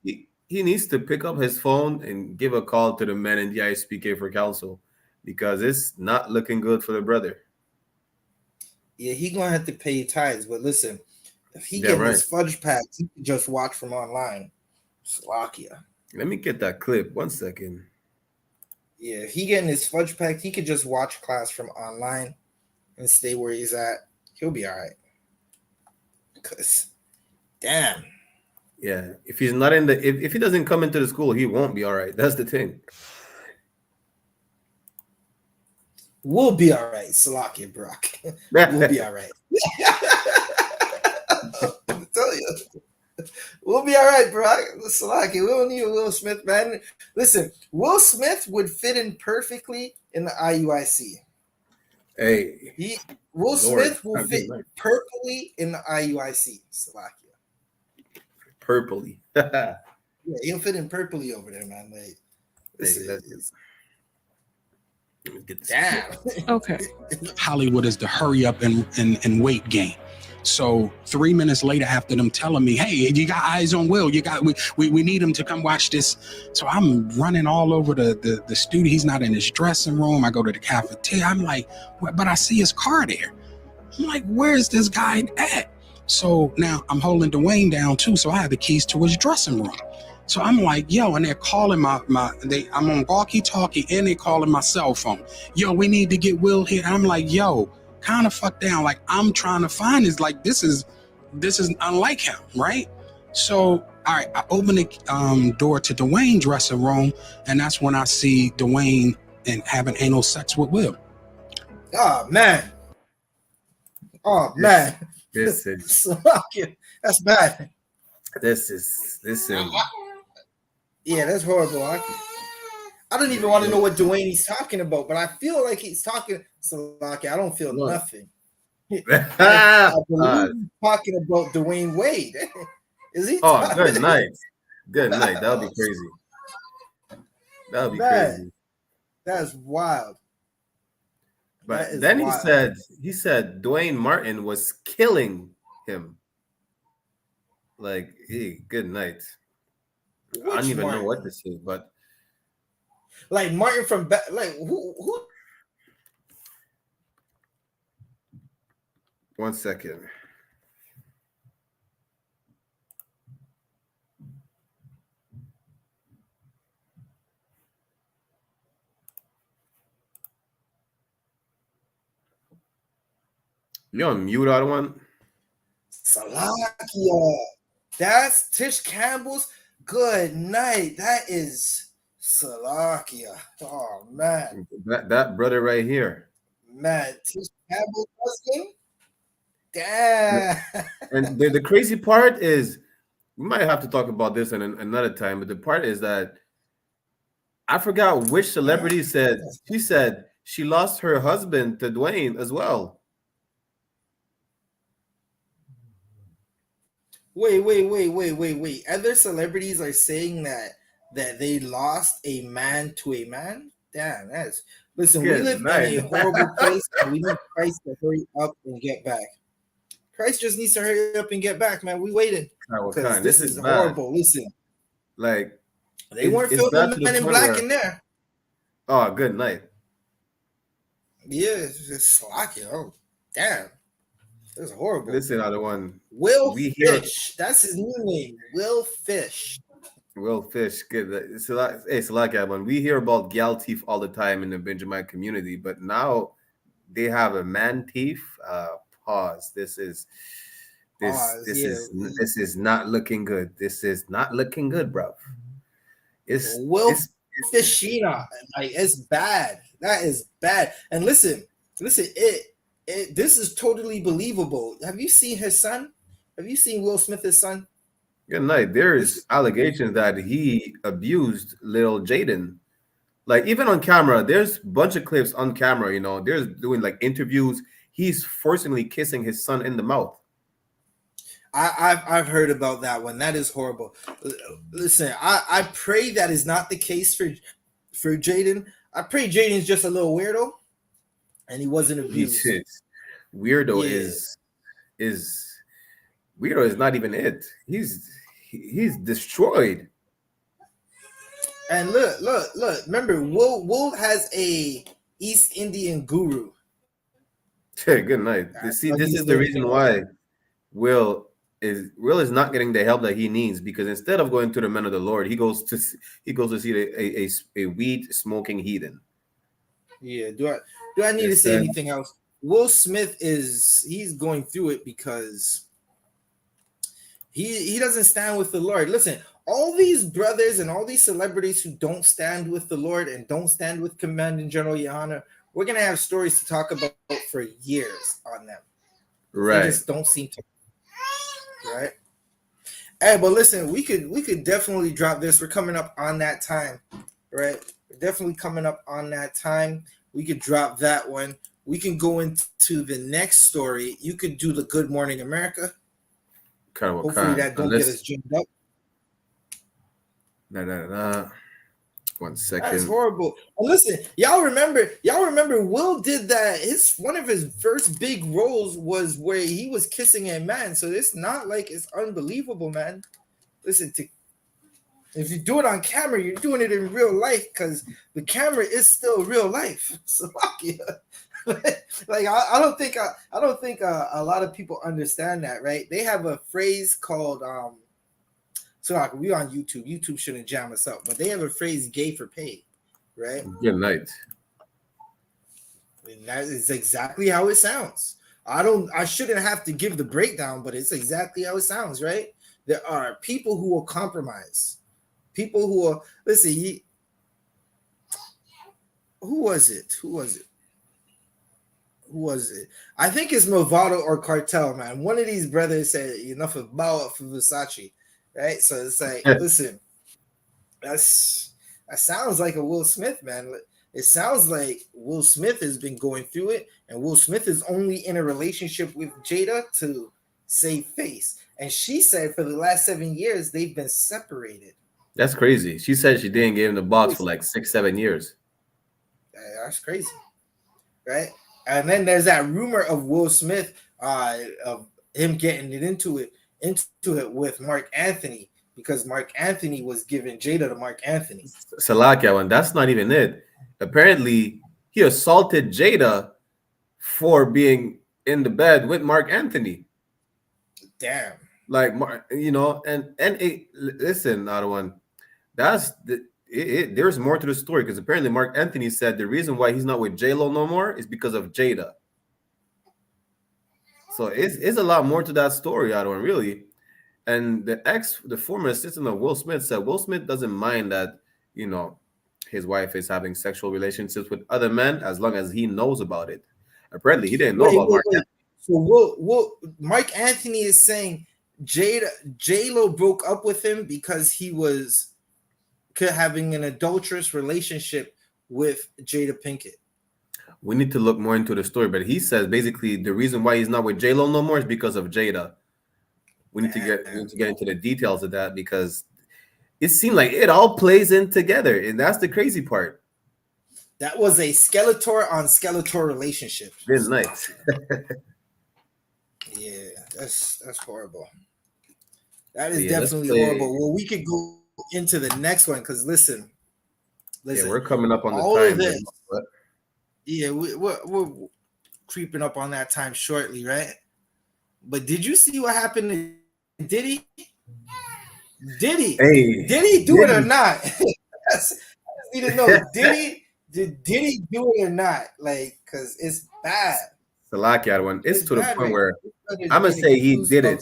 Speaker 5: he needs to pick up his phone and give a call to the men in the I.S.U.P.K for counsel, because it's not looking good for the brother.
Speaker 6: Yeah, he gonna have to pay tithes. But listen, if he gets his fudge packs, he can just watch from online. Slovakia.
Speaker 5: Let me get that clip. 1 second.
Speaker 6: Yeah, if he getting his fudge pack, he could just watch class from online and stay where he's at. He'll be all right. Because, damn.
Speaker 5: Yeah, if he's not in if he doesn't come into the school, he won't be all right. That's the thing.
Speaker 6: We'll be all right, Slovakia, Brock. We'll be all right. I tell you. We'll be all right, Brock. Slovakia. We don't need a Will Smith, man. Listen, Will Smith would fit in perfectly in the IUIC.
Speaker 5: Hey,
Speaker 6: Will Smith will fit purpley in the IUIC, Slovakia.
Speaker 5: Purpley.
Speaker 6: Yeah, he'll fit in purpley over there, man. Like, damn.
Speaker 12: Okay. Hollywood is the hurry up and wait game. So 3 minutes later, after them telling me, hey, you got eyes on Will, we need him to come watch this. So I'm running all over the studio. He's not in his dressing room. I go to the cafeteria. I'm like, but I see his car there. I'm like, where's this guy at? So now I'm holding Dwayne down too. So I have the keys to his dressing room. So I'm like, yo, and they're calling I'm on walkie-talkie and they're calling my cell phone. Yo, we need to get Will here. I'm like, yo, kind of fuck down. Like, I'm trying to find this. Like, this is unlike him, right? So I open the door to Dwayne's dressing room, and that's when I see Dwayne and having anal sex with Will.
Speaker 6: Oh man. Oh man.
Speaker 5: This is
Speaker 6: That's bad.
Speaker 5: this is
Speaker 6: Yeah, that's horrible. I don't even want to know what Dwayne he's talking about, but I feel like he's talking. Salaki, I don't feel nothing. I believe he's talking about Dwayne Wade. Is he?
Speaker 5: Oh, good night. Good night. That would be crazy. That would be crazy.
Speaker 6: That's wild.
Speaker 5: But then wild. he said Dwayne Martin was killing him. Like, hey, good night. I don't even know what to say, but
Speaker 6: like Martin from like who?
Speaker 5: 1 second. You on mute, other one?
Speaker 6: Salakia. That's Tish Campbell's good night. That is Salakia. Oh man.
Speaker 5: That brother right here.
Speaker 6: Man, Tish Campbell's husband? Damn.
Speaker 5: And the crazy part is, we might have to talk about this in another time, but the part is that I forgot which celebrity said, she said she lost her husband to Dwayne as well.
Speaker 6: Wait. Other celebrities are saying that they lost a man to a man? Damn, that's listen, we live in a horrible place, and we need Christ to hurry up and get back. Christ just needs to hurry up and get back, man. We waited. This is horrible. Listen.
Speaker 5: Like,
Speaker 6: they weren't filming Men in Black in there.
Speaker 5: Oh, good night.
Speaker 6: Yeah, it's just Slocky. Oh, damn. That's horrible.
Speaker 5: Listen, other one.
Speaker 6: Will Fish. That's his new name. Will Fish.
Speaker 5: Will Fish. Good. It's a lot, man. We hear about gal thief all the time in the Benjamin community, but now they have a man thief. Pause. This is not looking good. This is not looking good, bro. It's
Speaker 6: Fishina. Like, it's bad. That is bad. And listen. This is totally believable. Have you seen his son? Have you seen Will Smith's son?
Speaker 5: Good night. There's allegations that he abused little Jaden. Like, even on camera, there's a bunch of clips on camera, you know, there's doing like interviews. He's forcibly kissing his son in the mouth.
Speaker 6: I've heard about that one. That is horrible. Listen, I pray that is not the case for Jaden. I pray Jaden's just a little weirdo, and he wasn't abused.
Speaker 5: Weirdo is not even it. He's destroyed.
Speaker 6: And look. Remember, Will has a East Indian guru.
Speaker 5: Good night. See, this is the reason why Will is not getting the help that he needs, because instead of going to the men of the Lord, he goes to see a weed smoking heathen.
Speaker 6: Yeah. Do I need to say anything else? Will Smith he's going through it because he doesn't stand with the Lord. Listen, all these brothers and all these celebrities who don't stand with the Lord and don't stand with Commanding General YAHANNA, we're gonna have stories to talk about for years on them.
Speaker 5: Right.
Speaker 6: They just don't seem to. Right. Hey, but listen, we could definitely drop this. We're coming up on that time, right? We're definitely coming up on that time. We could drop that one. We can go into the next story. You could do the Good Morning America. Hopefully that don't get us jammed up.
Speaker 5: 1 second.
Speaker 6: That's horrible. And listen, y'all remember Will did that. One of his first big roles was where he was kissing a man. So it's not like it's unbelievable, man. Listen, if you do it on camera, you're doing it in real life, because the camera is still real life. So like I don't think a lot of people understand that, right? They have a phrase called so like, we on YouTube. YouTube shouldn't jam us up, but they have a phrase "gay for pay," right?
Speaker 5: Good night.
Speaker 6: And that is exactly how it sounds. I shouldn't have to give the breakdown, but it's exactly how it sounds, right? There are people who will compromise. People who will listen. Who was it? I think it's Movado or Cartel, man. One of these brothers said enough of bow up for Versace, right? So it's like, listen, that sounds like a Will Smith, man. It sounds like Will Smith has been going through it, and Will Smith is only in a relationship with Jada to save face. And she said for the last 7 years they've been separated.
Speaker 5: That's crazy. She said she didn't give him the box for like 6-7 years.
Speaker 6: That's crazy, right? And then there's that rumor of Will Smith, of him getting into it with Mark Anthony, because Mark Anthony was giving Jada to Mark Anthony.
Speaker 5: Salakia, and that's not even it. Apparently, he assaulted Jada for being in the bed with Mark Anthony.
Speaker 6: Damn.
Speaker 5: Like, listen, Adawan, there's more to the story, because apparently Mark Anthony said the reason why he's not with J-Lo no more is because of Jada. So it's a lot more to that story, Adawan, really. And the former assistant of Will Smith said Will Smith doesn't mind that, his wife is having sexual relationships with other men as long as he knows about it. Apparently, he didn't know about Mark Anthony.
Speaker 6: So Mark Anthony is saying J-Lo broke up with him because he was having an adulterous relationship with Jada Pinkett.
Speaker 5: We need to look more into the story, but he says basically the reason why he's not with J-Lo no more is because of Jada. We need to get into the details of that, because it seemed like it all plays in together, and that's the crazy part.
Speaker 6: That was a Skeletor on Skeletor relationship.
Speaker 5: Good night.
Speaker 6: Yeah, that's horrible. That is definitely horrible. Well, we could go into the next one, because listen,
Speaker 5: yeah, we're coming up on the
Speaker 6: all
Speaker 5: time.
Speaker 6: Of this, yeah, we're creeping up on that time shortly, right? But did you see what happened to Diddy? Did he do it or not? I just need to know. Did Diddy do it or not? Like, because it's bad.
Speaker 5: Salakia one. It's to the point where I'm gonna say he did it.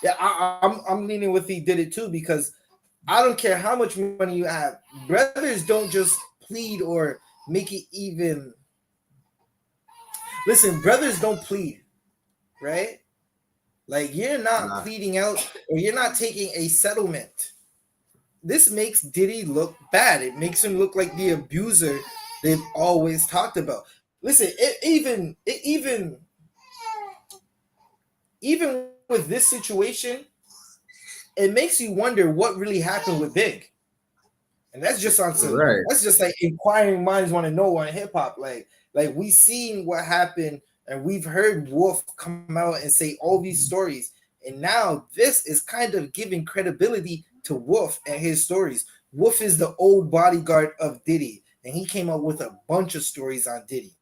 Speaker 6: Yeah, I'm leaning with he did it too, because I don't care how much money you have. Brothers don't just plead or make it even. Listen, brothers don't plead, right? Like, you're not pleading out, or you're not taking a settlement. This makes Diddy look bad. It makes him look like the abuser they've always talked about. Listen, even with this situation, it makes you wonder what really happened with Big. And that's just on some, right. That's just like inquiring minds want to know on hip hop. Like we seen what happened, and we've heard Wolf come out and say all these stories. And now this is kind of giving credibility to Wolf and his stories. Wolf is the old bodyguard of Diddy, and he came up with a bunch of stories on Diddy.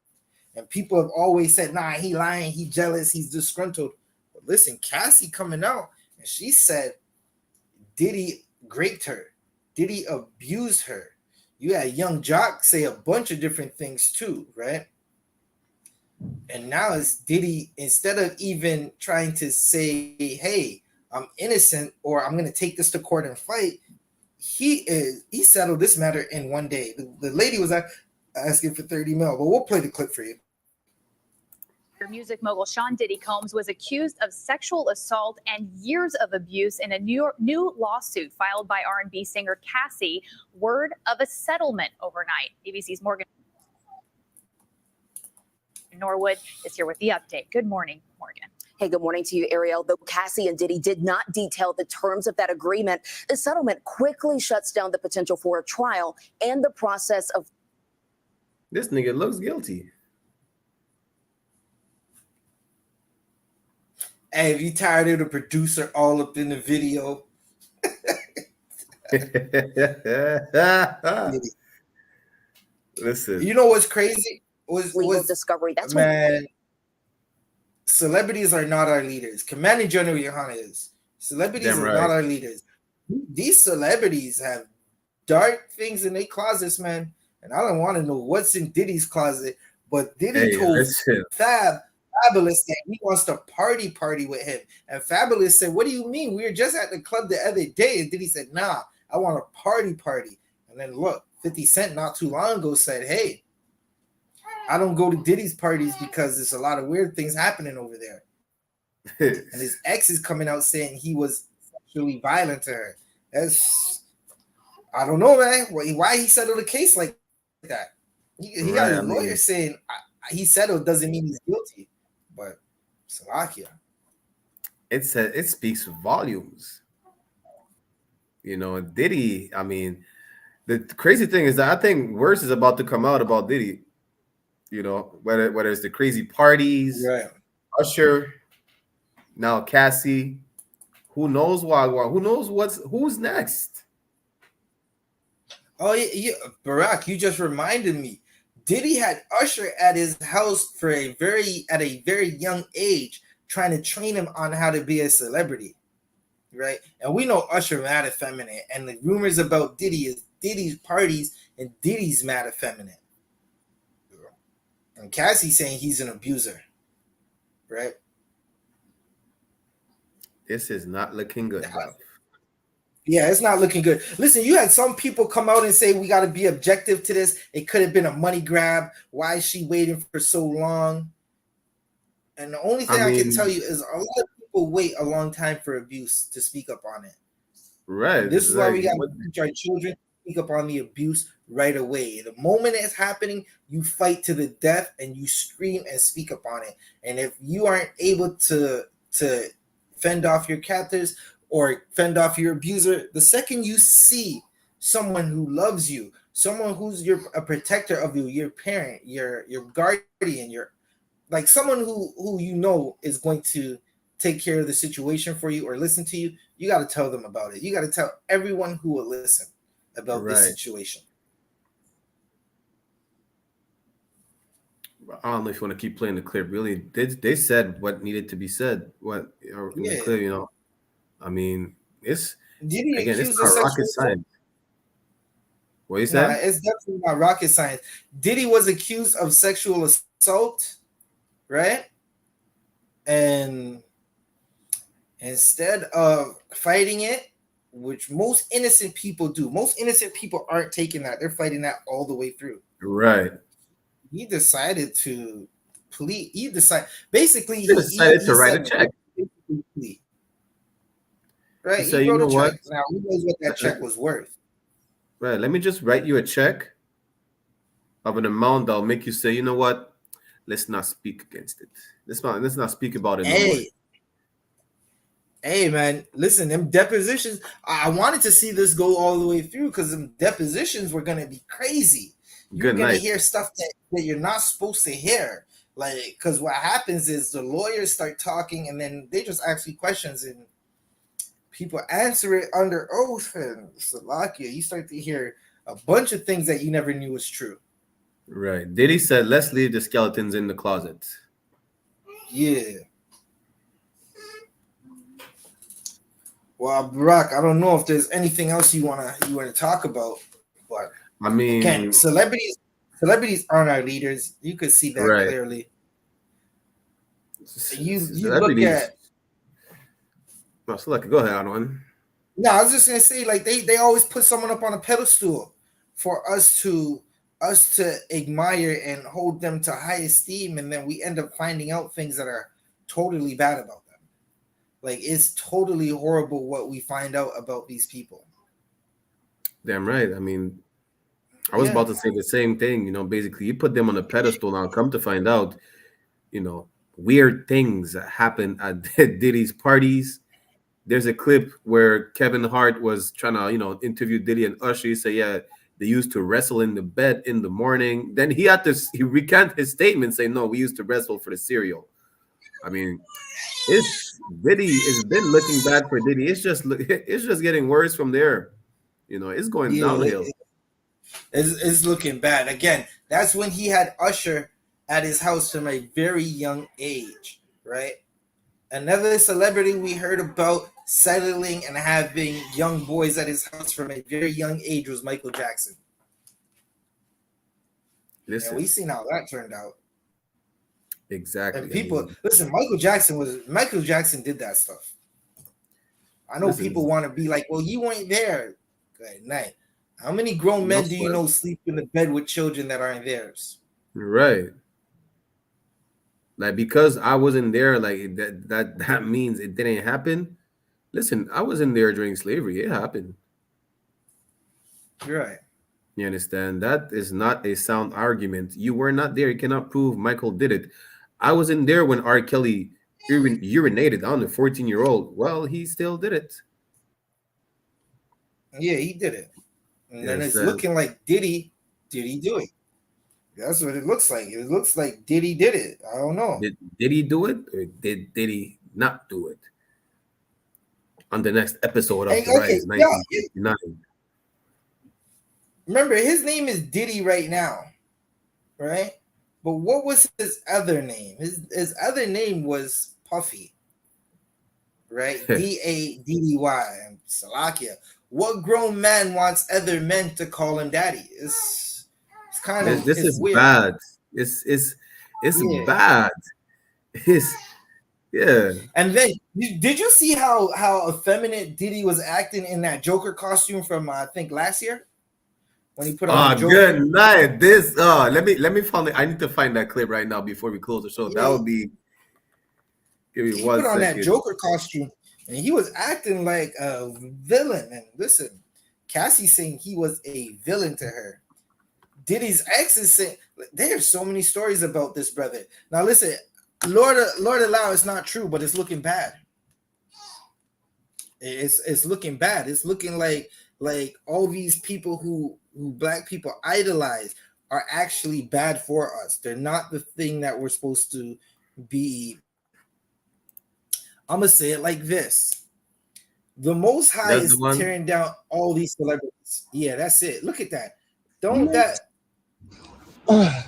Speaker 6: And people have always said, nah, he lying, he jealous, he's disgruntled. But listen, Cassie coming out, and she said Diddy raped her. Diddy abused her. You had Young Jock say a bunch of different things too, right? And now it's Diddy, instead of even trying to say, hey, I'm innocent, or I'm going to take this to court and fight, he settled this matter in one day. The lady was asking for 30 mil, but we'll play the clip for you.
Speaker 13: Music mogul Sean Diddy Combs was accused of sexual assault and years of abuse in a new lawsuit filed by R&B singer Cassie. Word of a settlement overnight. ABC's Morgan Norwood is here with the update. Good morning, Morgan.
Speaker 14: Hey, good morning to you, Ariel. Though Cassie and Diddy did not detail the terms of that agreement, the settlement quickly shuts down the potential for a trial and the process of.
Speaker 5: This nigga looks guilty.
Speaker 6: Hey, if you tired of the producer all up in the video.
Speaker 5: Listen.
Speaker 6: You know what's crazy?
Speaker 14: Legal discovery. That's
Speaker 6: man. Celebrities are not our leaders. Commanding General YAHANNA is. Celebrities are not our leaders. These celebrities have dark things in their closets, man. And I don't want to know what's in Diddy's closet. But Diddy told Fab, Fabulous that he wants to party with him. And Fabulous said, what do you mean? We were just at the club the other day. And Diddy said, nah, I want a party. And then look, 50 Cent not too long ago said, hey, I don't go to Diddy's parties because there's a lot of weird things happening over there. And his ex is coming out saying he was sexually violent to her. I don't know, man. Why he settled a case like that? He got his lawyer saying he settled doesn't mean he's guilty. But Salakia.
Speaker 5: It speaks volumes. You know, Diddy, I mean, the crazy thing is that I think worse is about to come out about Diddy. You know, whether it's the crazy parties,
Speaker 6: right.
Speaker 5: Usher, now Cassie, who knows why? Who knows who's next?
Speaker 6: Oh yeah, Barack, you just reminded me. Diddy had Usher at his house at a very young age, trying to train him on how to be a celebrity, right? And we know Usher mad effeminate, and the rumors about Diddy is Diddy's parties and Diddy's mad effeminate. And Cassie saying he's an abuser, right?
Speaker 5: This is not looking good, bro.
Speaker 6: Yeah, it's not looking good. Listen, you had some people come out and say we got to be objective to this. It could have been a money grab. Why is she waiting for so long? And the only thing I can tell you is a lot of people wait a long time for abuse to speak up on it.
Speaker 5: Right.
Speaker 6: And this is why we got to teach our children to speak up on the abuse right away. The moment it's happening, you fight to the death and you scream and speak up on it. And if you aren't able to fend off your captors or fend off your abuser, the second you see someone who loves you, someone who's a protector of you, your parent, your guardian, like someone who you know is going to take care of the situation for you or listen to you, you got to tell them about it. You got to tell everyone who will listen about this situation.
Speaker 5: I don't know if you want to keep playing the clip. Really, they said what needed to be said. What in the clip, you know. I mean, it's not rocket science. What you said?
Speaker 6: No, it's definitely not rocket science. Diddy was accused of sexual assault, right? And instead of fighting it, which most innocent people do, most innocent people aren't taking that. They're fighting that all the way through.
Speaker 5: Right.
Speaker 6: He decided to plead. He decided
Speaker 5: to write a check.
Speaker 6: Right.
Speaker 5: So you know what?
Speaker 6: Now who knows what that check was worth?
Speaker 5: Right. Let me just write you a check of an amount that'll make you say, you know what? Let's not speak against it. Let's not speak about it.
Speaker 6: Hey, man, listen, them depositions. I wanted to see this go all the way through because them depositions were gonna be crazy. You're gonna hear stuff that you're not supposed to hear. Like, because what happens is the lawyers start talking and then they just ask you questions and people answer it under oath. And Salakia, you start to hear a bunch of things that you never knew was true.
Speaker 5: Right. Diddy said, let's leave the skeletons in the closet.
Speaker 6: Yeah. Well, Barack, I don't know if there's anything else you wanna talk about, but
Speaker 5: I mean,
Speaker 6: again, celebrities aren't our leaders. You could see that clearly. You look at.
Speaker 5: No, so go ahead, Anwan.
Speaker 6: No, I was just gonna say, like they always put someone up on a pedestal for us to admire and hold them to high esteem, and then we end up finding out things that are totally bad about them. Like, it's totally horrible what we find out about these people.
Speaker 5: Damn right. I mean, I was about to say the same thing. You know, basically, you put them on a pedestal now. Come to find out, you know, weird things that happen at Diddy's parties. There's a clip where Kevin Hart was trying to, you know, interview Diddy and Usher. He said, yeah, they used to wrestle in the bed in the morning. Then he recant his statement saying, no, we used to wrestle for the cereal. I mean, Diddy has been looking bad for Diddy. It's just getting worse from there. You know, it's going downhill.
Speaker 6: It's looking bad. Again, that's when he had Usher at his house from a very young age, right? Another celebrity we heard about settling and having young boys at his house from a very young age was Michael Jackson.
Speaker 5: Listen,
Speaker 6: and we seen how that turned out.
Speaker 5: Exactly.
Speaker 6: And people, listen, Michael Jackson did that stuff. I know people want to be like, well, you weren't there. Good night. How many grown men do you know sleep in the bed with children that aren't theirs?
Speaker 5: Right. Like, because I wasn't there, like that means it didn't happen. Listen, I wasn't there during slavery. It happened.
Speaker 6: Right.
Speaker 5: You understand? That is not a sound argument. You were not there. You cannot prove Michael did it. I wasn't there when R. Kelly urinated on the 14-year-old. Well, he still did it.
Speaker 6: Yeah, he did it. And then it's looking like did he do it? That's what it looks like. It looks like Diddy did it. I don't know.
Speaker 5: Did he do it, or did he not do it? On the next episode of The Rise, 1959.
Speaker 6: Remember, his name is Diddy right now, right? But what was his other name? His other name was Puffy, right? Daddy, Salakia. What grown man wants other men to call him daddy? It's kind of
Speaker 5: this is
Speaker 6: weird.
Speaker 5: bad. It's bad. Yeah.
Speaker 6: And then did you see how effeminate Diddy was acting in that Joker costume from I think last year? When he put on the Joker.
Speaker 5: Good night. Let me find it. I need to find that clip right now before we close the show. Yeah. That would be. Give me 1 second. He put on that
Speaker 6: Joker costume, and he was acting like a villain. And listen, Cassie saying he was a villain to her. Diddy's ex is saying there's so many stories about this brother. Now listen, Lord allow it's not true, but it's looking bad. It's looking bad. It's looking like all these people who black people idolize are actually bad for us. They're not the thing that we're supposed to be. I'm gonna say it like this: the Most High is tearing down all these celebrities. Yeah, that's it. Look at that. Don't that. Pause.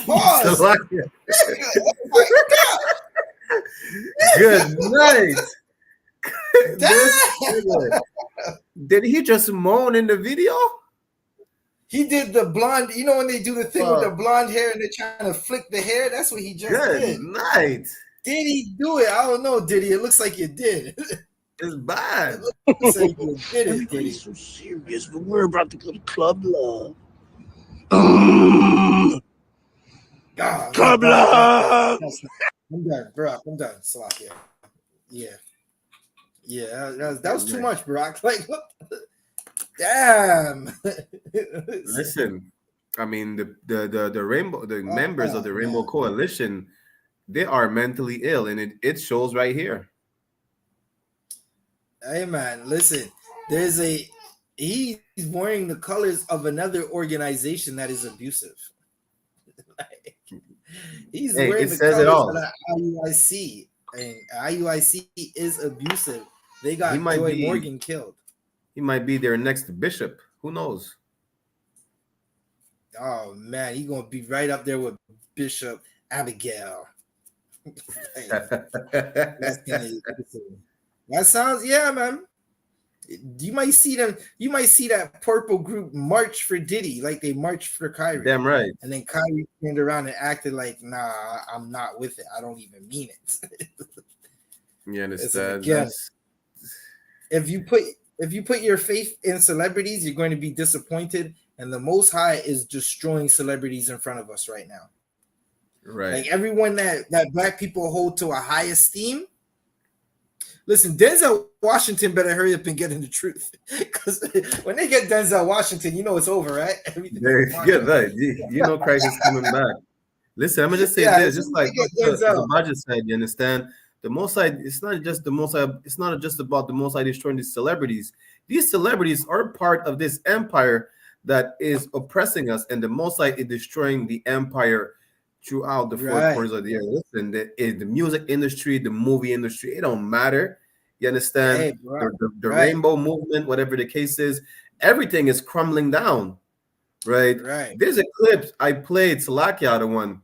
Speaker 6: Oh my God.
Speaker 5: Good night. Did he just moan in the video?
Speaker 6: He did the blonde. You know when they do the thing with the blonde hair and they're trying to flick the hair? That's what he just did.
Speaker 5: Good night.
Speaker 6: Did he do it? I don't know, did he? It looks like you did.
Speaker 5: It's bad.
Speaker 6: It looks like you did it, did he?
Speaker 15: So serious, but we're about to go to Club Love. Club Love.
Speaker 6: I'm done, bro. I'm done. Salakia. Yeah. Yeah, that was too much, Barack. Like, damn.
Speaker 5: Listen, I mean, the rainbow, the members of the Rainbow Coalition, they are mentally ill, and it shows right here.
Speaker 6: Hey man, listen, he's wearing the colors of another organization that is abusive. Like, he's wearing the colors of the IUIC, and IUIC is abusive. They got Joy Morgan killed.
Speaker 5: He might be their next bishop. Who knows?
Speaker 6: Oh man, he's gonna be right up there with Bishop Abigail. That sounds, yeah, man. You might see them. You might see that purple group march for Diddy, like they marched for Kyrie.
Speaker 5: Damn right.
Speaker 6: And then Kyrie turned around and acted like, "Nah, I'm not with it. I don't even mean it."
Speaker 5: You understand?
Speaker 6: Again, if you put your faith in celebrities, you're going to be disappointed. And the Most High is destroying celebrities in front of us right now.
Speaker 5: Right.
Speaker 6: Like everyone that black people hold to a high esteem. Listen, Denzel Washington better hurry up and get in the truth, because when they get Denzel Washington, you know it's over, right?
Speaker 5: Yeah, right. You know Christ is coming back. Listen, I'm gonna just say this, just like the budget said. You understand? The Most High, it's not just the Most High. It's not just about the Most High destroying these celebrities. These celebrities are part of this empire that is oppressing us, and the Most High is destroying the empire throughout the four corners of the earth. Listen, the music industry, the movie industry, it don't matter. You understand?
Speaker 6: Hey,
Speaker 5: the rainbow movement, whatever the case is, everything is crumbling down. Right. There's a clip I played, Salakia, the one.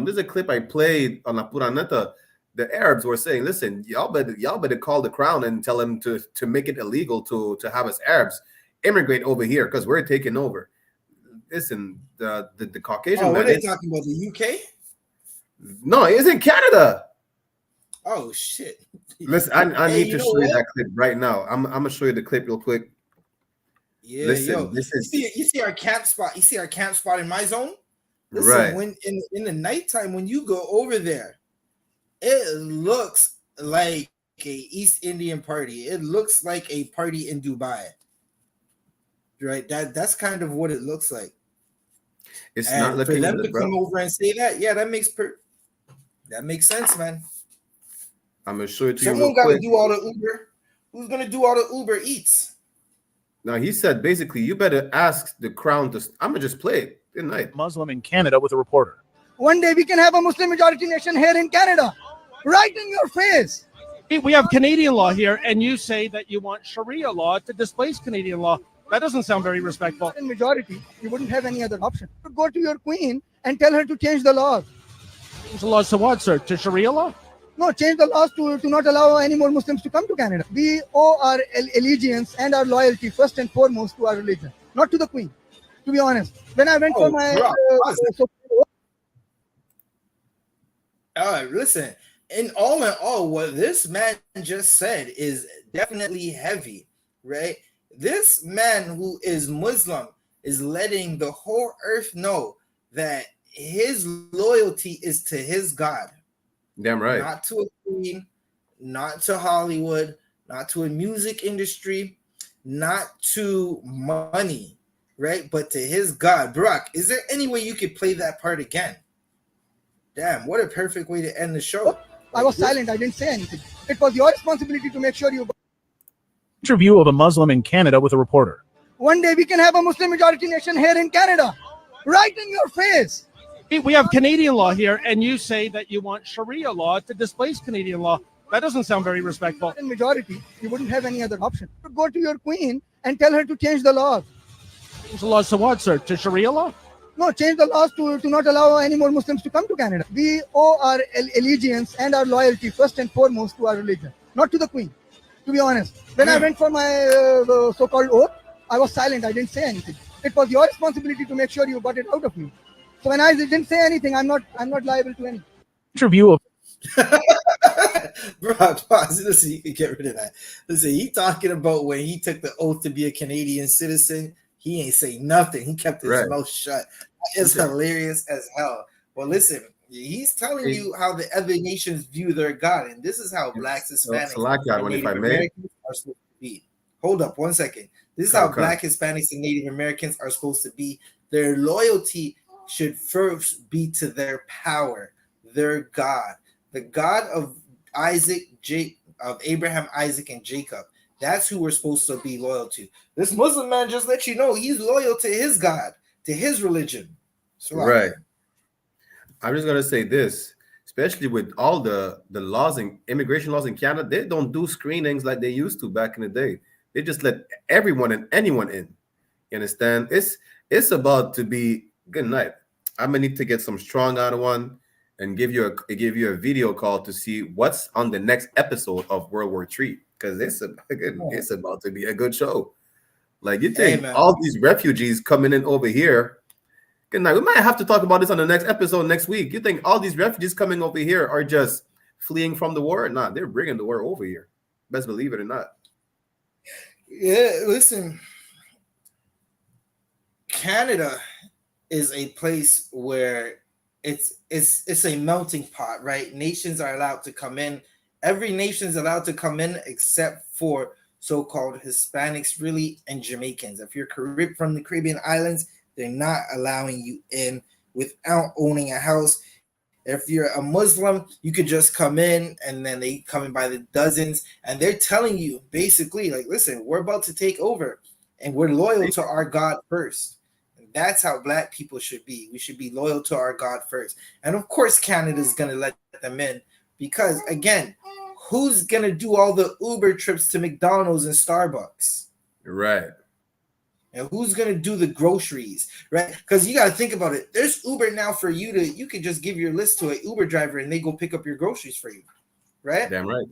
Speaker 5: There's a clip I played on La Puraneta. The Arabs were saying, listen, y'all better call the crown and tell them to make it illegal to have us Arabs immigrate over here, because we're taking over. Listen, the Caucasian.
Speaker 6: Oh, what are they talking about? The UK?
Speaker 5: No, it's in Canada.
Speaker 6: Oh shit!
Speaker 5: Listen, I
Speaker 6: Hey,
Speaker 5: need
Speaker 6: you
Speaker 5: to
Speaker 6: know
Speaker 5: show you
Speaker 6: what?
Speaker 5: that clip right now. I'm gonna show you the clip real quick.
Speaker 6: Yeah,
Speaker 5: Listen, this is
Speaker 6: you see our camp spot. You see our camp spot in my zone. Listen,
Speaker 5: right.
Speaker 6: when in the nighttime when you go over there, it looks like a East Indian party. It looks like a party in Dubai. Right? That's kind of what it looks like.
Speaker 5: It's not
Speaker 6: And for
Speaker 5: looking
Speaker 6: them
Speaker 5: good,
Speaker 6: to
Speaker 5: bro.
Speaker 6: come over and say that, yeah, that makes sense, man.
Speaker 5: I'm gonna show it to you
Speaker 6: Someone
Speaker 5: real
Speaker 6: got to
Speaker 5: quick.
Speaker 6: do all the Uber. Who's gonna do all the Uber Eats?
Speaker 5: Now he said basically you better ask the crown to. I'm gonna just play it. Good night.
Speaker 16: Muslim in Canada with a reporter. One day we can have a Muslim majority nation here in Canada, right in your face. We have Canadian law here, and you say that you want Sharia law to displace Canadian law. That doesn't sound very respectful. In majority, you wouldn't have any other option. Go to your queen and tell her to change the laws. Change the laws to what, sir? To Sharia law? No, change the laws to not allow any more Muslims to come to Canada. We owe our allegiance and our loyalty first and foremost to our religion, not to the queen. To be honest, when I went for my
Speaker 6: Listen, in all, what this man just said is definitely heavy, right? This man who is Muslim is letting the whole earth know that his loyalty is to his God.
Speaker 5: Damn right.
Speaker 6: Not to a queen, not to Hollywood, not to a music industry, not to money, right? But to his God. Brock, is there any way you could play that part again? Damn, what a perfect way to end the show.
Speaker 16: I was silent. I didn't say anything. It was your responsibility to make sure you. Interview of a Muslim in Canada with a reporter. One day we can have a Muslim majority nation here in Canada, right in your face. We have Canadian law here, and you say that you want Sharia law to displace Canadian law. That doesn't sound very respectful. In majority, you wouldn't have any other option. Go to your queen and tell her to change the laws. Change the laws to what, sir? To Sharia law? No, change the laws to not allow any more Muslims to come to Canada. We owe our allegiance and our loyalty first and foremost to our religion, not to the queen. To be honest, when I went for my so-called oath, I was silent. I didn't say anything. It was your responsibility to make sure you got it out of me. So when I didn't say anything, I'm not liable to any. Interview of.
Speaker 6: Bro, pause. Listen, you can get rid of that. Listen, he talking about when he took the oath to be a Canadian citizen. He ain't say nothing. He kept his mouth shut. It's hilarious as hell. But listen, he's telling you how the other nations view their God, and this is how blacks, Hispanics, and Native Americans are supposed to be. Hold up 1 second. This is how black, Hispanics, and Native Americans are supposed to be. Their loyalty should first be to their power, their God, the God of Abraham, Isaac, and Jacob. That's who we're supposed to be loyal to. This Muslim man just let you know he's loyal to his God, to his religion.
Speaker 5: Right. I'm just gonna say this, especially with all the laws and immigration laws in Canada, they don't do screenings like they used to back in the day. They just let everyone and anyone in. You understand? It's about to be good night. I'm gonna need to get some strong out of one and give you a video call to see what's on the next episode of World War III, because it's about to be a good show. Like, you think all these refugees coming in over here. Good night. We might have to talk about this on the next episode next week. You think all these refugees coming over here are just fleeing from the war? Nah, they're bringing the war over here. Best believe it or not.
Speaker 6: Yeah, listen. Canada is a place where it's a melting pot, right? Nations are allowed to come in. Every nation is allowed to come in except for so-called Hispanics, really, and Jamaicans. If you're from the Caribbean islands, they're not allowing you in without owning a house. If you're a Muslim, you could just come in, and then they come in by the dozens, and they're telling you basically, like, listen, we're about to take over, and we're loyal to our God first. And that's how black people should be. We should be loyal to our God first. And of course, Canada's going to let them in because, again, who's going to do all the Uber trips to McDonald's and Starbucks?
Speaker 5: Right.
Speaker 6: And who's going to do the groceries, right? Because you got to think about it. There's Uber now for you can just give your list to an Uber driver and they go pick up your groceries for you, right?
Speaker 5: Damn right.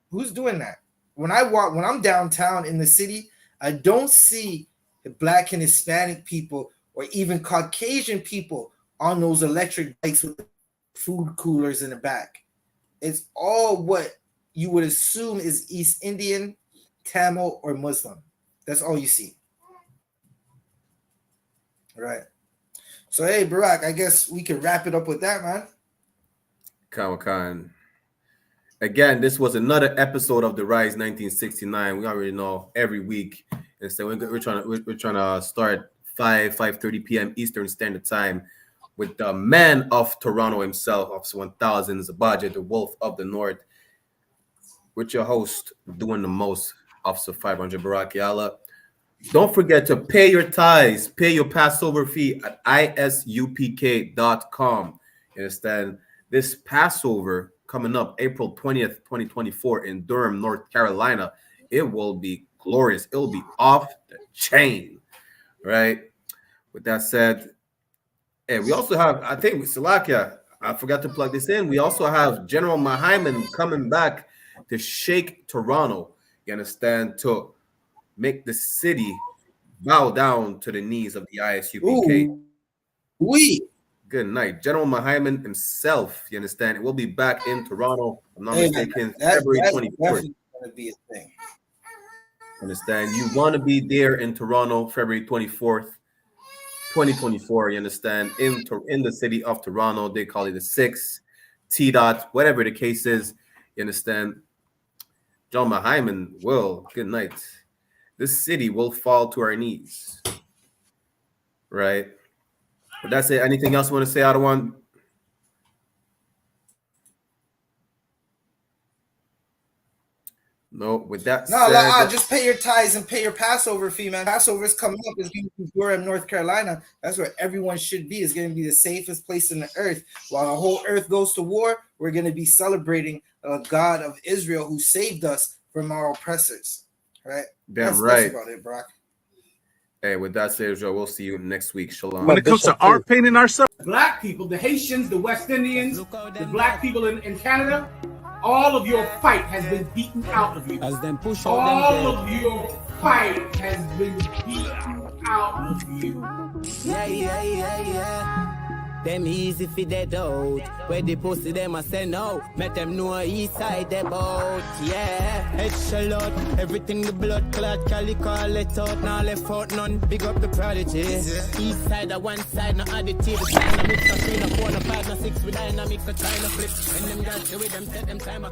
Speaker 6: Who's doing that? When I'm downtown in the city, I don't see the black and Hispanic people or even Caucasian people on those electric bikes with food coolers in the back. It's all what you would assume is East Indian, Tamil, or Muslim. That's all you see. All right. So, hey, Barack, I guess we can wrap it up with that, man.
Speaker 5: Khan. Again, this was another episode of The Rise 1969. We already know every week. And so we're trying to start 5:30 p.m. Eastern Standard Time with the man of Toronto himself, Officer 1000, Zabaja, the Wolf of the North, with your host doing the most, Officer 500 Barack Yala. Don't forget to pay your tithes, pay your Passover fee at isupk.com. You understand? This Passover coming up April 20th, 2024 in Durham, North Carolina. It will be glorious. It will be off the chain, right? With that said, hey, we also have, I think, Salakia, I forgot to plug this in. We also have General Mahyman coming back to shake Toronto, you understand, to make the city bow down to the knees of the I.S.U.P.K. Good night. General Mahyman himself, you understand, it will be back in Toronto, if I'm not mistaken, February 24th.
Speaker 6: Going to be a thing.
Speaker 5: Understand? You want to be there in Toronto, February 24th, 2024, you understand, in the city of Toronto. They call it the 6 T-Dot, whatever the case is, you understand. John Mahyman will, good night. This city will fall to our knees, right? But that's it. Anything else you want to say, Adawan? No, with that said,
Speaker 6: just pay your tithes and pay your Passover fee, man. Passover is coming up. It's going to be Durham, North Carolina. That's where everyone should be. It's going to be the safest place on the earth. While the whole earth goes to war, we're going to be celebrating a God of Israel who saved us from our oppressors. Right?
Speaker 5: That's about
Speaker 6: it, Brock.
Speaker 5: Hey, with that said, Joe, we'll see you next week. Shalom.
Speaker 17: When it comes to our pain and ourselves,
Speaker 3: Black people, the Haitians, the West Indians, the black people in Canada, all of your fight has been beaten out of you. All of your fight has been beaten out of you.
Speaker 18: Yeah. Them easy for dead out. Where they posted them, I say no. Make them know east side they bout. Yeah, echelon. Everything the blood clot, calico let out. Now left out none. Big up the prodigy. East side, the one side, no additive. Sign a mix, no 3, no 4, no 5, no 6. We dynamics, no trying to flip. And them guys with them, set them time.